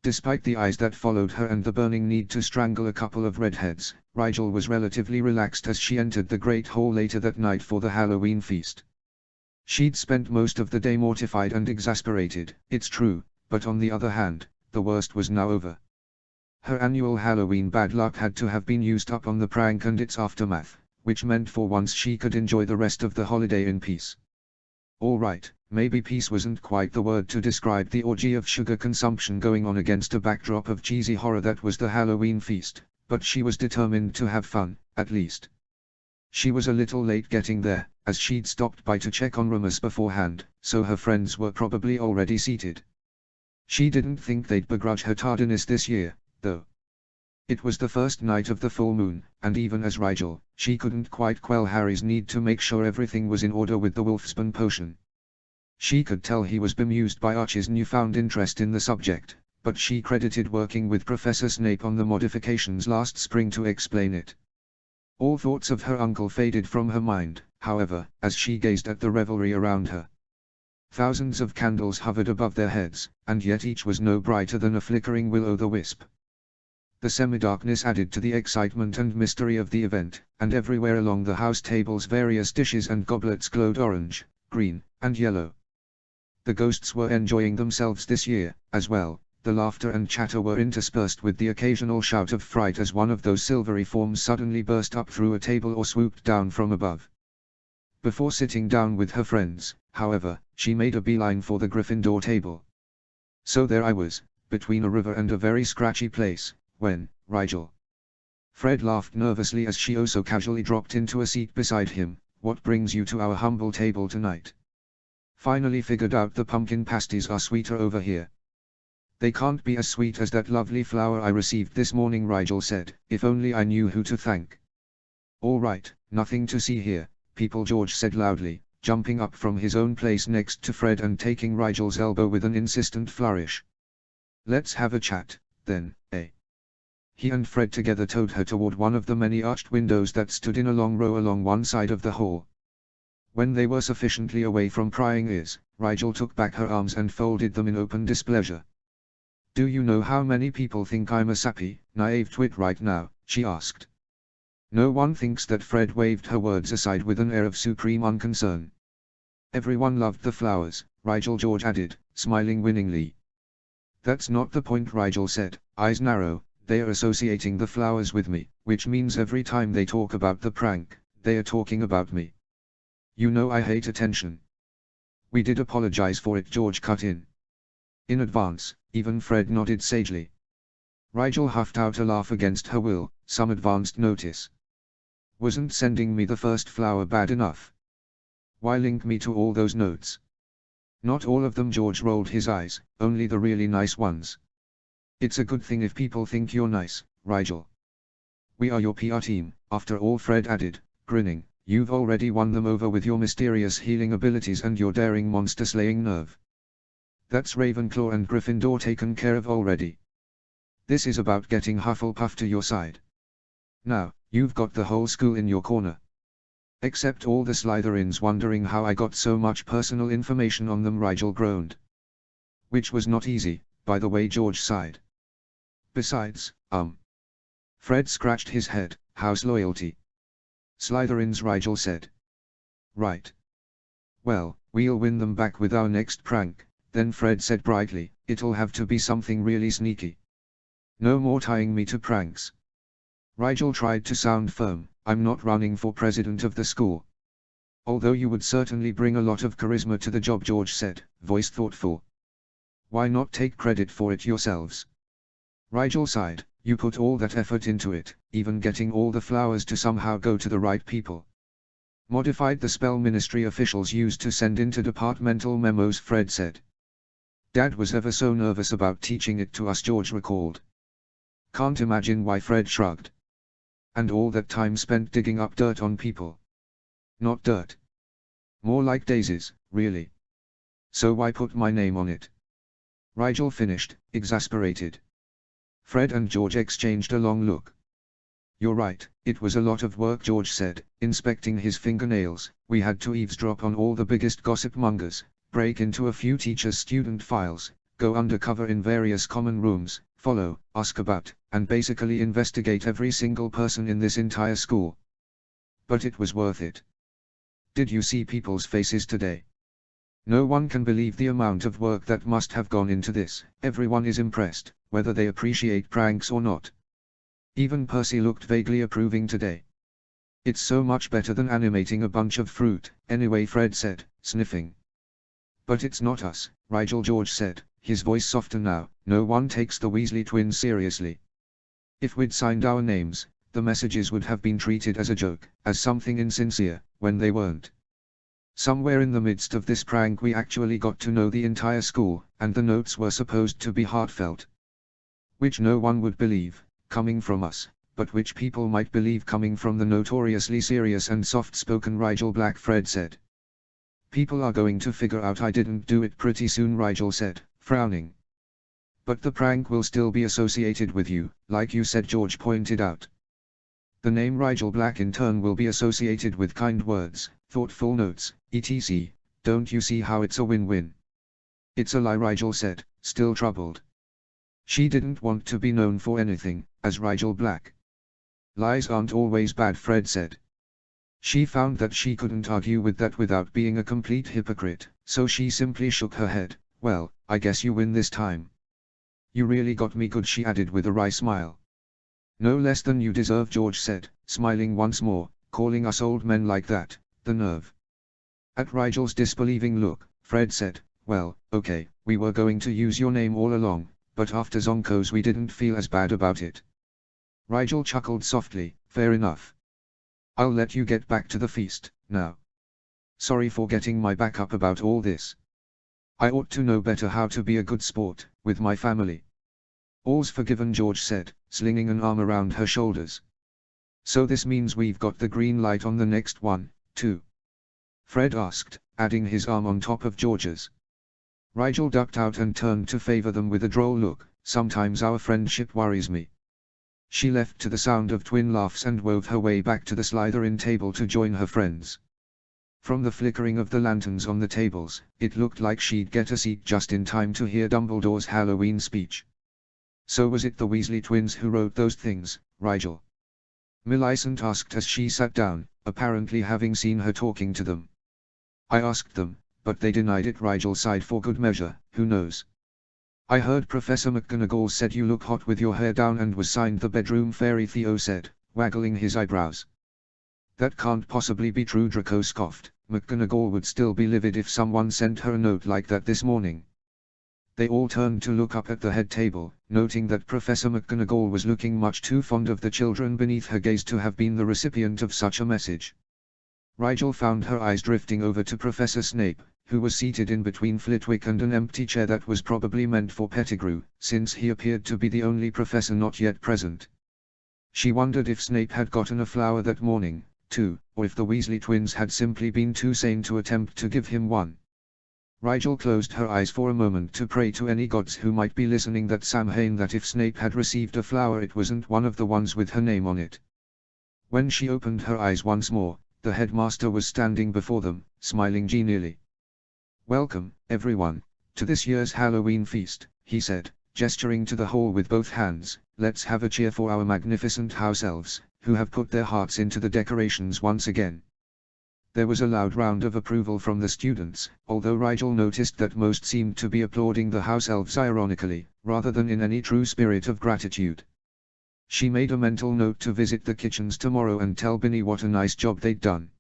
Despite the eyes that followed her and the burning need to strangle a couple of redheads, Rigel was relatively relaxed as she entered the great hall later that night for the Halloween feast. She'd spent most of the day mortified and exasperated, it's true, but on the other hand, the worst was now over. Her annual Halloween bad luck had to have been used up on the prank and its aftermath, which meant for once she could enjoy the rest of the holiday in peace. Alright, maybe peace wasn't quite the word to describe the orgy of sugar consumption going on against a backdrop of cheesy horror that was the Halloween feast, but she was determined to have fun, at least. She was a little late getting there, as she'd stopped by to check on Rumus beforehand, so her friends were probably already seated. She didn't think they'd begrudge her tardiness this year, though. It was the first night of the full moon, and even as Rigel, she couldn't quite quell Harry's need to make sure everything was in order with the wolfsbane potion. She could tell he was bemused by Archie's newfound interest in the subject, but she credited working with Professor Snape on the modifications last spring to explain it. All thoughts of her uncle faded from her mind, however, as she gazed at the revelry around her. Thousands of candles hovered above their heads, and yet each was no brighter than a flickering will-o'-the-wisp. The semi-darkness added to the excitement and mystery of the event, and everywhere along the house tables various dishes and goblets glowed orange, green, and yellow. The ghosts were enjoying themselves this year, as well. The laughter and chatter were interspersed with the occasional shout of fright as one of those silvery forms suddenly burst up through a table or swooped down from above. Before sitting down with her friends, however, she made a beeline for the Gryffindor table. So there I was, between a river and a very scratchy place, when, Rigel. Fred laughed nervously as she so casually dropped into a seat beside him. What brings you to our humble table tonight? Finally figured out the pumpkin pasties are sweeter over here. They can't be as sweet as that lovely flower I received this morning, Rigel said. If only I knew who to thank. All right, nothing to see here, people, George said loudly, jumping up from his own place next to Fred and taking Rigel's elbow with an insistent flourish. Let's have a chat, then, eh? He and Fred together towed her toward one of the many arched windows that stood in a long row along one side of the hall. When they were sufficiently away from prying ears, Rigel took back her arms and folded them in open displeasure. Do you know how many people think I'm a sappy, naive twit right now? She asked. No one thinks that. Fred waved her words aside with an air of supreme unconcern. Everyone loved the flowers, Rigel George added, smiling winningly. That's not the point, Rigel said, eyes narrow. They are associating the flowers with me, which means every time they talk about the prank, they are talking about me. You know I hate attention. We did apologize for it, George cut in. In advance, even Fred nodded sagely. Rigel huffed out a laugh against her will. Some advanced notice. Wasn't sending me the first flower bad enough? Why link me to all those notes? Not all of them, George rolled his eyes, only the really nice ones. It's a good thing if people think you're nice, Rigel. We are your PR team, after all, Fred added, grinning. You've already won them over with your mysterious healing abilities and your daring monster-slaying nerve. That's Ravenclaw and Gryffindor taken care of already. This is about getting Hufflepuff to your side. Now, you've got the whole school in your corner. Except all the Slytherins wondering how I got so much personal information on them, Rigel groaned. Which was not easy, by the way, George sighed. Besides, Fred scratched his head. House loyalty. Slytherins, Rigel said. Right. Well, we'll win them back with our next prank, then Fred said brightly, it'll have to be something really sneaky. No more tying me to pranks. Rigel tried to sound firm. I'm not running for president of the school. Although you would certainly bring a lot of charisma to the job, George said, voice thoughtful. Why not take credit for it yourselves? Rigel sighed. You put all that effort into it, even getting all the flowers to somehow go to the right people. Modified the spell ministry officials used to send interdepartmental memos, Fred said. Dad was ever so nervous about teaching it to us, George recalled. Can't imagine why, Fred shrugged. And all that time spent digging up dirt on people. Not dirt. More like daisies, really. So why put my name on it? Rigel finished, exasperated. Fred and George exchanged a long look. You're right, it was a lot of work, George said, inspecting his fingernails. We had to eavesdrop on all the biggest gossip mongers, break into a few teachers' student files, go undercover in various common rooms, follow, ask about, and basically investigate every single person in this entire school. But it was worth it. Did you see people's faces today? No one can believe the amount of work that must have gone into this. Everyone is impressed, whether they appreciate pranks or not. Even Percy looked vaguely approving today. It's so much better than animating a bunch of fruit, anyway, Fred said, sniffing. But it's not us, Rigel, George said, his voice softer now. No one takes the Weasley twins seriously. If we'd signed our names, the messages would have been treated as a joke, as something insincere, when they weren't. Somewhere in the midst of this prank we actually got to know the entire school, and the notes were supposed to be heartfelt. Which no one would believe, coming from us, but which people might believe coming from the notoriously serious and soft-spoken Rigel Black, Fred said. People are going to figure out I didn't do it pretty soon, Rigel said, frowning. But the prank will still be associated with you, like you said, George pointed out. The name Rigel Black in turn will be associated with kind words, thoughtful notes, etc. Don't you see how it's a win-win? It's a lie, Rigel said, still troubled. She didn't want to be known for anything, as Rigel Black. Lies aren't always bad, Fred said. She found that she couldn't argue with that without being a complete hypocrite, so she simply shook her head. Well, I guess you win this time. You really got me good, she added with a wry smile. No less than you deserve, George said, smiling once more. Calling us old men like that, the nerve. At Rigel's disbelieving look, Fred said, well, okay, we were going to use your name all along, but after Zonko's we didn't feel as bad about it. Rigel chuckled softly, fair enough. I'll let you get back to the feast, now. Sorry for getting my back up about all this. I ought to know better how to be a good sport, with my family. All's forgiven, George said, slinging an arm around her shoulders. So this means we've got the green light on the next one, too? Fred asked, adding his arm on top of George's. Rigel ducked out and turned to favor them with a droll look. Sometimes our friendship worries me. She left to the sound of twin laughs and wove her way back to the Slytherin table to join her friends. From the flickering of the lanterns on the tables, it looked like she'd get a seat just in time to hear Dumbledore's Halloween speech. So was it the Weasley twins who wrote those things, Rigel? Millicent asked as she sat down, apparently having seen her talking to them. I asked them, but they denied it, Rigel sighed for good measure. Who knows? I heard Professor McGonagall said you look hot with your hair down and was signed the bedroom fairy, Theo said, waggling his eyebrows. That can't possibly be true, Draco scoffed. McGonagall would still be livid if someone sent her a note like that this morning. They all turned to look up at the head table, noting that Professor McGonagall was looking much too fond of the children beneath her gaze to have been the recipient of such a message. Rigel found her eyes drifting over to Professor Snape, who was seated in between Flitwick and an empty chair that was probably meant for Pettigrew, since he appeared to be the only professor not yet present. She wondered if Snape had gotten a flower that morning, too, or if the Weasley twins had simply been too sane to attempt to give him one. Rigel closed her eyes for a moment to pray to any gods who might be listening that Samhain that if Snape had received a flower it wasn't one of the ones with her name on it. When she opened her eyes once more, the headmaster was standing before them, smiling genially. Welcome, everyone, to this year's Halloween feast, he said, gesturing to the hall with both hands. Let's have a cheer for our magnificent house elves, who have put their hearts into the decorations once again. There was a loud round of approval from the students, although Rigel noticed that most seemed to be applauding the house elves ironically, rather than in any true spirit of gratitude. She made a mental note to visit the kitchens tomorrow and tell Binny what a nice job they'd done.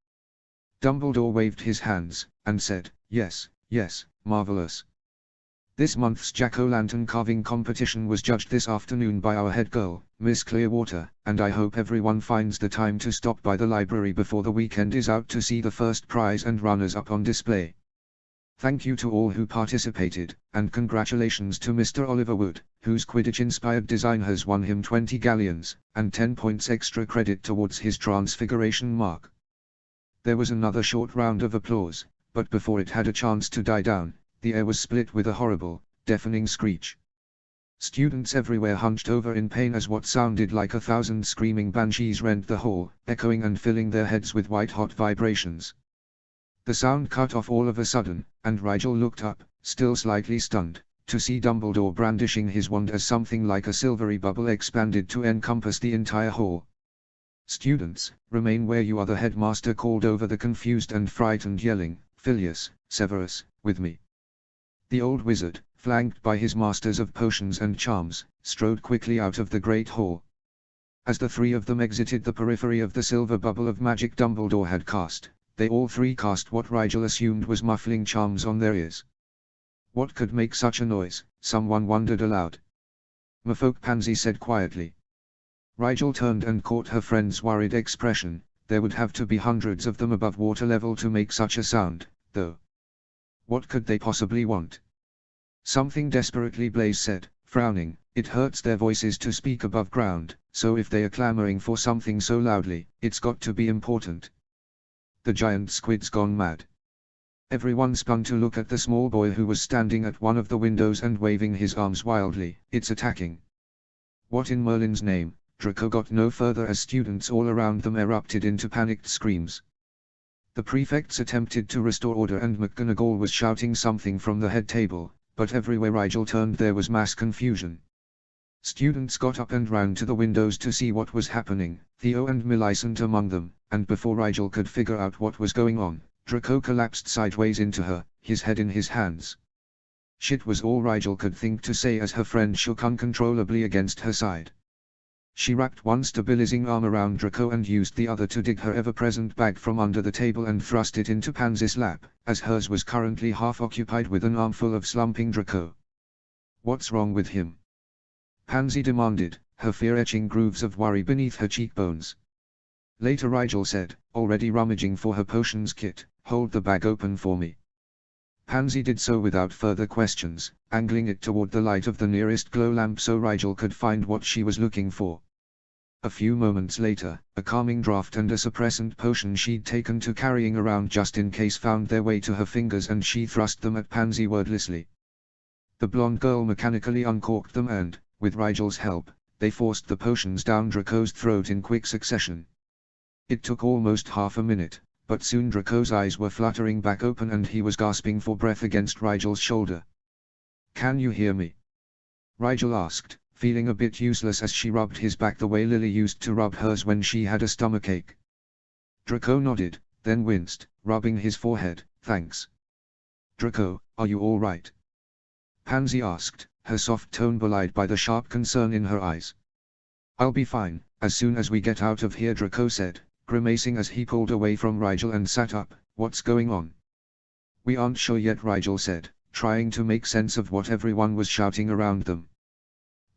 Dumbledore waved his hands, and said, yes, marvelous. This month's jack-o'-lantern carving competition was judged this afternoon by our head girl, Miss Clearwater, and I hope everyone finds the time to stop by the library before the weekend is out to see the first prize and runners-up on display. Thank you to all who participated, and congratulations to Mr. Oliver Wood, whose Quidditch-inspired design has won him 20 galleons, and 10 points extra credit towards his Transfiguration mark. There was another short round of applause, but before it had a chance to die down, the air was split with a horrible, deafening screech. Students everywhere hunched over in pain as what sounded like 1,000 screaming banshees rent the hall, echoing and filling their heads with white-hot vibrations. The sound cut off all of a sudden, and Rigel looked up, still slightly stunned, to see Dumbledore brandishing his wand as something like a silvery bubble expanded to encompass the entire hall. "Students, remain where you are," the headmaster called over the confused and frightened yelling, "Filius, Severus, with me." The old wizard, flanked by his masters of potions and charms, strode quickly out of the great hall. As the three of them exited the periphery of the silver bubble of magic Dumbledore had cast, they all three cast what Rigel assumed was muffling charms on their ears. What could make such a noise, someone wondered aloud. "Merfolk," Pansy said quietly. Rigel turned and caught her friend's worried expression. There would have to be hundreds of them above water level to make such a sound, though. What could they possibly want? Something desperately, Blaze said, frowning. "It hurts their voices to speak above ground, so if they are clamoring for something so loudly, it's got to be important." The giant squid's gone mad. Everyone spun to look at the small boy who was standing at one of the windows and waving his arms wildly. "It's attacking." "What in Merlin's name?" Draco got no further as students all around them erupted into panicked screams. The prefects attempted to restore order and McGonagall was shouting something from the head table, but everywhere Rigel turned there was mass confusion. Students got up and ran to the windows to see what was happening, Theo and Millicent among them, and before Rigel could figure out what was going on, Draco collapsed sideways into her, his head in his hands. Shit was all Rigel could think to say as her friend shook uncontrollably against her side. She wrapped one stabilizing arm around Draco and used the other to dig her ever-present bag from under the table and thrust it into Pansy's lap, as hers was currently half occupied with an armful of slumping Draco. "What's wrong with him?" Pansy demanded, her fear etching grooves of worry beneath her cheekbones. Later Rigel said, already rummaging for her potions kit, "Hold the bag open for me." Pansy did so without further questions, angling it toward the light of the nearest glow lamp so Rigel could find what she was looking for. A few moments later, a calming draught and a suppressant potion she'd taken to carrying around just in case found their way to her fingers and she thrust them at Pansy wordlessly. The blonde girl mechanically uncorked them and, with Rigel's help, they forced the potions down Draco's throat in quick succession. It took almost half a minute, but soon Draco's eyes were fluttering back open and he was gasping for breath against Rigel's shoulder. "Can you hear me?" Rigel asked, feeling a bit useless as she rubbed his back the way Lily used to rub hers when she had a stomachache. Draco nodded, then winced, rubbing his forehead. "Thanks." "Draco, are you all right?" Pansy asked, her soft tone belied by the sharp concern in her eyes. "I'll be fine, as soon as we get out of here," Draco said, grimacing as he pulled away from Rigel and sat up. "What's going on?" "We aren't sure yet," Rigel said, trying to make sense of what everyone was shouting around them.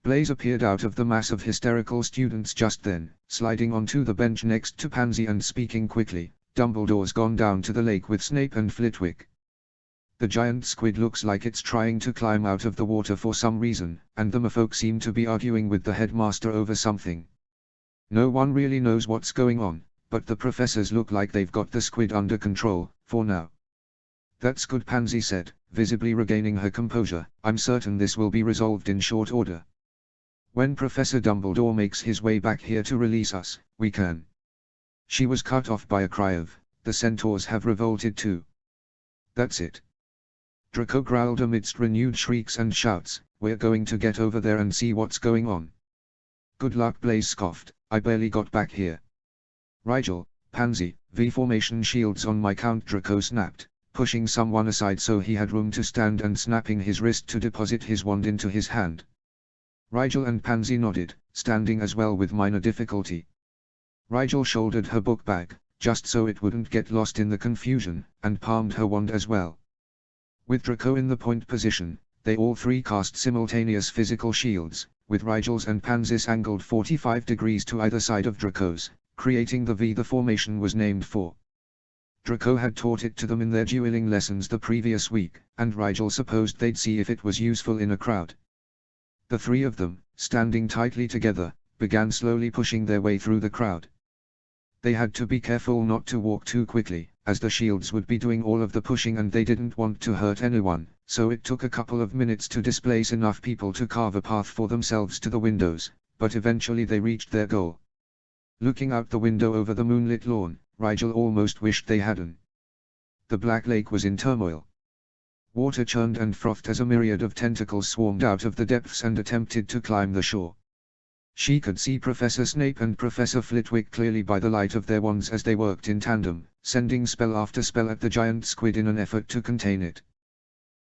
Blaze appeared out of the mass of hysterical students just then, sliding onto the bench next to Pansy and speaking quickly. "Dumbledore's gone down to the lake with Snape and Flitwick. The giant squid looks like it's trying to climb out of the water for some reason, and the merfolk seem to be arguing with the headmaster over something. No one really knows what's going on, but the professors look like they've got the squid under control, for now." "That's good," Pansy said, visibly regaining her composure. "I'm certain this will be resolved in short order. When Professor Dumbledore makes his way back here to release us, we can." She was cut off by a cry of, "The centaurs have revolted too." "That's it." Draco growled amidst renewed shrieks and shouts, "We're going to get over there and see what's going on." "Good luck," Blaze scoffed, "I barely got back here." "Rigel, Pansy, V-formation shields on my count," Draco snapped, pushing someone aside so he had room to stand and snapping his wrist to deposit his wand into his hand. Rigel and Pansy nodded, standing as well with minor difficulty. Rigel shouldered her book bag, just so it wouldn't get lost in the confusion, and palmed her wand as well. With Draco in the point position, they all three cast simultaneous physical shields, with Rigel's and Pansy's angled 45 degrees to either side of Draco's, creating the V the formation was named for. Draco had taught it to them in their dueling lessons the previous week, and Rigel supposed they'd see if it was useful in a crowd. The three of them, standing tightly together, began slowly pushing their way through the crowd. They had to be careful not to walk too quickly, as the shields would be doing all of the pushing and they didn't want to hurt anyone, so it took a couple of minutes to displace enough people to carve a path for themselves to the windows, but eventually they reached their goal. Looking out the window over the moonlit lawn, Rigel almost wished they hadn't. The Black Lake was in turmoil. Water churned and frothed as a myriad of tentacles swarmed out of the depths and attempted to climb the shore. She could see Professor Snape and Professor Flitwick clearly by the light of their wands as they worked in tandem, sending spell after spell at the giant squid in an effort to contain it.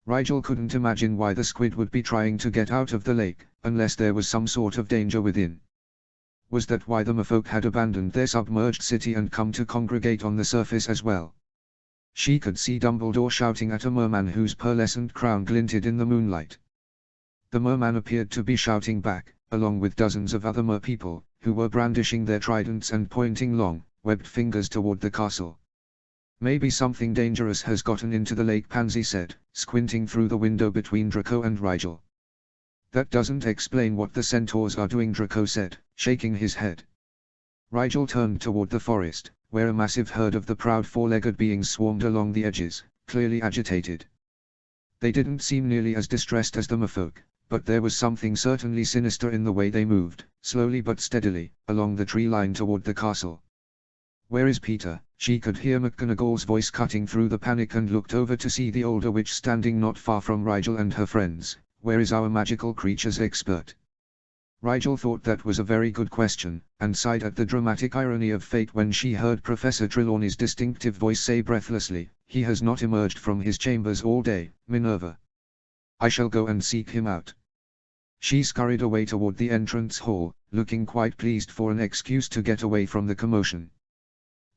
Rigel couldn't imagine why the squid would be trying to get out of the lake, unless there was some sort of danger within. Was that why the merfolk had abandoned their submerged city and come to congregate on the surface as well? She could see Dumbledore shouting at a merman whose pearlescent crown glinted in the moonlight. The merman appeared to be shouting back, along with dozens of other merpeople, who were brandishing their tridents and pointing long, webbed fingers toward the castle. Maybe something dangerous has gotten into the lake, Pansy said, squinting through the window between Draco and Rigel. That doesn't explain what the centaurs are doing, Draco said, shaking his head. Rigel turned toward the forest, where a massive herd of the proud four-legged beings swarmed along the edges, clearly agitated. They didn't seem nearly as distressed as the merfolk, but there was something certainly sinister in the way they moved, slowly but steadily, along the tree line toward the castle. "Where is Peter?" She could hear McGonagall's voice cutting through the panic and looked over to see the older witch standing not far from Rigel and her friends. "Where is our magical creatures expert?" Rigel thought that was a very good question, and sighed at the dramatic irony of fate when she heard Professor Trelawney's distinctive voice say breathlessly, "He has not emerged from his chambers all day, Minerva. I shall go and seek him out." She scurried away toward the entrance hall, looking quite pleased for an excuse to get away from the commotion.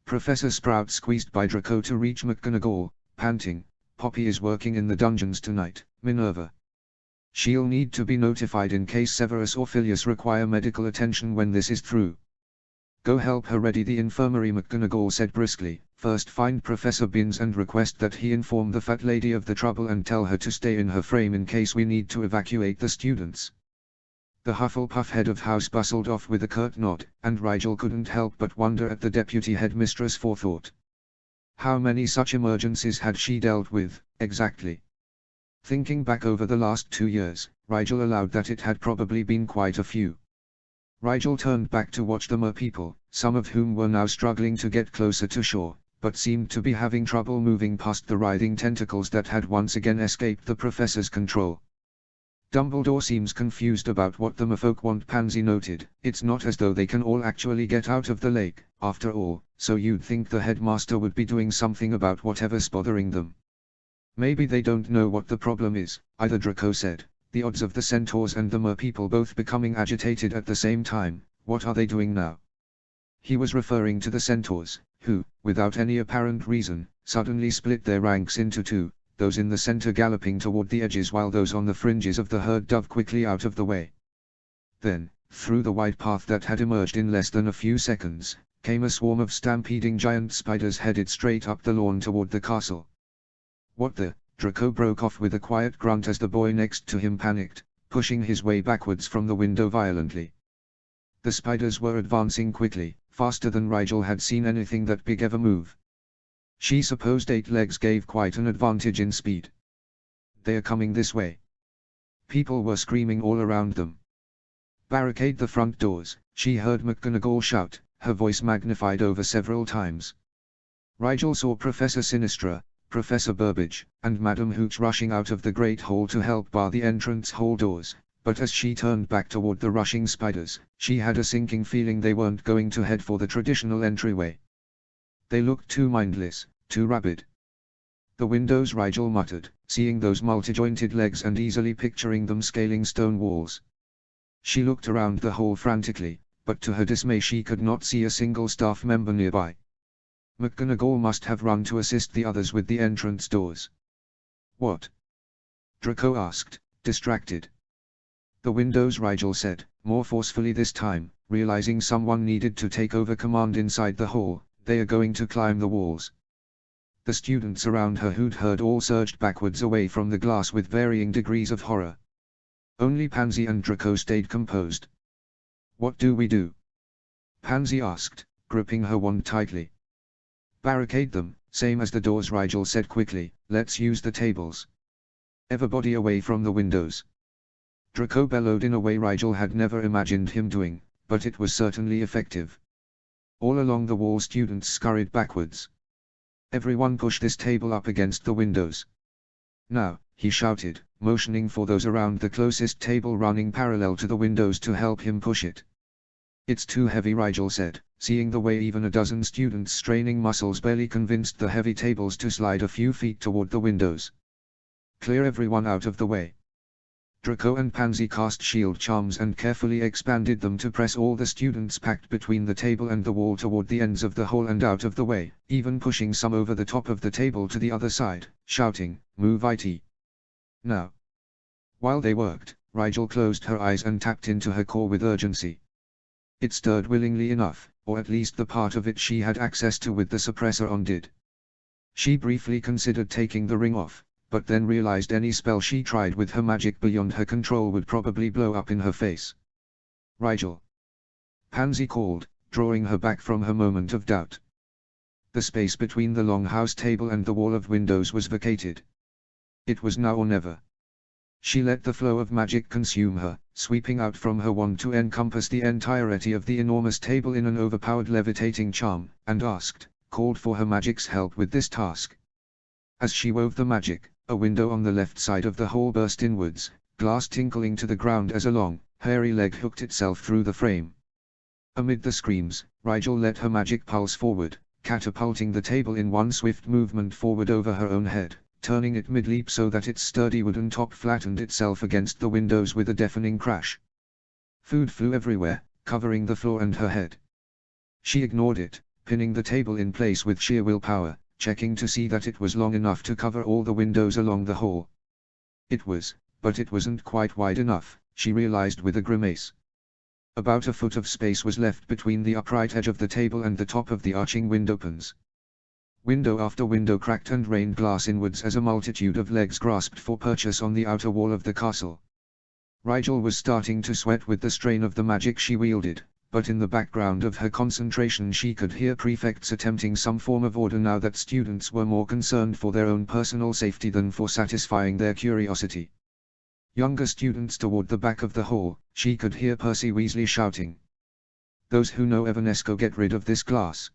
Professor Sprout squeezed by Draco to reach McGonagall, panting, "Poppy is working in the dungeons tonight, Minerva. She'll need to be notified in case Severus or Filius require medical attention when this is through." "Go help her ready the infirmary," McGonagall said briskly. "First find Professor Binns and request that he inform the fat lady of the trouble and tell her to stay in her frame in case we need to evacuate the students." The Hufflepuff head of house bustled off with a curt nod, and Rigel couldn't help but wonder at the deputy headmistress' forethought. How many such emergencies had she dealt with, exactly? Thinking back over the last 2 years, Rigel allowed that it had probably been quite a few. Rigel turned back to watch the merpeople, some of whom were now struggling to get closer to shore, but seemed to be having trouble moving past the writhing tentacles that had once again escaped the professor's control. "Dumbledore seems confused about what the merfolk want," Pansy noted. "It's not as though they can all actually get out of the lake, after all, so you'd think the headmaster would be doing something about whatever's bothering them." "Maybe they don't know what the problem is," either, Draco said. "The odds of the centaurs and the merpeople both becoming agitated at the same time, what are they doing now?" He was referring to the centaurs, who, without any apparent reason, suddenly split their ranks into two, those in the center galloping toward the edges while those on the fringes of the herd dove quickly out of the way. Then, through the wide path that had emerged in less than a few seconds, came a swarm of stampeding giant spiders headed straight up the lawn toward the castle. "What the?" Draco broke off with a quiet grunt as the boy next to him panicked, pushing his way backwards from the window violently. The spiders were advancing quickly, faster than Rigel had seen anything that big ever move. She supposed 8 legs gave quite an advantage in speed. "They're coming this way." People were screaming all around them. "Barricade the front doors," she heard McGonagall shout, her voice magnified over several times. Rigel saw Professor Sinistra, Professor Burbage, and Madam Hooch rushing out of the great hall to help bar the entrance hall doors, but as she turned back toward the rushing spiders, she had a sinking feeling they weren't going to head for the traditional entryway. They looked too mindless, too rabid. "The windows," Rigel muttered, seeing those multi-jointed legs and easily picturing them scaling stone walls. She looked around the hall frantically, but to her dismay she could not see a single staff member nearby. McGonagall must have run to assist the others with the entrance doors. "What?" Draco asked, distracted. "The windows," Rigel said, more forcefully this time, realizing someone needed to take over command inside the hall. "They are going to climb the walls." The students around her who'd heard all surged backwards away from the glass with varying degrees of horror. Only Pansy and Draco stayed composed. "What do we do?" Pansy asked, gripping her wand tightly. Barricade them, same as the doors, Rigel said quickly. Let's use the tables. Everybody away from the windows. Draco bellowed in a way Rigel had never imagined him doing, but it was certainly effective. All along the wall students scurried backwards. Everyone push this table up against the windows. Now, he shouted, motioning for those around the closest table running parallel to the windows to help him push it. It's too heavy, Rigel said, seeing the way even a dozen students' straining muscles barely convinced the heavy tables to slide a few feet toward the windows. Clear everyone out of the way. Draco and Pansy cast shield charms and carefully expanded them to press all the students packed between the table and the wall toward the ends of the hall and out of the way, even pushing some over the top of the table to the other side, shouting, "Move it! Now!" While they worked, Rigel closed her eyes and tapped into her core with urgency. It stirred willingly enough, or at least the part of it she had access to with the suppressor on did. She briefly considered taking the ring off, but then realized any spell she tried with her magic beyond her control would probably blow up in her face. "Rigel!" Pansy called, drawing her back from her moment of doubt. The space between the longhouse table and the wall of windows was vacated. It was now or never. She let the flow of magic consume her, sweeping out from her wand to encompass the entirety of the enormous table in an overpowered levitating charm, and called for her magic's help with this task. As she wove the magic, a window on the left side of the hall burst inwards, glass tinkling to the ground as a long, hairy leg hooked itself through the frame. Amid the screams, Rigel let her magic pulse forward, catapulting the table in one swift movement forward over her own head, turning it mid-leap so that its sturdy wooden top flattened itself against the windows with a deafening crash. Food flew everywhere, covering the floor and her head. She ignored it, pinning the table in place with sheer willpower, checking to see that it was long enough to cover all the windows along the hall. It was, but it wasn't quite wide enough, she realized with a grimace. About a foot of space was left between the upright edge of the table and the top of the arching window panes. Window after window cracked and rained glass inwards as a multitude of legs grasped for purchase on the outer wall of the castle. Rigel was starting to sweat with the strain of the magic she wielded, but in the background of her concentration she could hear prefects attempting some form of order now that students were more concerned for their own personal safety than for satisfying their curiosity. Younger students toward the back of the hall, she could hear Percy Weasley shouting. "Those who know Evanesco, get rid of this glass."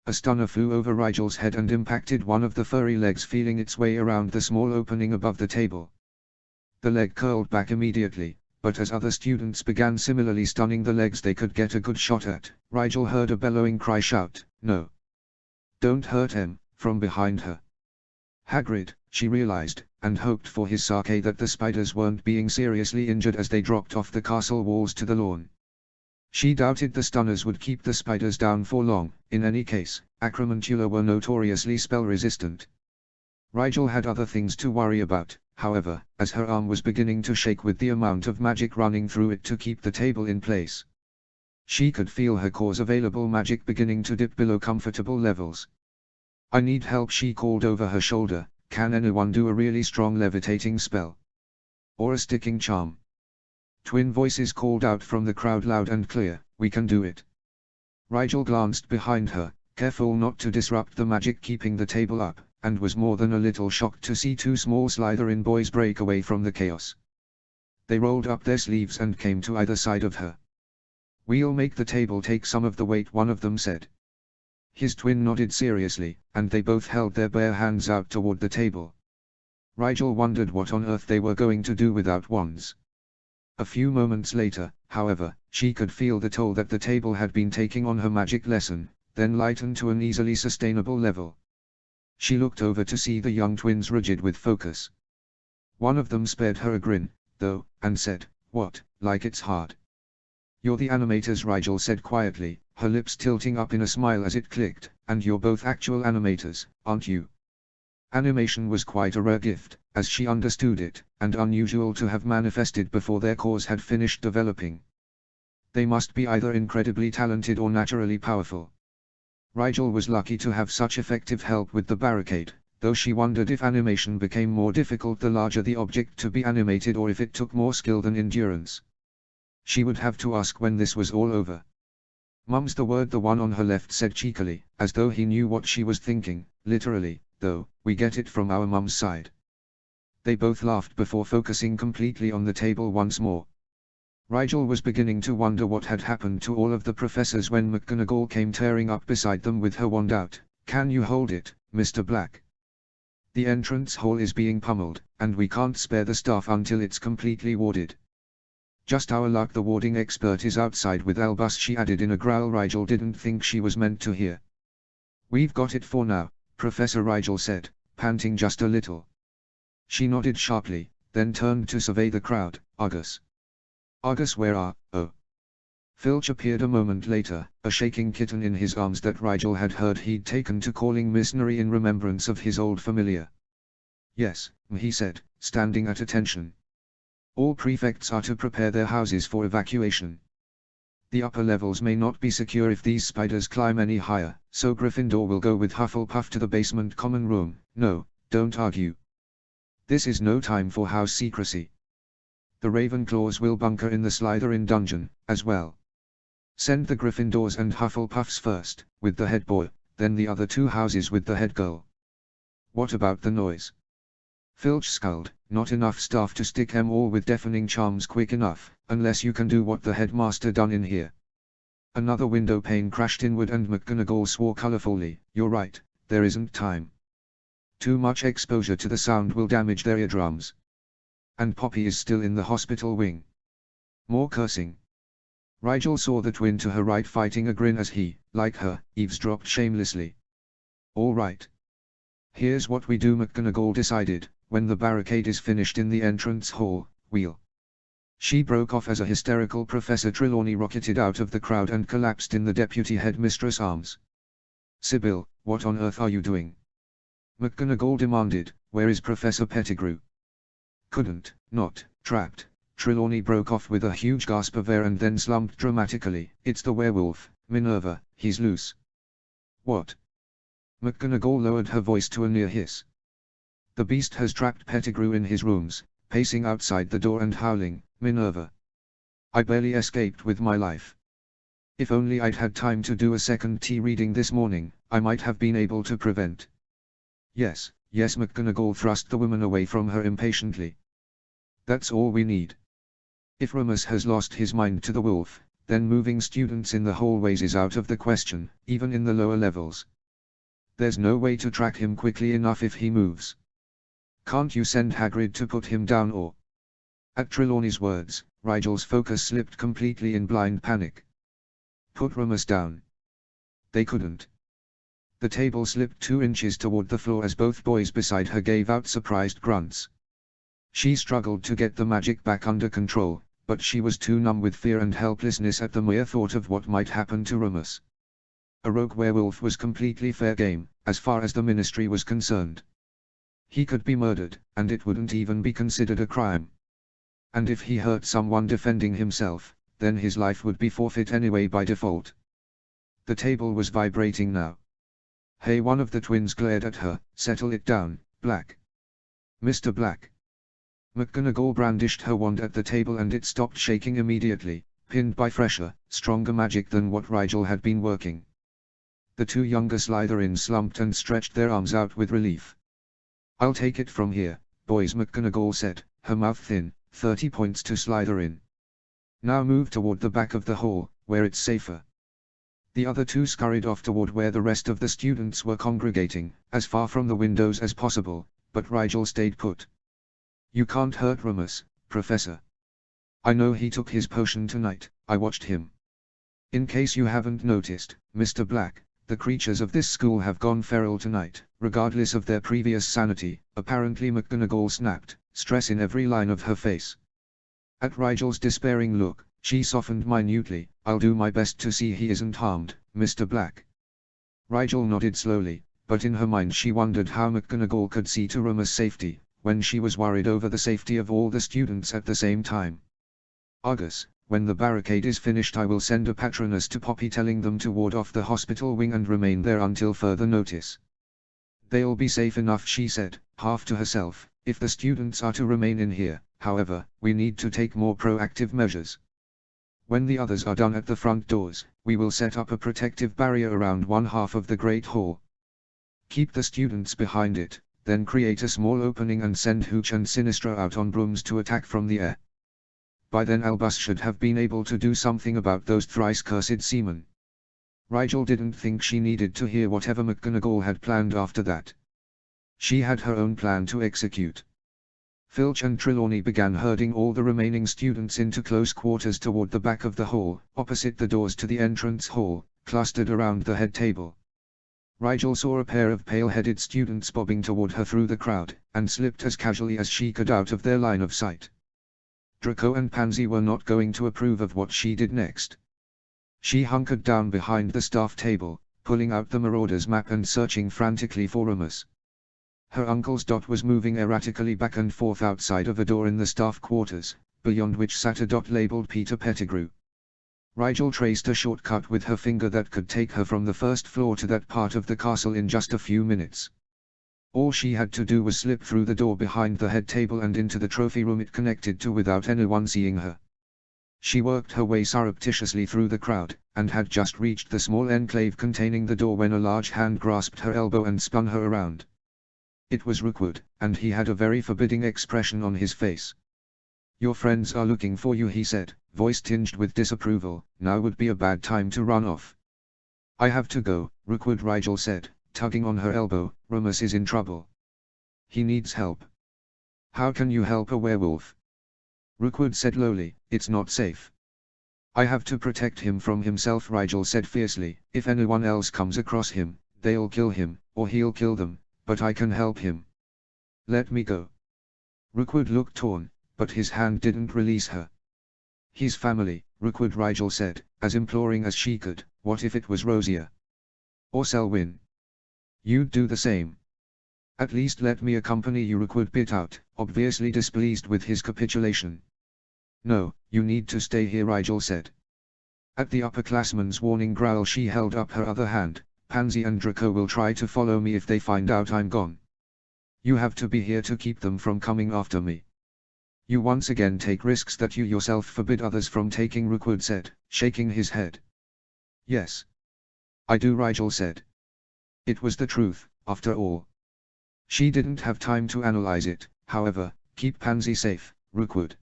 A stunner flew over Rigel's head and impacted one of the furry legs, feeling its way around the small opening above the table. The leg curled back immediately, but as other students began similarly stunning the legs they could get a good shot at, Rigel heard a bellowing cry shout, "No! Don't hurt him," from behind her. Hagrid, she realized, and hoped for his sake that the spiders weren't being seriously injured as they dropped off the castle walls to the lawn. She doubted the stunners would keep the spiders down for long. In any case, Acromantula were notoriously spell-resistant. Rigel had other things to worry about, however, as her arm was beginning to shake with the amount of magic running through it to keep the table in place. She could feel her core's available magic beginning to dip below comfortable levels. "I need help," she called over her shoulder. "Can anyone do a really strong levitating spell? Or a sticking charm?" Twin voices called out from the crowd loud and clear, "We can do it." Rigel glanced behind her, careful not to disrupt the magic keeping the table up, and was more than a little shocked to see two small Slytherin boys break away from the chaos. They rolled up their sleeves and came to either side of her. "We'll make the table take some of the weight," one of them said. His twin nodded seriously, and they both held their bare hands out toward the table. Rigel wondered what on earth they were going to do without wands. A few moments later, however, she could feel the toll that the table had been taking on her magic lesson, then lighten to an easily sustainable level. She looked over to see the young twins rigid with focus. One of them spared her a grin, though, and said, "What, like it's hard?" "You're the animators," Rigel said quietly, her lips tilting up in a smile as it clicked, "and you're both actual animators, aren't you?" Animation was quite a rare gift, as she understood it, and unusual to have manifested before their cores had finished developing. They must be either incredibly talented or naturally powerful. Rigel was lucky to have such effective help with the barricade, though she wondered if animation became more difficult the larger the object to be animated or if it took more skill than endurance. She would have to ask when this was all over. Mum's the word the one on her left said cheekily, as though he knew what she was thinking. Literally, though, we get it from our mum's side. They both laughed before focusing completely on the table once more. Rigel was beginning to wonder what had happened to all of the professors when McGonagall came tearing up beside them with her wand out. Can you hold it, Mr. Black? The entrance hall is being pummeled, and we can't spare the staff until it's completely warded. Just our luck the warding expert is outside with Albus, she added in a growl Rigel didn't think she was meant to hear. We've got it for now, Professor Rigel said, panting just a little. She nodded sharply, then turned to survey the crowd. Argus. Argus, where are, oh. Filch appeared a moment later, a shaking kitten in his arms that Rigel had heard he'd taken to calling Miss Nuri in remembrance of his old familiar. Yes, he said, standing at attention. All prefects are to prepare their houses for evacuation. The upper levels may not be secure if these spiders climb any higher, so Gryffindor will go with Hufflepuff to the basement common room. No, don't argue. This is no time for house secrecy. The Ravenclaws will bunker in the Slytherin dungeon, as well. Send the Gryffindors and Hufflepuffs first, with the head boy, then the other two houses with the head girl. What about the noise? Filch scowled. Not enough staff to stick 'em all with deafening charms quick enough, unless you can do what the headmaster done in here. Another window pane crashed inward and McGonagall swore colorfully. You're right, there isn't time. Too much exposure to the sound will damage their eardrums. And Poppy is still in the hospital wing. More cursing. Rigel saw the twin to her right fighting a grin as he, like her, eavesdropped shamelessly. All right. Here's what we do, McGonagall decided. When the barricade is finished in the entrance hall, we'll... She broke off as a hysterical Professor Trelawney rocketed out of the crowd and collapsed in the deputy headmistress' arms. Sybil, what on earth are you doing? McGonagall demanded. Where is Professor Pettigrew? Not, trapped. Trelawney broke off with a huge gasp of air and then slumped dramatically. It's the werewolf, Minerva, he's loose. What? McGonagall lowered her voice to a near hiss. The beast has trapped Pettigrew in his rooms, pacing outside the door and howling, Minerva. I barely escaped with my life. If only I'd had time to do a second tea reading this morning, I might have been able to prevent. Yes, McGonagall thrust the woman away from her impatiently. That's all we need. If Remus has lost his mind to the wolf, then moving students in the hallways is out of the question, even in the lower levels. There's no way to track him quickly enough if he moves. Can't you send Hagrid to put him down or... At Trelawney's words, Rigel's focus slipped completely in blind panic. Put Remus down. They couldn't. The table slipped 2 inches toward the floor as both boys beside her gave out surprised grunts. She struggled to get the magic back under control, but she was too numb with fear and helplessness at the mere thought of what might happen to Remus. A rogue werewolf was completely fair game, as far as the Ministry was concerned. He could be murdered, and it wouldn't even be considered a crime. And if he hurt someone defending himself, then his life would be forfeit anyway by default. The table was vibrating now. Hey, one of the twins glared at her. Settle it down, Black. Mr. Black. McGonagall brandished her wand at the table and it stopped shaking immediately, pinned by fresher, stronger magic than what Rigel had been working. The 2 younger Slytherins slumped and stretched their arms out with relief. I'll take it from here, boys, McGonagall said, her mouth thin. 30 points to Slytherin. Now move toward the back of the hall, where it's safer. The other 2 scurried off toward where the rest of the students were congregating, as far from the windows as possible, but Rigel stayed put. You can't hurt Remus, Professor. I know he took his potion tonight, I watched him. In case you haven't noticed, Mr. Black, the creatures of this school have gone feral tonight, regardless of their previous sanity, apparently, McGonagall snapped, stress in every line of her face. At Rigel's despairing look, she softened minutely. I'll do my best to see he isn't harmed, Mr. Black. Rigel nodded slowly, but in her mind she wondered how McGonagall could see to Remus' safety, when she was worried over the safety of all the students at the same time. Argus, when the barricade is finished I will send a patroness to Poppy telling them to ward off the hospital wing and remain there until further notice. They'll be safe enough, she said, half to herself, if the students are to remain in here. However, we need to take more proactive measures. When the others are done at the front doors, we will set up a protective barrier around one half of the Great Hall. Keep the students behind it, then create a small opening and send Hooch and Sinistra out on brooms to attack from the air. By then Albus should have been able to do something about those thrice-cursed seamen. Rigel didn't think she needed to hear whatever McGonagall had planned after that. She had her own plan to execute. Filch and Trelawney began herding all the remaining students into close quarters toward the back of the hall, opposite the doors to the entrance hall, clustered around the head table. Rigel saw a pair of pale-headed students bobbing toward her through the crowd, and slipped as casually as she could out of their line of sight. Draco and Pansy were not going to approve of what she did next. She hunkered down behind the staff table, pulling out the Marauder's map and searching frantically for Remus. Her uncle's dot was moving erratically back and forth outside of a door in the staff quarters, beyond which sat a dot labeled Peter Pettigrew. Rigel traced a shortcut with her finger that could take her from the first floor to that part of the castle in just a few minutes. All she had to do was slip through the door behind the head table and into the trophy room it connected to without anyone seeing her. She worked her way surreptitiously through the crowd, and had just reached the small enclave containing the door when a large hand grasped her elbow and spun her around. It was Rookwood, and he had a very forbidding expression on his face. "Your friends are looking for you," he said, voice tinged with disapproval. "Now would be a bad time to run off." "I have to go," Rookwood, Rigel said, tugging on her elbow. "Remus is in trouble. He needs help." "How can you help a werewolf?" Rookwood said lowly. "It's not safe." "I have to protect him from himself," Rigel said fiercely. "If anyone else comes across him, they'll kill him, or he'll kill them, but I can help him. Let me go." Rookwood looked torn, but his hand didn't release her. "His family," Rookwood, Rigel said, as imploring as she could. "What if it was Rosier? Or Selwyn? You'd do the same." "At least let me accompany you," Rookwood bit out, obviously displeased with his capitulation. "No, you need to stay here," Rigel said. At the upperclassman's warning growl she held up her other hand. "Pansy and Draco will try to follow me if they find out I'm gone. You have to be here to keep them from coming after me. You once again take risks that you yourself forbid others from taking," Rookwood said, shaking his head. "Yes. I do," Rigel said. It was the truth, after all. She didn't have time to analyze it, however. "Keep Pansy safe, Rookwood."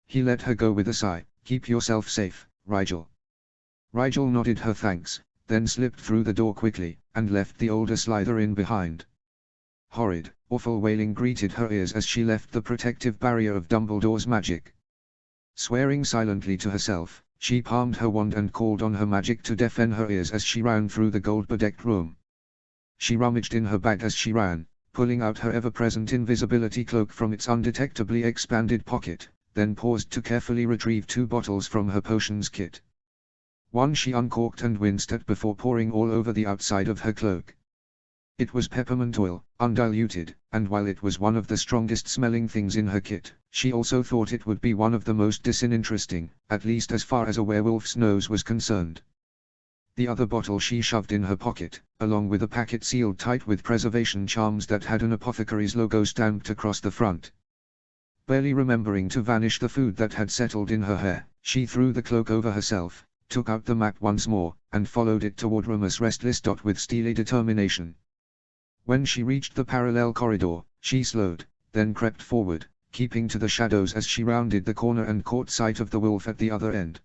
He let her go with a sigh. "Keep yourself safe, Rigel." Rigel nodded her thanks, then slipped through the door quickly, and left the older Slytherin behind. Horrid, awful wailing greeted her ears as she left the protective barrier of Dumbledore's magic. Swearing silently to herself, she palmed her wand and called on her magic to deafen her ears as she ran through the gold-bedecked room. She rummaged in her bag as she ran, pulling out her ever-present invisibility cloak from its undetectably expanded pocket, then paused to carefully retrieve 2 bottles from her potions kit. One she uncorked and winced at before pouring all over the outside of her cloak. It was peppermint oil, undiluted, and while it was one of the strongest-smelling things in her kit, she also thought it would be one of the most disinteresting, at least as far as a werewolf's nose was concerned. The other bottle she shoved in her pocket, along with a packet sealed tight with preservation charms that had an apothecary's logo stamped across the front. Barely remembering to vanish the food that had settled in her hair, she threw the cloak over herself, took out the map once more, and followed it toward Remus' restless dot with steely determination. When she reached the parallel corridor, she slowed, then crept forward, keeping to the shadows as she rounded the corner and caught sight of the wolf at the other end.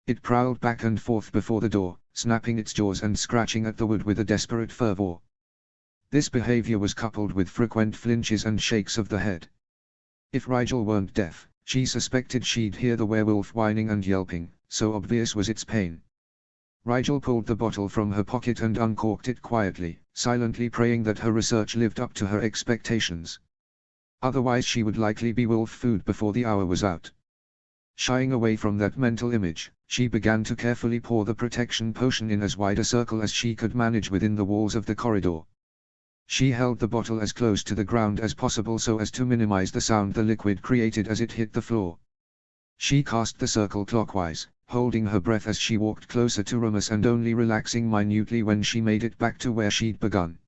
It prowled back and forth before the door, snapping its jaws and scratching at the wood with a desperate fervor. This behavior was coupled with frequent flinches and shakes of the head. If Rigel weren't deaf, she suspected she'd hear the werewolf whining and yelping, so obvious was its pain. Rigel pulled the bottle from her pocket and uncorked it quietly, silently praying that her research lived up to her expectations. Otherwise she would likely be wolf food before the hour was out. Shying away from that mental image, she began to carefully pour the protection potion in as wide a circle as she could manage within the walls of the corridor. She held the bottle as close to the ground as possible so as to minimize the sound the liquid created as it hit the floor. She cast the circle clockwise, holding her breath as she walked closer to Remus and only relaxing minutely when she made it back to where she'd begun.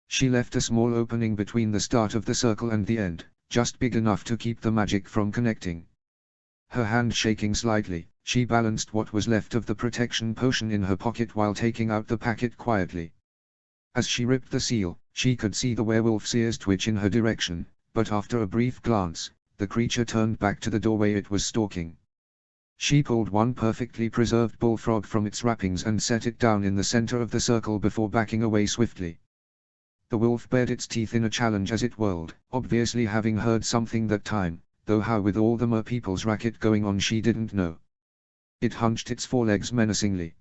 She left a small opening between the start of the circle and the end, just big enough to keep the magic from connecting. Her hand shaking slightly, she balanced what was left of the protection potion in her pocket while taking out the packet quietly. As she ripped the seal, she could see the werewolf's ears twitch in her direction, but after a brief glance, the creature turned back to the doorway it was stalking. She pulled one perfectly preserved bullfrog from its wrappings and set it down in the center of the circle before backing away swiftly. The wolf bared its teeth in a challenge as it whirled, obviously having heard something that time, though how with all the merpeople's racket going on she didn't know. It hunched its forelegs menacingly.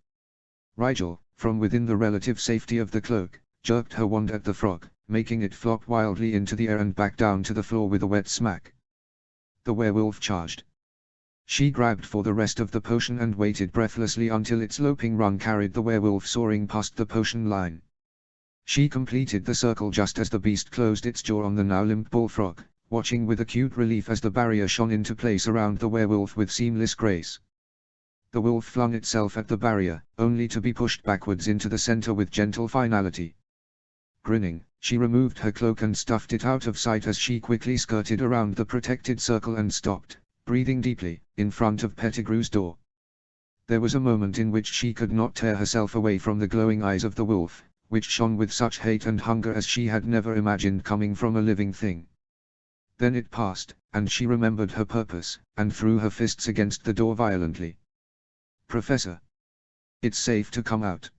Rigel, from within the relative safety of the cloak, jerked her wand at the frog, making it flop wildly into the air and back down to the floor with a wet smack. The werewolf charged. She grabbed for the rest of the potion and waited breathlessly until its loping run carried the werewolf soaring past the potion line. She completed the circle just as the beast closed its jaw on the now limp bullfrog, watching with acute relief as the barrier shone into place around the werewolf with seamless grace. The wolf flung itself at the barrier, only to be pushed backwards into the center with gentle finality. Grinning, she removed her cloak and stuffed it out of sight as she quickly skirted around the protected circle and stopped, breathing deeply, in front of Pettigrew's door. There was a moment in which she could not tear herself away from the glowing eyes of the wolf, which shone with such hate and hunger as she had never imagined coming from a living thing. Then it passed, and she remembered her purpose, and threw her fists against the door violently. "Professor! It's safe to come out.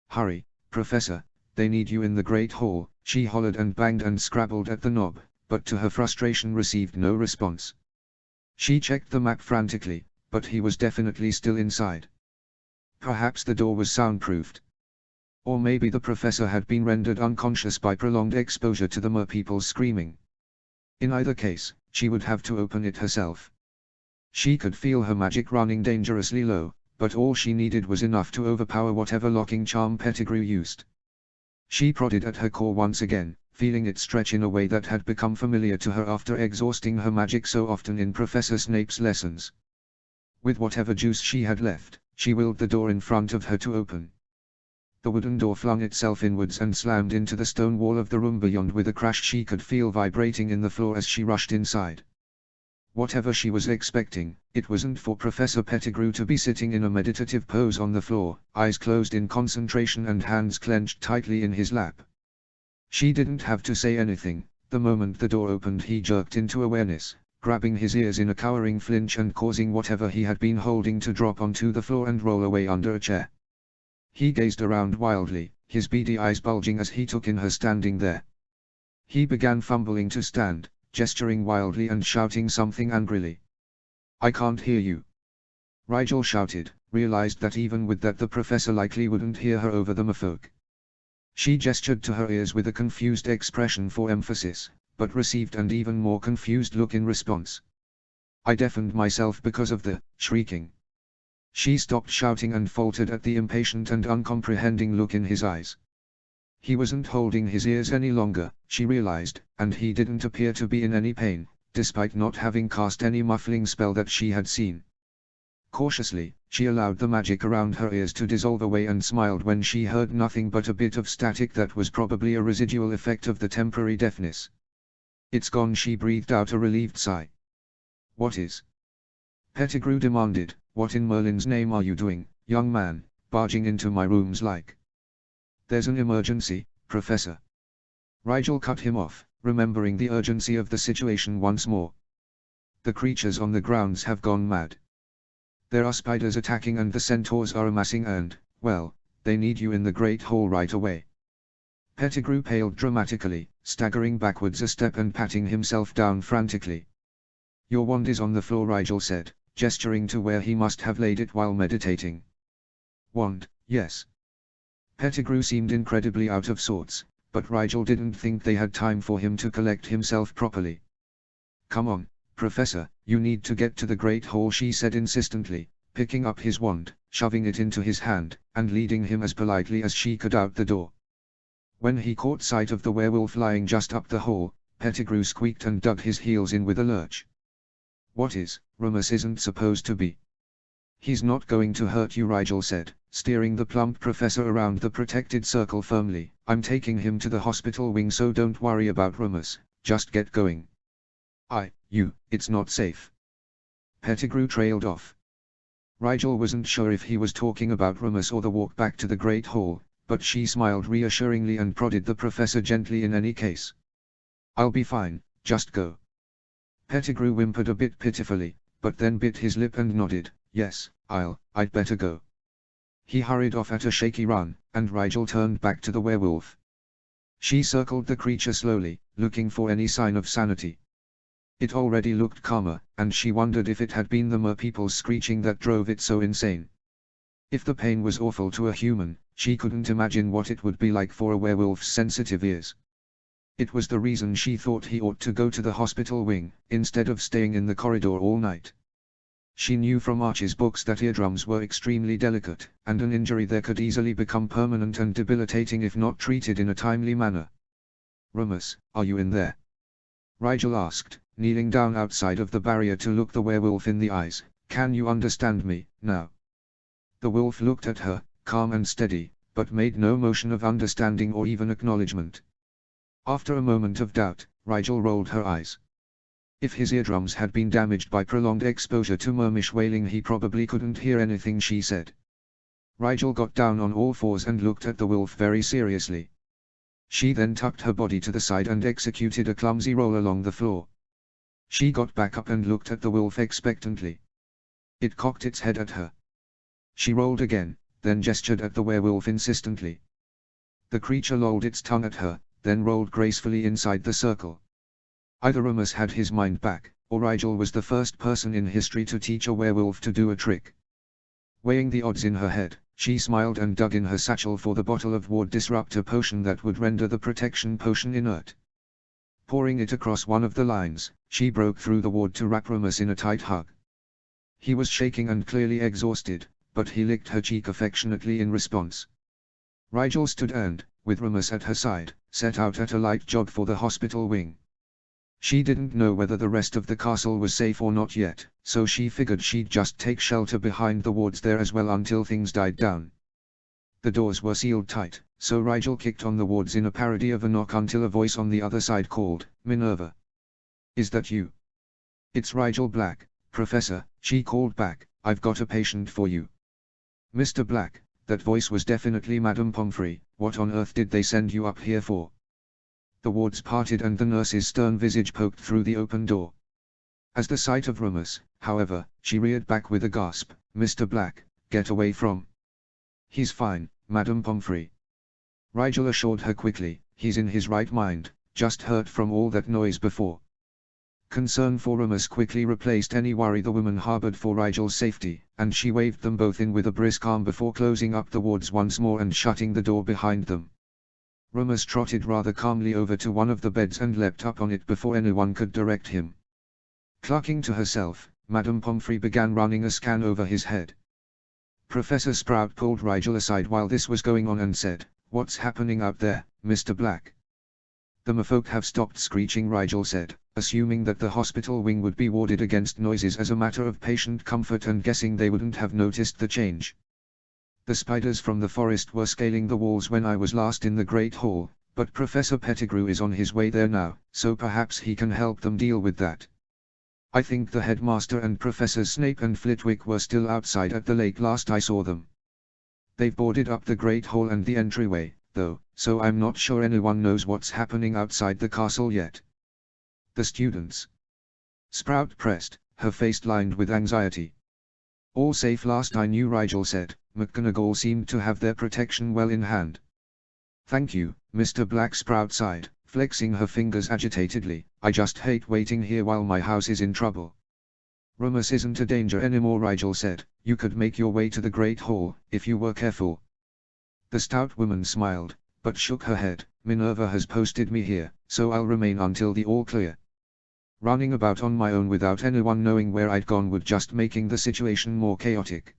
Hurry, Professor, they need you in the Great Hall," she hollered and banged and scrabbled at the knob, but to her frustration received no response. She checked the map frantically, but he was definitely still inside. Perhaps the door was soundproofed. Or maybe the professor had been rendered unconscious by prolonged exposure to the merpeople's screaming. In either case, she would have to open it herself. She could feel her magic running dangerously low, but all she needed was enough to overpower whatever locking charm Pettigrew used. She prodded at her core once again, feeling it stretch in a way that had become familiar to her after exhausting her magic so often in Professor Snape's lessons. With whatever juice she had left, she willed the door in front of her to open. The wooden door flung itself inwards and slammed into the stone wall of the room beyond with a crash she could feel vibrating in the floor as she rushed inside. Whatever she was expecting, it wasn't for Professor Pettigrew to be sitting in a meditative pose on the floor, eyes closed in concentration and hands clenched tightly in his lap. She didn't have to say anything. The moment the door opened he jerked into awareness, grabbing his ears in a cowering flinch and causing whatever he had been holding to drop onto the floor and roll away under a chair. He gazed around wildly, his beady eyes bulging as he took in her standing there. He began fumbling to stand, gesturing wildly and shouting something angrily. "I can't hear you!" Rigel shouted, realized that even with that the professor likely wouldn't hear her over the merfolk. She gestured to her ears with a confused expression for emphasis, but received an even more confused look in response. "I deafened myself because of the shrieking." She stopped shouting and faltered at the impatient and uncomprehending look in his eyes. He wasn't holding his ears any longer, she realized, and he didn't appear to be in any pain, despite not having cast any muffling spell that she had seen. Cautiously, she allowed the magic around her ears to dissolve away and smiled when she heard nothing but a bit of static that was probably a residual effect of the temporary deafness. "It's gone," she breathed out a relieved sigh. "What is?" Pettigrew demanded. "What in Merlin's name are you doing, young man, barging into my rooms like?" "There's an emergency, Professor." Rigel cut him off, remembering the urgency of the situation once more. "The creatures on the grounds have gone mad. There are spiders attacking and the centaurs are amassing and, well, they need you in the Great Hall right away." Pettigrew paled dramatically, staggering backwards a step and patting himself down frantically. "Your wand is on the floor," Rigel said, gesturing to where he must have laid it while meditating. "Wand, yes." Pettigrew seemed incredibly out of sorts, but Rigel didn't think they had time for him to collect himself properly. "Come on, Professor, you need to get to the Great Hall," she said insistently, picking up his wand, shoving it into his hand, and leading him as politely as she could out the door. When he caught sight of the werewolf lying just up the hall, Pettigrew squeaked and dug his heels in with a lurch. "What is, Remus isn't supposed to be." "He's not going to hurt you," Rigel said, steering the plump professor around the protected circle firmly. "I'm taking him to the hospital wing, so don't worry about Remus, just get going." It's not safe." Pettigrew trailed off. Rigel wasn't sure if he was talking about Rumus or the walk back to the Great Hall, but she smiled reassuringly and prodded the professor gently in any case. "I'll be fine, just go." Pettigrew whimpered a bit pitifully, but then bit his lip and nodded, "Yes, I'd better go." He hurried off at a shaky run, and Rigel turned back to the werewolf. She circled the creature slowly, looking for any sign of sanity. It already looked calmer, and she wondered if it had been the merpeople's screeching that drove it so insane. If the pain was awful to a human, she couldn't imagine what it would be like for a werewolf's sensitive ears. It was the reason she thought he ought to go to the hospital wing, instead of staying in the corridor all night. She knew from Archie's books that eardrums were extremely delicate, and an injury there could easily become permanent and debilitating if not treated in a timely manner. "Rumus, are you in there?" Rigel asked, kneeling down outside of the barrier to look the werewolf in the eyes. "Can you understand me, now?" The wolf looked at her, calm and steady, but made no motion of understanding or even acknowledgement. After a moment of doubt, Rigel rolled her eyes. If his eardrums had been damaged by prolonged exposure to mermish wailing, he probably couldn't hear anything she said. Rigel got down on all fours and looked at the wolf very seriously. She then tucked her body to the side and executed a clumsy roll along the floor. She got back up and looked at the wolf expectantly. It cocked its head at her. She rolled again, then gestured at the werewolf insistently. The creature lolled its tongue at her, then rolled gracefully inside the circle. Either Rumus had his mind back, or Rigel was the first person in history to teach a werewolf to do a trick. Weighing the odds in her head, she smiled and dug in her satchel for the bottle of ward disruptor potion that would render the protection potion inert. Pouring it across one of the lines, she broke through the ward to wrap Rumus in a tight hug. He was shaking and clearly exhausted, but he licked her cheek affectionately in response. Rigel stood and, with Rumus at her side, set out at a light jog for the hospital wing. She didn't know whether the rest of the castle was safe or not yet, so she figured she'd just take shelter behind the wards there as well until things died down. The doors were sealed tight, so Rigel kicked on the wards in a parody of a knock until a voice on the other side called, "Minerva. Is that you?" "It's Rigel Black, Professor," she called back, "I've got a patient for you." "Mr. Black," that voice was definitely Madame Pomfrey. "What on earth did they send you up here for?" The wards parted and the nurse's stern visage poked through the open door. As the sight of Rumus, however, she reared back with a gasp. "Mr. Black, get away from—" "He's fine, Madame Pomfrey," Rigel assured her quickly. "He's in his right mind, just hurt from all that noise before." Concern for Rumus quickly replaced any worry the woman harbored for Rigel's safety, and she waved them both in with a brisk arm before closing up the wards once more and shutting the door behind them. Rumus trotted rather calmly over to one of the beds and leapt up on it before anyone could direct him. Clucking to herself, Madame Pomfrey began running a scan over his head. Professor Sprout pulled Rigel aside while this was going on and said, "What's happening out there, Mr. Black?" "The merfolk have stopped screeching," Rigel said, assuming that the hospital wing would be warded against noises as a matter of patient comfort and guessing they wouldn't have noticed the change. "The spiders from the forest were scaling the walls when I was last in the Great Hall, but Professor Pettigrew is on his way there now, so perhaps he can help them deal with that. I think the headmaster and Professors Snape and Flitwick were still outside at the lake last I saw them. They've boarded up the Great Hall and the entryway, though, so I'm not sure anyone knows what's happening outside the castle yet." "The students?" Sprout pressed, her face lined with anxiety. "All safe last I knew," Rigel said. "McGonagall seemed to have their protection well in hand." "Thank you, Mr. Black," Sprout sighed, flexing her fingers agitatedly. "I just hate waiting here while my house is in trouble." "Rumus isn't a danger anymore," Rigel said. "You could make your way to the Great Hall, if you were careful." The stout woman smiled, but shook her head. "Minerva has posted me here, so I'll remain until the all clear. Running about on my own without anyone knowing where I'd gone would just making the situation more chaotic."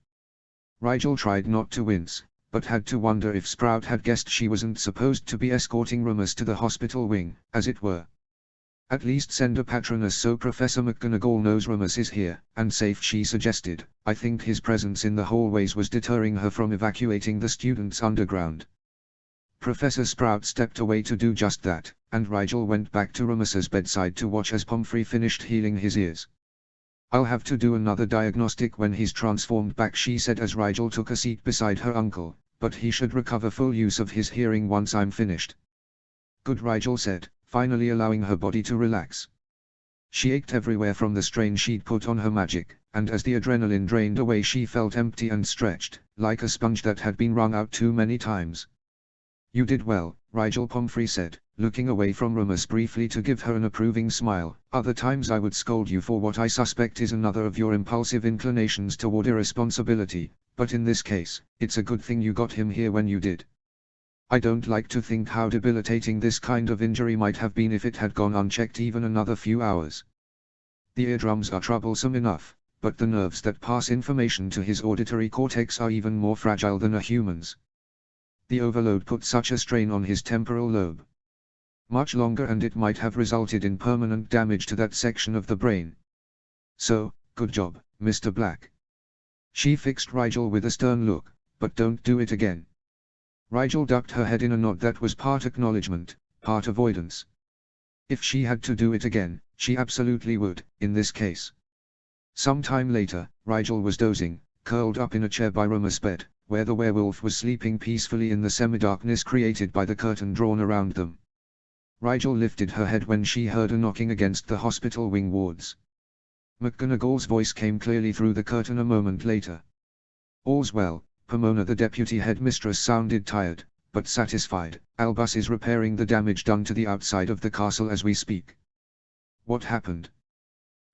Rigel tried not to wince, but had to wonder if Sprout had guessed she wasn't supposed to be escorting Rumus to the hospital wing, as it were. "At least send a patroness so Professor McGonagall knows Rumus is here, and safe," she suggested. "I think his presence in the hallways was deterring her from evacuating the students underground." Professor Sprout stepped away to do just that, and Rigel went back to Rumus's bedside to watch as Pomfrey finished healing his ears. I'll have to do another diagnostic when he's transformed back, she said as Rigel took a seat beside her uncle, but he should recover full use of his hearing once I'm finished. Good, Rigel said, finally allowing her body to relax. She ached everywhere from the strain she'd put on her magic, and as the adrenaline drained away she felt empty and stretched, like a sponge that had been wrung out too many times. You did well, Rigel Pomfrey said, looking away from Remus briefly to give her an approving smile. Other times I would scold you for what I suspect is another of your impulsive inclinations toward irresponsibility, but in this case, it's a good thing you got him here when you did. I don't like to think how debilitating this kind of injury might have been if it had gone unchecked even another few hours. The eardrums are troublesome enough, but the nerves that pass information to his auditory cortex are even more fragile than a human's. The overload put such a strain on his temporal lobe. Much longer and it might have resulted in permanent damage to that section of the brain. So, good job, Mr. Black. She fixed Rigel with a stern look, but don't do it again. Rigel ducked her head in a nod that was part acknowledgement, part avoidance. If she had to do it again, she absolutely would, in this case. Some time later, Rigel was dozing, curled up in a chair by Remus' bed, where the werewolf was sleeping peacefully in the semi-darkness created by the curtain drawn around them. Rigel lifted her head when she heard a knocking against the hospital wing wards. McGonagall's voice came clearly through the curtain a moment later. All's well, Pomona. The deputy headmistress sounded tired, but satisfied. Albus is repairing the damage done to the outside of the castle as we speak. What happened?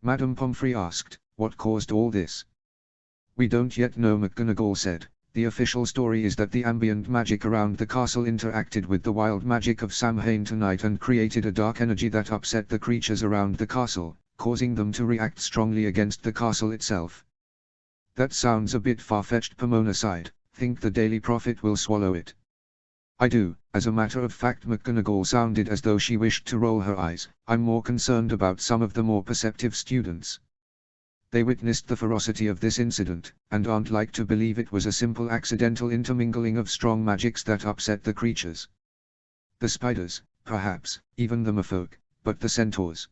Madame Pomfrey asked. What caused all this? We don't yet know, McGonagall said. The official story is that the ambient magic around the castle interacted with the wild magic of Samhain tonight and created a dark energy that upset the creatures around the castle, causing them to react strongly against the castle itself. That sounds a bit far-fetched, Pomona sighed. Think the Daily Prophet will swallow it? I do. As a matter of fact, McGonagall sounded as though she wished to roll her eyes. I'm more concerned about some of the more perceptive students. They witnessed the ferocity of this incident, and aren't like to believe it was a simple accidental intermingling of strong magics that upset the creatures. The spiders, perhaps, even the merfolk, but the centaurs.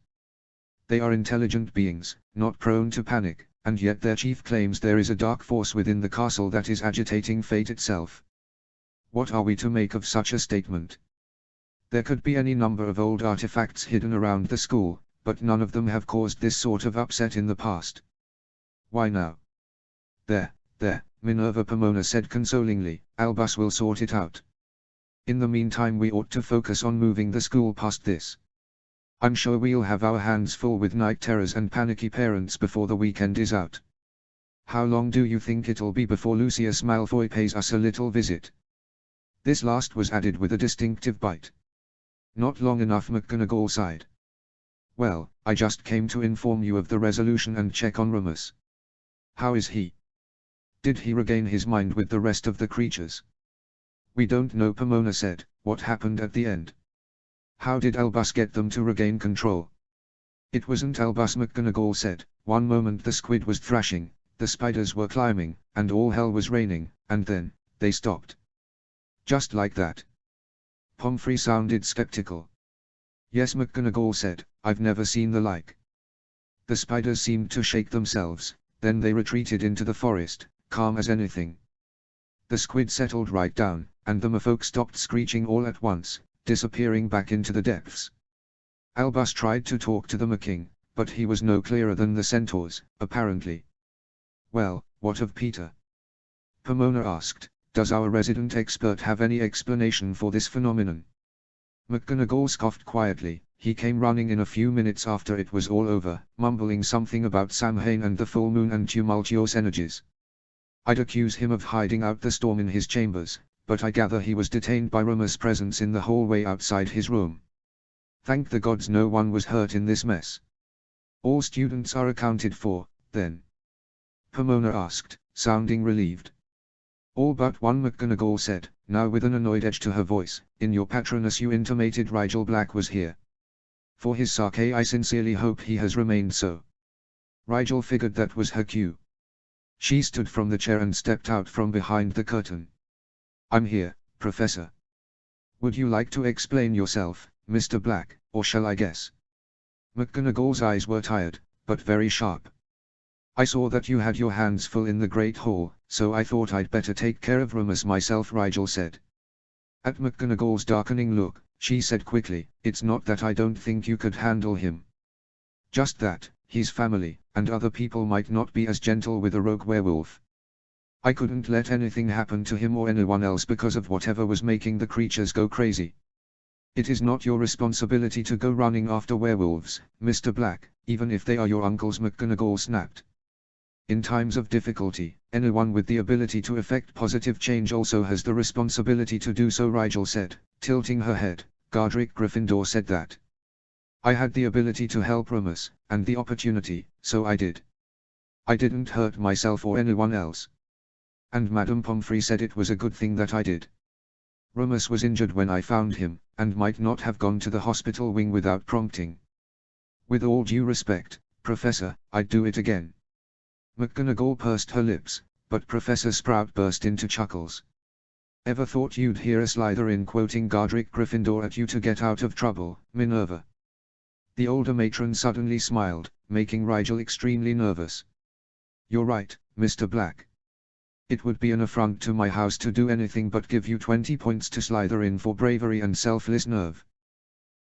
They are intelligent beings, not prone to panic, and yet their chief claims there is a dark force within the castle that is agitating fate itself. What are we to make of such a statement? There could be any number of old artifacts hidden around the school, but none of them have caused this sort of upset in the past. Why now? There, Minerva, Pomona said consolingly. Albus will sort it out. In the meantime we ought to focus on moving the school past this. I'm sure we'll have our hands full with night terrors and panicky parents before the weekend is out. How long do you think it'll be before Lucius Malfoy pays us a little visit? This last was added with a distinctive bite. Not long enough, McGonagall sighed. Well, I just came to inform you of the resolution and check on Remus. How is he? Did he regain his mind with the rest of the creatures? We don't know, Pomona said. What happened at the end? How did Albus get them to regain control? It wasn't Albus, McGonagall said. One moment the squid was thrashing, the spiders were climbing, and all hell was raining, and then, they stopped. Just like that. Pomfrey sounded skeptical. Yes, McGonagall said, I've never seen the like. The spiders seemed to shake themselves, then they retreated into the forest, calm as anything. The squid settled right down, and the merfolk stopped screeching all at once, disappearing back into the depths. Albus tried to talk to the Making, but he was no clearer than the centaurs, apparently. Well, what of Peter? Pomona asked. Does our resident expert have any explanation for this phenomenon? McGonagall scoffed quietly. He came running in a few minutes after it was all over, mumbling something about Samhain and the full moon and tumultuous energies. I'd accuse him of hiding out the storm in his chambers, but I gather he was detained by Remus' presence in the hallway outside his room. Thank the gods no one was hurt in this mess. All students are accounted for, then? Pomona asked, sounding relieved. All but one, McGonagall said, now with an annoyed edge to her voice. In your Patronus you intimated Rigel Black was here. For his sake I sincerely hope he has remained so. Rigel figured that was her cue. She stood from the chair and stepped out from behind the curtain. I'm here, Professor. Would you like to explain yourself, Mr. Black, or shall I guess? McGonagall's eyes were tired, but very sharp. I saw that you had your hands full in the Great Hall, so I thought I'd better take care of Remus myself, Rigel said. At McGonagall's darkening look, she said quickly, "It's not that I don't think you could handle him. Just that, his family, and other people might not be as gentle with a rogue werewolf. I couldn't let anything happen to him or anyone else because of whatever was making the creatures go crazy. It is not your responsibility to go running after werewolves, Mr. Black, even if they are your uncles," McGonagall snapped. "In times of difficulty, anyone with the ability to effect positive change also has the responsibility to do so," Rigel said, tilting her head. "Godric Gryffindor said that. I had the ability to help Remus, and the opportunity, so I did. I didn't hurt myself or anyone else. And Madame Pomfrey said it was a good thing that I did. Remus was injured when I found him, and might not have gone to the hospital wing without prompting. With all due respect, Professor, I'd do it again." McGonagall pursed her lips, but Professor Sprout burst into chuckles. "Ever thought you'd hear a Slytherin quoting Godric Gryffindor at you to get out of trouble, Minerva?" The older matron suddenly smiled, making Rigel extremely nervous. "You're right, Mr. Black. It would be an affront to my house to do anything but give you 20 points to Slytherin for bravery and selfless nerve."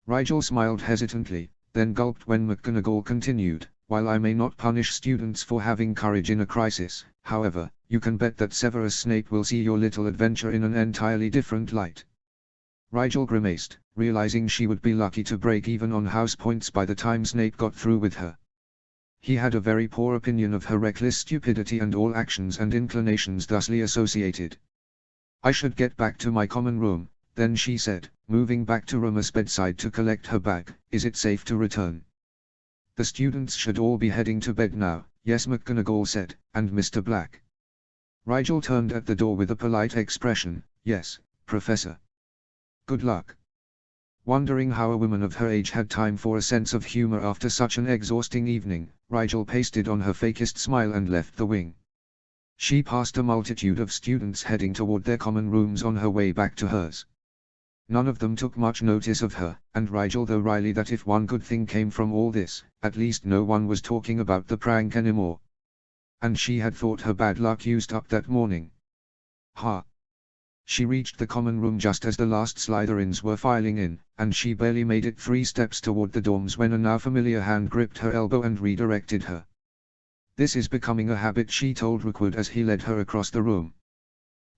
Rigel smiled hesitantly, then gulped when McGonagall continued, "While I may not punish students for having courage in a crisis, however, you can bet that Severus Snape will see your little adventure in an entirely different light." Rigel grimaced, realizing she would be lucky to break even on house points by the time Snape got through with her. He had a very poor opinion of her reckless stupidity and all actions and inclinations thusly associated. "I should get back to my common room," then she said, moving back to Remus' bedside to collect her bag. "Is it safe to return?" "The students should all be heading to bed now," "Yes," McGonagall said, "and Mr. Black?" Rigel turned at the door with a polite expression. "Yes, Professor. Good luck." Wondering how a woman of her age had time for a sense of humor after such an exhausting evening, Rigel pasted on her fakest smile and left the wing. She passed a multitude of students heading toward their common rooms on her way back to hers. None of them took much notice of her, and Rigel though wryly that if one good thing came from all this, at least no one was talking about the prank anymore. And she had thought her bad luck used up that morning. Ha! She reached the common room just as the last Slytherins were filing in, and she barely made it 3 steps toward the dorms when a now familiar hand gripped her elbow and redirected her. "This is becoming a habit," she told Rookwood as he led her across the room.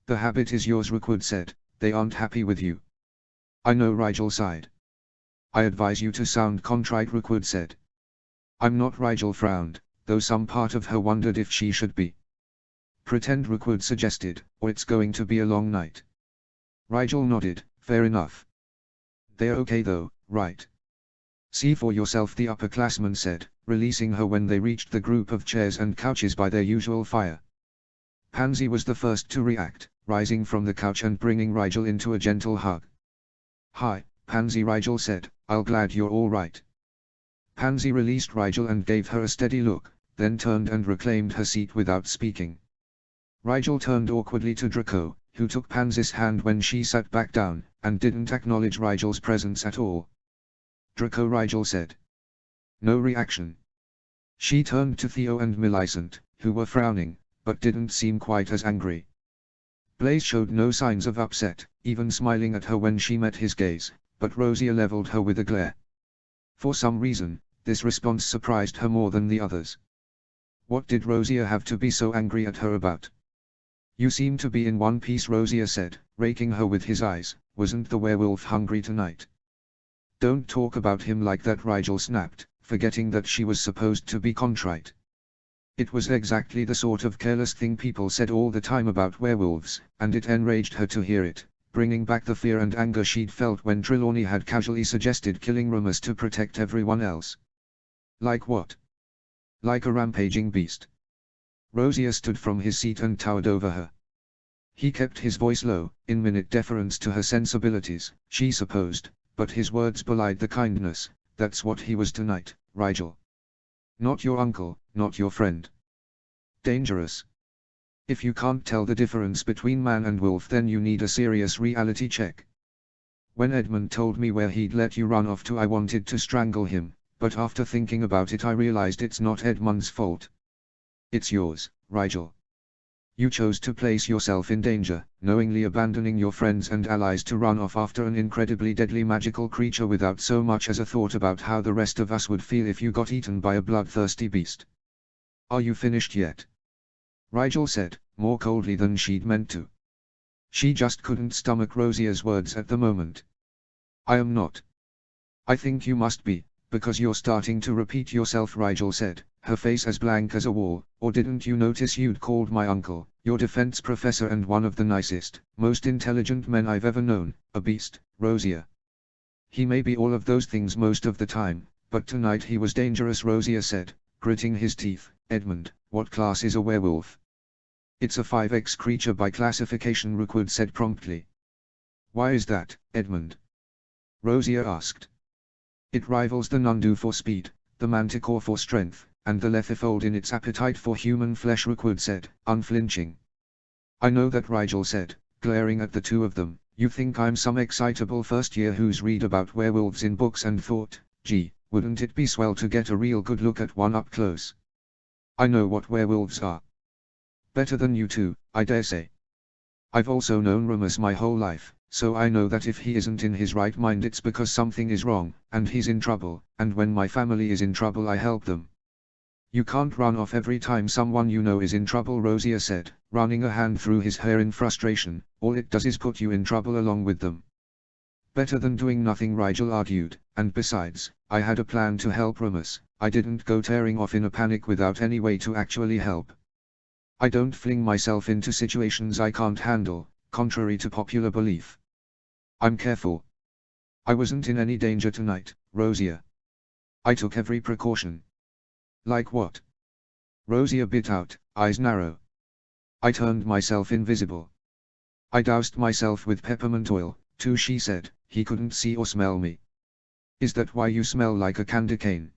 "The habit is yours," Rookwood said. "They aren't happy with you." "I know," Rigel sighed. "I advise you to sound contrite," Rookwood said. "I'm not." Rigel frowned, though some part of her wondered if she should be. "Pretend," Rookwood suggested, "or it's going to be a long night." Rigel nodded. "Fair enough. They're okay though, right?" "See for yourself," the upperclassman said, releasing her when they reached the group of chairs and couches by their usual fire. Pansy was the first to react, rising from the couch and bringing Rigel into a gentle hug. "Hi, Pansy," Rigel said, "I'll glad you're all right." Pansy released Rigel and gave her a steady look, then turned and reclaimed her seat without speaking. Rigel turned awkwardly to Draco, who took Pansy's hand when she sat back down, and didn't acknowledge Rigel's presence at all. "Draco," Rigel said. No reaction. She turned to Theo and Millicent, who were frowning, but didn't seem quite as angry. Blaise showed no signs of upset, even smiling at her when she met his gaze, but Rosia leveled her with a glare. For some reason, this response surprised her more than the others. What did Rosia have to be so angry at her about? "You seem to be in one piece," Rosia said, raking her with his eyes. "Wasn't the werewolf hungry tonight?" "Don't talk about him like that," Rigel snapped, forgetting that she was supposed to be contrite. It was exactly the sort of careless thing people said all the time about werewolves, and it enraged her to hear it, bringing back the fear and anger she'd felt when Trelawney had casually suggested killing Remus to protect everyone else. "Like what?" "Like a rampaging beast." Rosia stood from his seat and towered over her. He kept his voice low, in minute deference to her sensibilities, she supposed, but his words belied the kindness. "That's what he was tonight, Rigel. Not your uncle, not your friend. Dangerous. If you can't tell the difference between man and wolf, then you need a serious reality check. When Edmund told me where he'd let you run off to, I wanted to strangle him, but after thinking about it I realized it's not Edmund's fault. It's yours, Rigel. You chose to place yourself in danger, knowingly abandoning your friends and allies to run off after an incredibly deadly magical creature without so much as a thought about how the rest of us would feel if you got eaten by a bloodthirsty beast. Are you finished yet? Rigel said, more coldly than she'd meant to. She just couldn't stomach Rosia's words at the moment. I am not. I think you must be, because you're starting to repeat yourself, Rigel said, her face as blank as a wall. Or didn't you notice you'd called my uncle, your defense professor and one of the nicest, most intelligent men I've ever known, a beast, Rosia? He may be all of those things most of the time, but tonight he was dangerous, Rosia said, gritting his teeth. Edmund, what class is a werewolf? It's a 5X creature by classification, Rookwood said promptly. Why is that, Edmund? Rosia asked. It rivals the Nundu for speed, the Manticore for strength, and the Lethifold in its appetite for human flesh, Rookwood said, unflinching. I know that, Rigel said, glaring at the two of them. You think I'm some excitable first year who's read about werewolves in books and thought, gee, wouldn't it be swell to get a real good look at one up close? I know what werewolves are. Better than you two, I dare say. I've also known Remus my whole life, so I know that if he isn't in his right mind it's because something is wrong, and he's in trouble, and when my family is in trouble I help them. You can't run off every time someone you know is in trouble, Rosia said, running a hand through his hair in frustration. All it does is put you in trouble along with them. Better than doing nothing, Rigel argued, and besides, I had a plan to help Remus. I didn't go tearing off in a panic without any way to actually help. I don't fling myself into situations I can't handle, contrary to popular belief. I'm careful. I wasn't in any danger tonight, Rosia. I took every precaution. Like what? Rosia bit out, eyes narrow. I turned myself invisible. I doused myself with peppermint oil, too, she said. He couldn't see or smell me. Is that why you smell like a candy cane?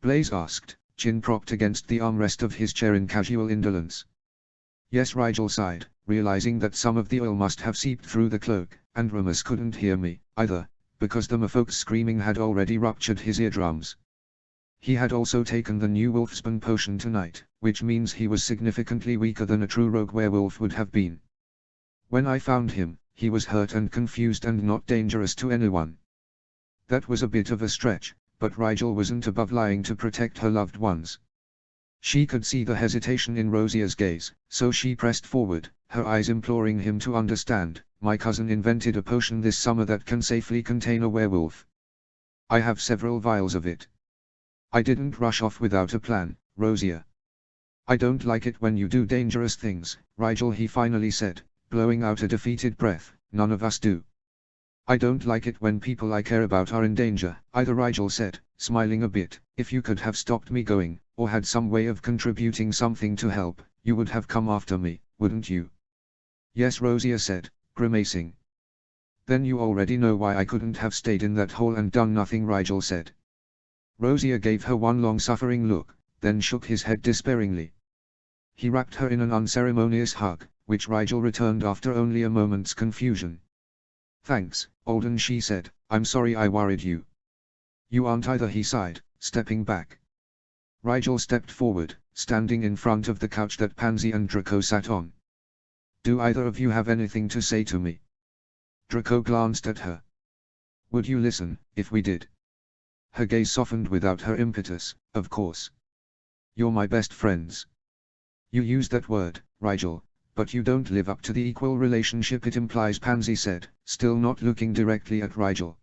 Blaze asked, chin propped against the armrest of his chair in casual indolence. Yes, Rigel sighed, realizing that some of the oil must have seeped through the cloak, and Remus couldn't hear me, either, because the merfolk's screaming had already ruptured his eardrums. He had also taken the new wolfsbane potion tonight, which means he was significantly weaker than a true rogue werewolf would have been. When I found him, he was hurt and confused and not dangerous to anyone. That was a bit of a stretch, but Rigel wasn't above lying to protect her loved ones. She could see the hesitation in Rosia's gaze, so she pressed forward, her eyes imploring him to understand. My cousin invented a potion this summer that can safely contain a werewolf. I have several vials of it. I didn't rush off without a plan, Rosia. I don't like it when you do dangerous things, Rigel, he finally said, blowing out a defeated breath. None of us do. I don't like it when people I care about are in danger, either, Rigel said, smiling a bit. If you could have stopped me going, or had some way of contributing something to help, you would have come after me, wouldn't you? Yes, Rosia said, grimacing. Then you already know why I couldn't have stayed in that hole and done nothing, Rigel said. Rosia gave her one long-suffering look, then shook his head despairingly. He wrapped her in an unceremonious hug, which Rigel returned after only a moment's confusion. Thanks, Alden, she said. I'm sorry I worried you. You aren't either, he sighed, stepping back. Rigel stepped forward, standing in front of the couch that Pansy and Draco sat on. Do either of you have anything to say to me? Draco glanced at her. Would you listen, if we did? Her gaze softened without her impetus. Of course. You're my best friends. You use that word, Rigel, but you don't live up to the equal relationship it implies, Pansy said, still not looking directly at Rigel.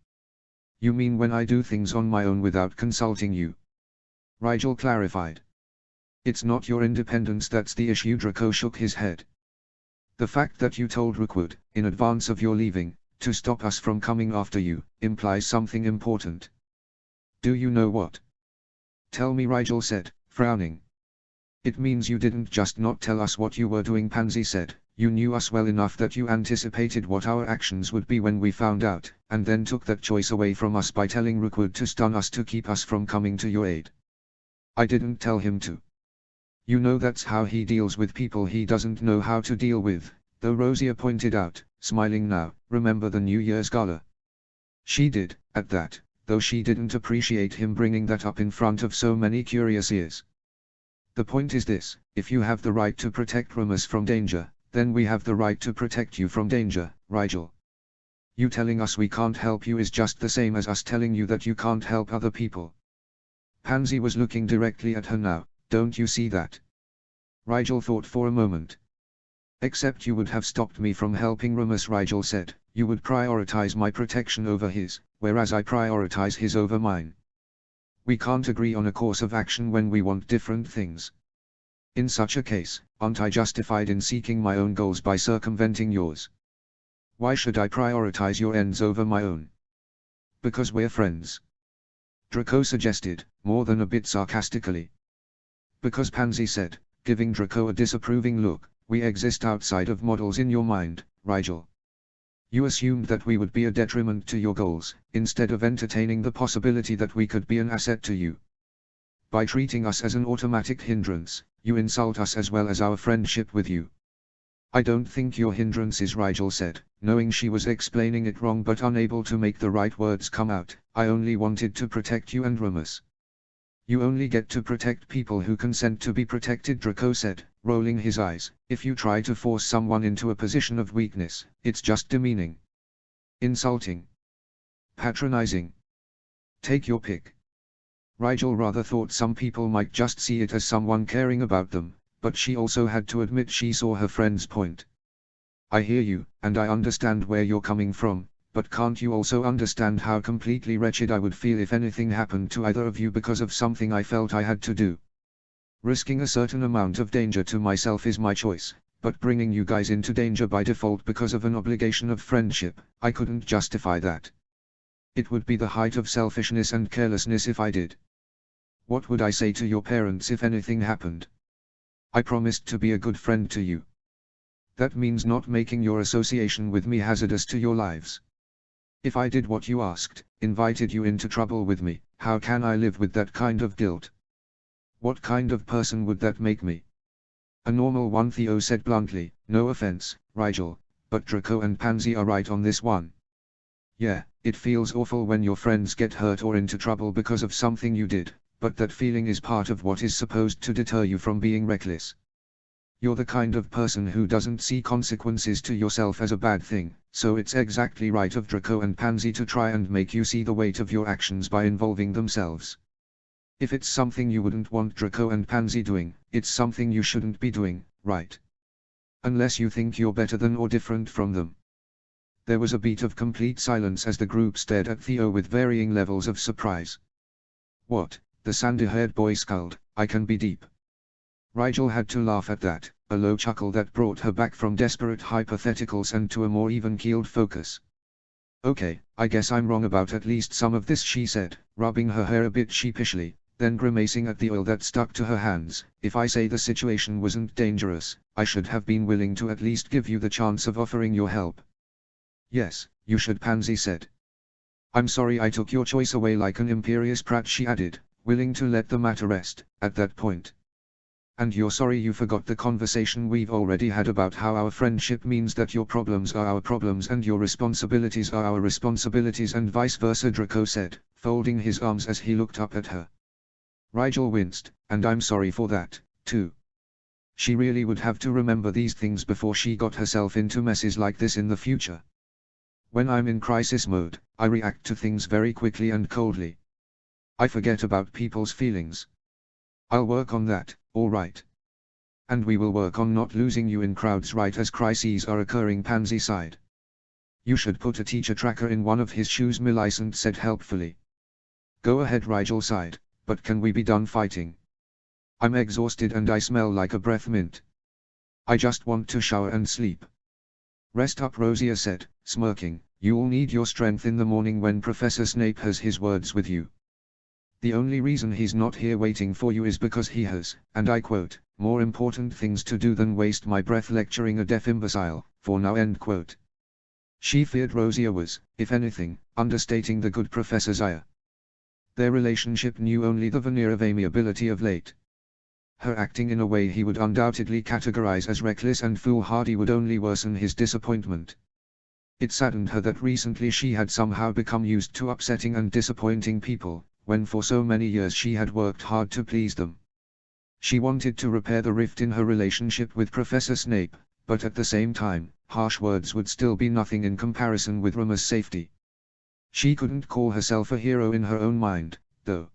You mean when I do things on my own without consulting you? Rigel clarified. It's not your independence that's the issue, Draco shook his head. The fact that you told Rookwood, in advance of your leaving, to stop us from coming after you, implies something important. Do you know what? Tell me, Rigel said, frowning. It means you didn't just not tell us what you were doing, Pansy said. You knew us well enough that you anticipated what our actions would be when we found out, and then took that choice away from us by telling Rookwood to stun us to keep us from coming to your aid. I didn't tell him to. You know that's how he deals with people he doesn't know how to deal with, though, Rosia pointed out, smiling now. Remember the New Year's gala? She did, at that, though she didn't appreciate him bringing that up in front of so many curious ears. The point is this: if you have the right to protect Rumus from danger, then we have the right to protect you from danger, Rigel. You telling us we can't help you is just the same as us telling you that you can't help other people. Pansy was looking directly at her now. Don't you see that? Rigel thought for a moment. Except you would have stopped me from helping Rumus, Rigel said. You would prioritize my protection over his, whereas I prioritize his over mine. We can't agree on a course of action when we want different things. In such a case, aren't I justified in seeking my own goals by circumventing yours? Why should I prioritize your ends over my own? Because we're friends, Draco suggested, more than a bit sarcastically. Because, Pansy said, giving Draco a disapproving look, we exist outside of models in your mind, Rigel. You assumed that we would be a detriment to your goals, instead of entertaining the possibility that we could be an asset to you. By treating us as an automatic hindrance, you insult us as well as our friendship with you. I don't think your hindrance is, Rigel said, knowing she was explaining it wrong but unable to make the right words come out. I only wanted to protect you and Rumus. You only get to protect people who consent to be protected, Draco said, rolling his eyes. If you try to force someone into a position of weakness, it's just demeaning, insulting, patronizing. Take your pick. Rigel rather thought some people might just see it as someone caring about them, but she also had to admit she saw her friend's point. I hear you, and I understand where you're coming from, but can't you also understand how completely wretched I would feel if anything happened to either of you because of something I felt I had to do? Risking a certain amount of danger to myself is my choice, but bringing you guys into danger by default because of an obligation of friendship, I couldn't justify that. It would be the height of selfishness and carelessness if I did. What would I say to your parents if anything happened? I promised to be a good friend to you. That means not making your association with me hazardous to your lives. If I did what you asked, invited you into trouble with me, how can I live with that kind of guilt? What kind of person would that make me? A normal one, Theo said bluntly. No offense, Rigel, but Draco and Pansy are right on this one. Yeah, it feels awful when your friends get hurt or into trouble because of something you did, but that feeling is part of what is supposed to deter you from being reckless. You're the kind of person who doesn't see consequences to yourself as a bad thing, so it's exactly right of Draco and Pansy to try and make you see the weight of your actions by involving themselves. If it's something you wouldn't want Draco and Pansy doing, it's something you shouldn't be doing, right? Unless you think you're better than or different from them. There was a beat of complete silence as the group stared at Theo with varying levels of surprise. What? The sandy-haired boy scowled. I can be deep. Rigel had to laugh at that, a low chuckle that brought her back from desperate hypotheticals and to a more even-keeled focus. Okay, I guess I'm wrong about at least some of this, she said, rubbing her hair a bit sheepishly, then grimacing at the oil that stuck to her hands. If I say the situation wasn't dangerous, I should have been willing to at least give you the chance of offering your help. Yes, you should, Pansy said. I'm sorry I took your choice away like an imperious brat, she added, willing to let the matter rest, at that point. And you're sorry you forgot the conversation we've already had about how our friendship means that your problems are our problems and your responsibilities are our responsibilities and vice versa, Draco said, folding his arms as he looked up at her. Rigel winced, and I'm sorry for that, too. She really would have to remember these things before she got herself into messes like this in the future. When I'm in crisis mode, I react to things very quickly and coldly. I forget about people's feelings. I'll work on that, all right. And we will work on not losing you in crowds right as crises are occurring, Pansy sighed. You should put a teacher tracker in one of his shoes, Millicent said helpfully. Go ahead, Rigel sighed, but can we be done fighting? I'm exhausted and I smell like a breath mint. I just want to shower and sleep. Rest up, Rosia said, smirking. You'll need your strength in the morning when Professor Snape has his words with you. The only reason he's not here waiting for you is because he has, and I quote, more important things to do than waste my breath lecturing a deaf imbecile, for now, end quote. She feared Rosia was, if anything, understating the good Professor's ire. Their relationship knew only the veneer of amiability of late. Her acting in a way he would undoubtedly categorize as reckless and foolhardy would only worsen his disappointment. It saddened her that recently she had somehow become used to upsetting and disappointing people, when for so many years she had worked hard to please them. She wanted to repair the rift in her relationship with Professor Snape, but at the same time, harsh words would still be nothing in comparison with Remus's safety. She couldn't call herself a hero in her own mind, though.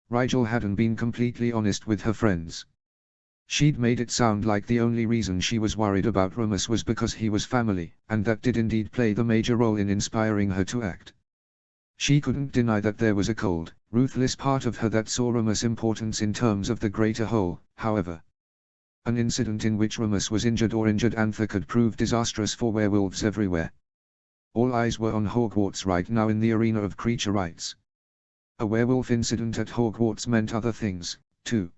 Rigel hadn't been completely honest with her friends. She'd made it sound like the only reason she was worried about Remus was because he was family, and that did indeed play the major role in inspiring her to act. She couldn't deny that there was a cold, ruthless part of her that saw Remus' importance in terms of the greater whole, however. An incident in which Remus was injured or injured Anther could prove disastrous for werewolves everywhere. All eyes were on Hogwarts right now in the arena of creature rights. A werewolf incident at Hogwarts meant other things, too.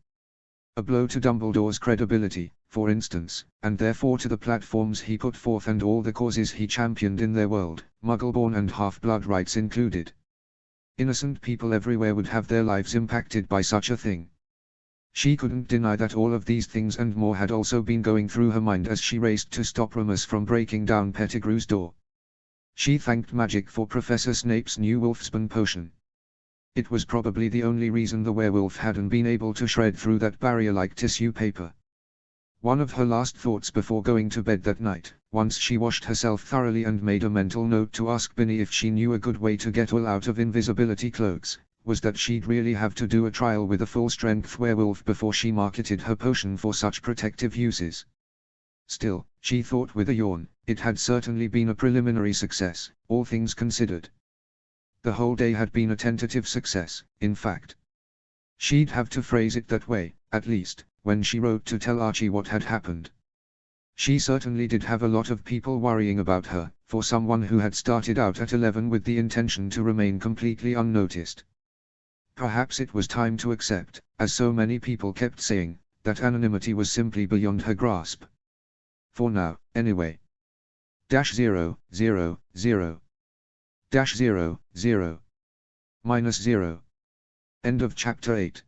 A blow to Dumbledore's credibility, for instance, and therefore to the platforms he put forth and all the causes he championed in their world, Muggleborn and Half-Blood rights included. Innocent people everywhere would have their lives impacted by such a thing. She couldn't deny that all of these things and more had also been going through her mind as she raced to stop Remus from breaking down Pettigrew's door. She thanked magic for Professor Snape's new Wolfsbane potion. It was probably the only reason the werewolf hadn't been able to shred through that barrier like tissue paper. One of her last thoughts before going to bed that night, once she washed herself thoroughly and made a mental note to ask Binny if she knew a good way to get all out of invisibility cloaks, was that she'd really have to do a trial with a full-strength werewolf before she marketed her potion for such protective uses. Still, she thought with a yawn, it had certainly been a preliminary success, all things considered. The whole day had been a tentative success, in fact. She'd have to phrase it that way, at least, when she wrote to tell Archie what had happened. She certainly did have a lot of people worrying about her, for someone who had started out at 11 with the intention to remain completely unnoticed. Perhaps it was time to accept, as so many people kept saying, that anonymity was simply beyond her grasp. For now, anyway. -0, 0, 0. -0, 0. -0. End of chapter 8.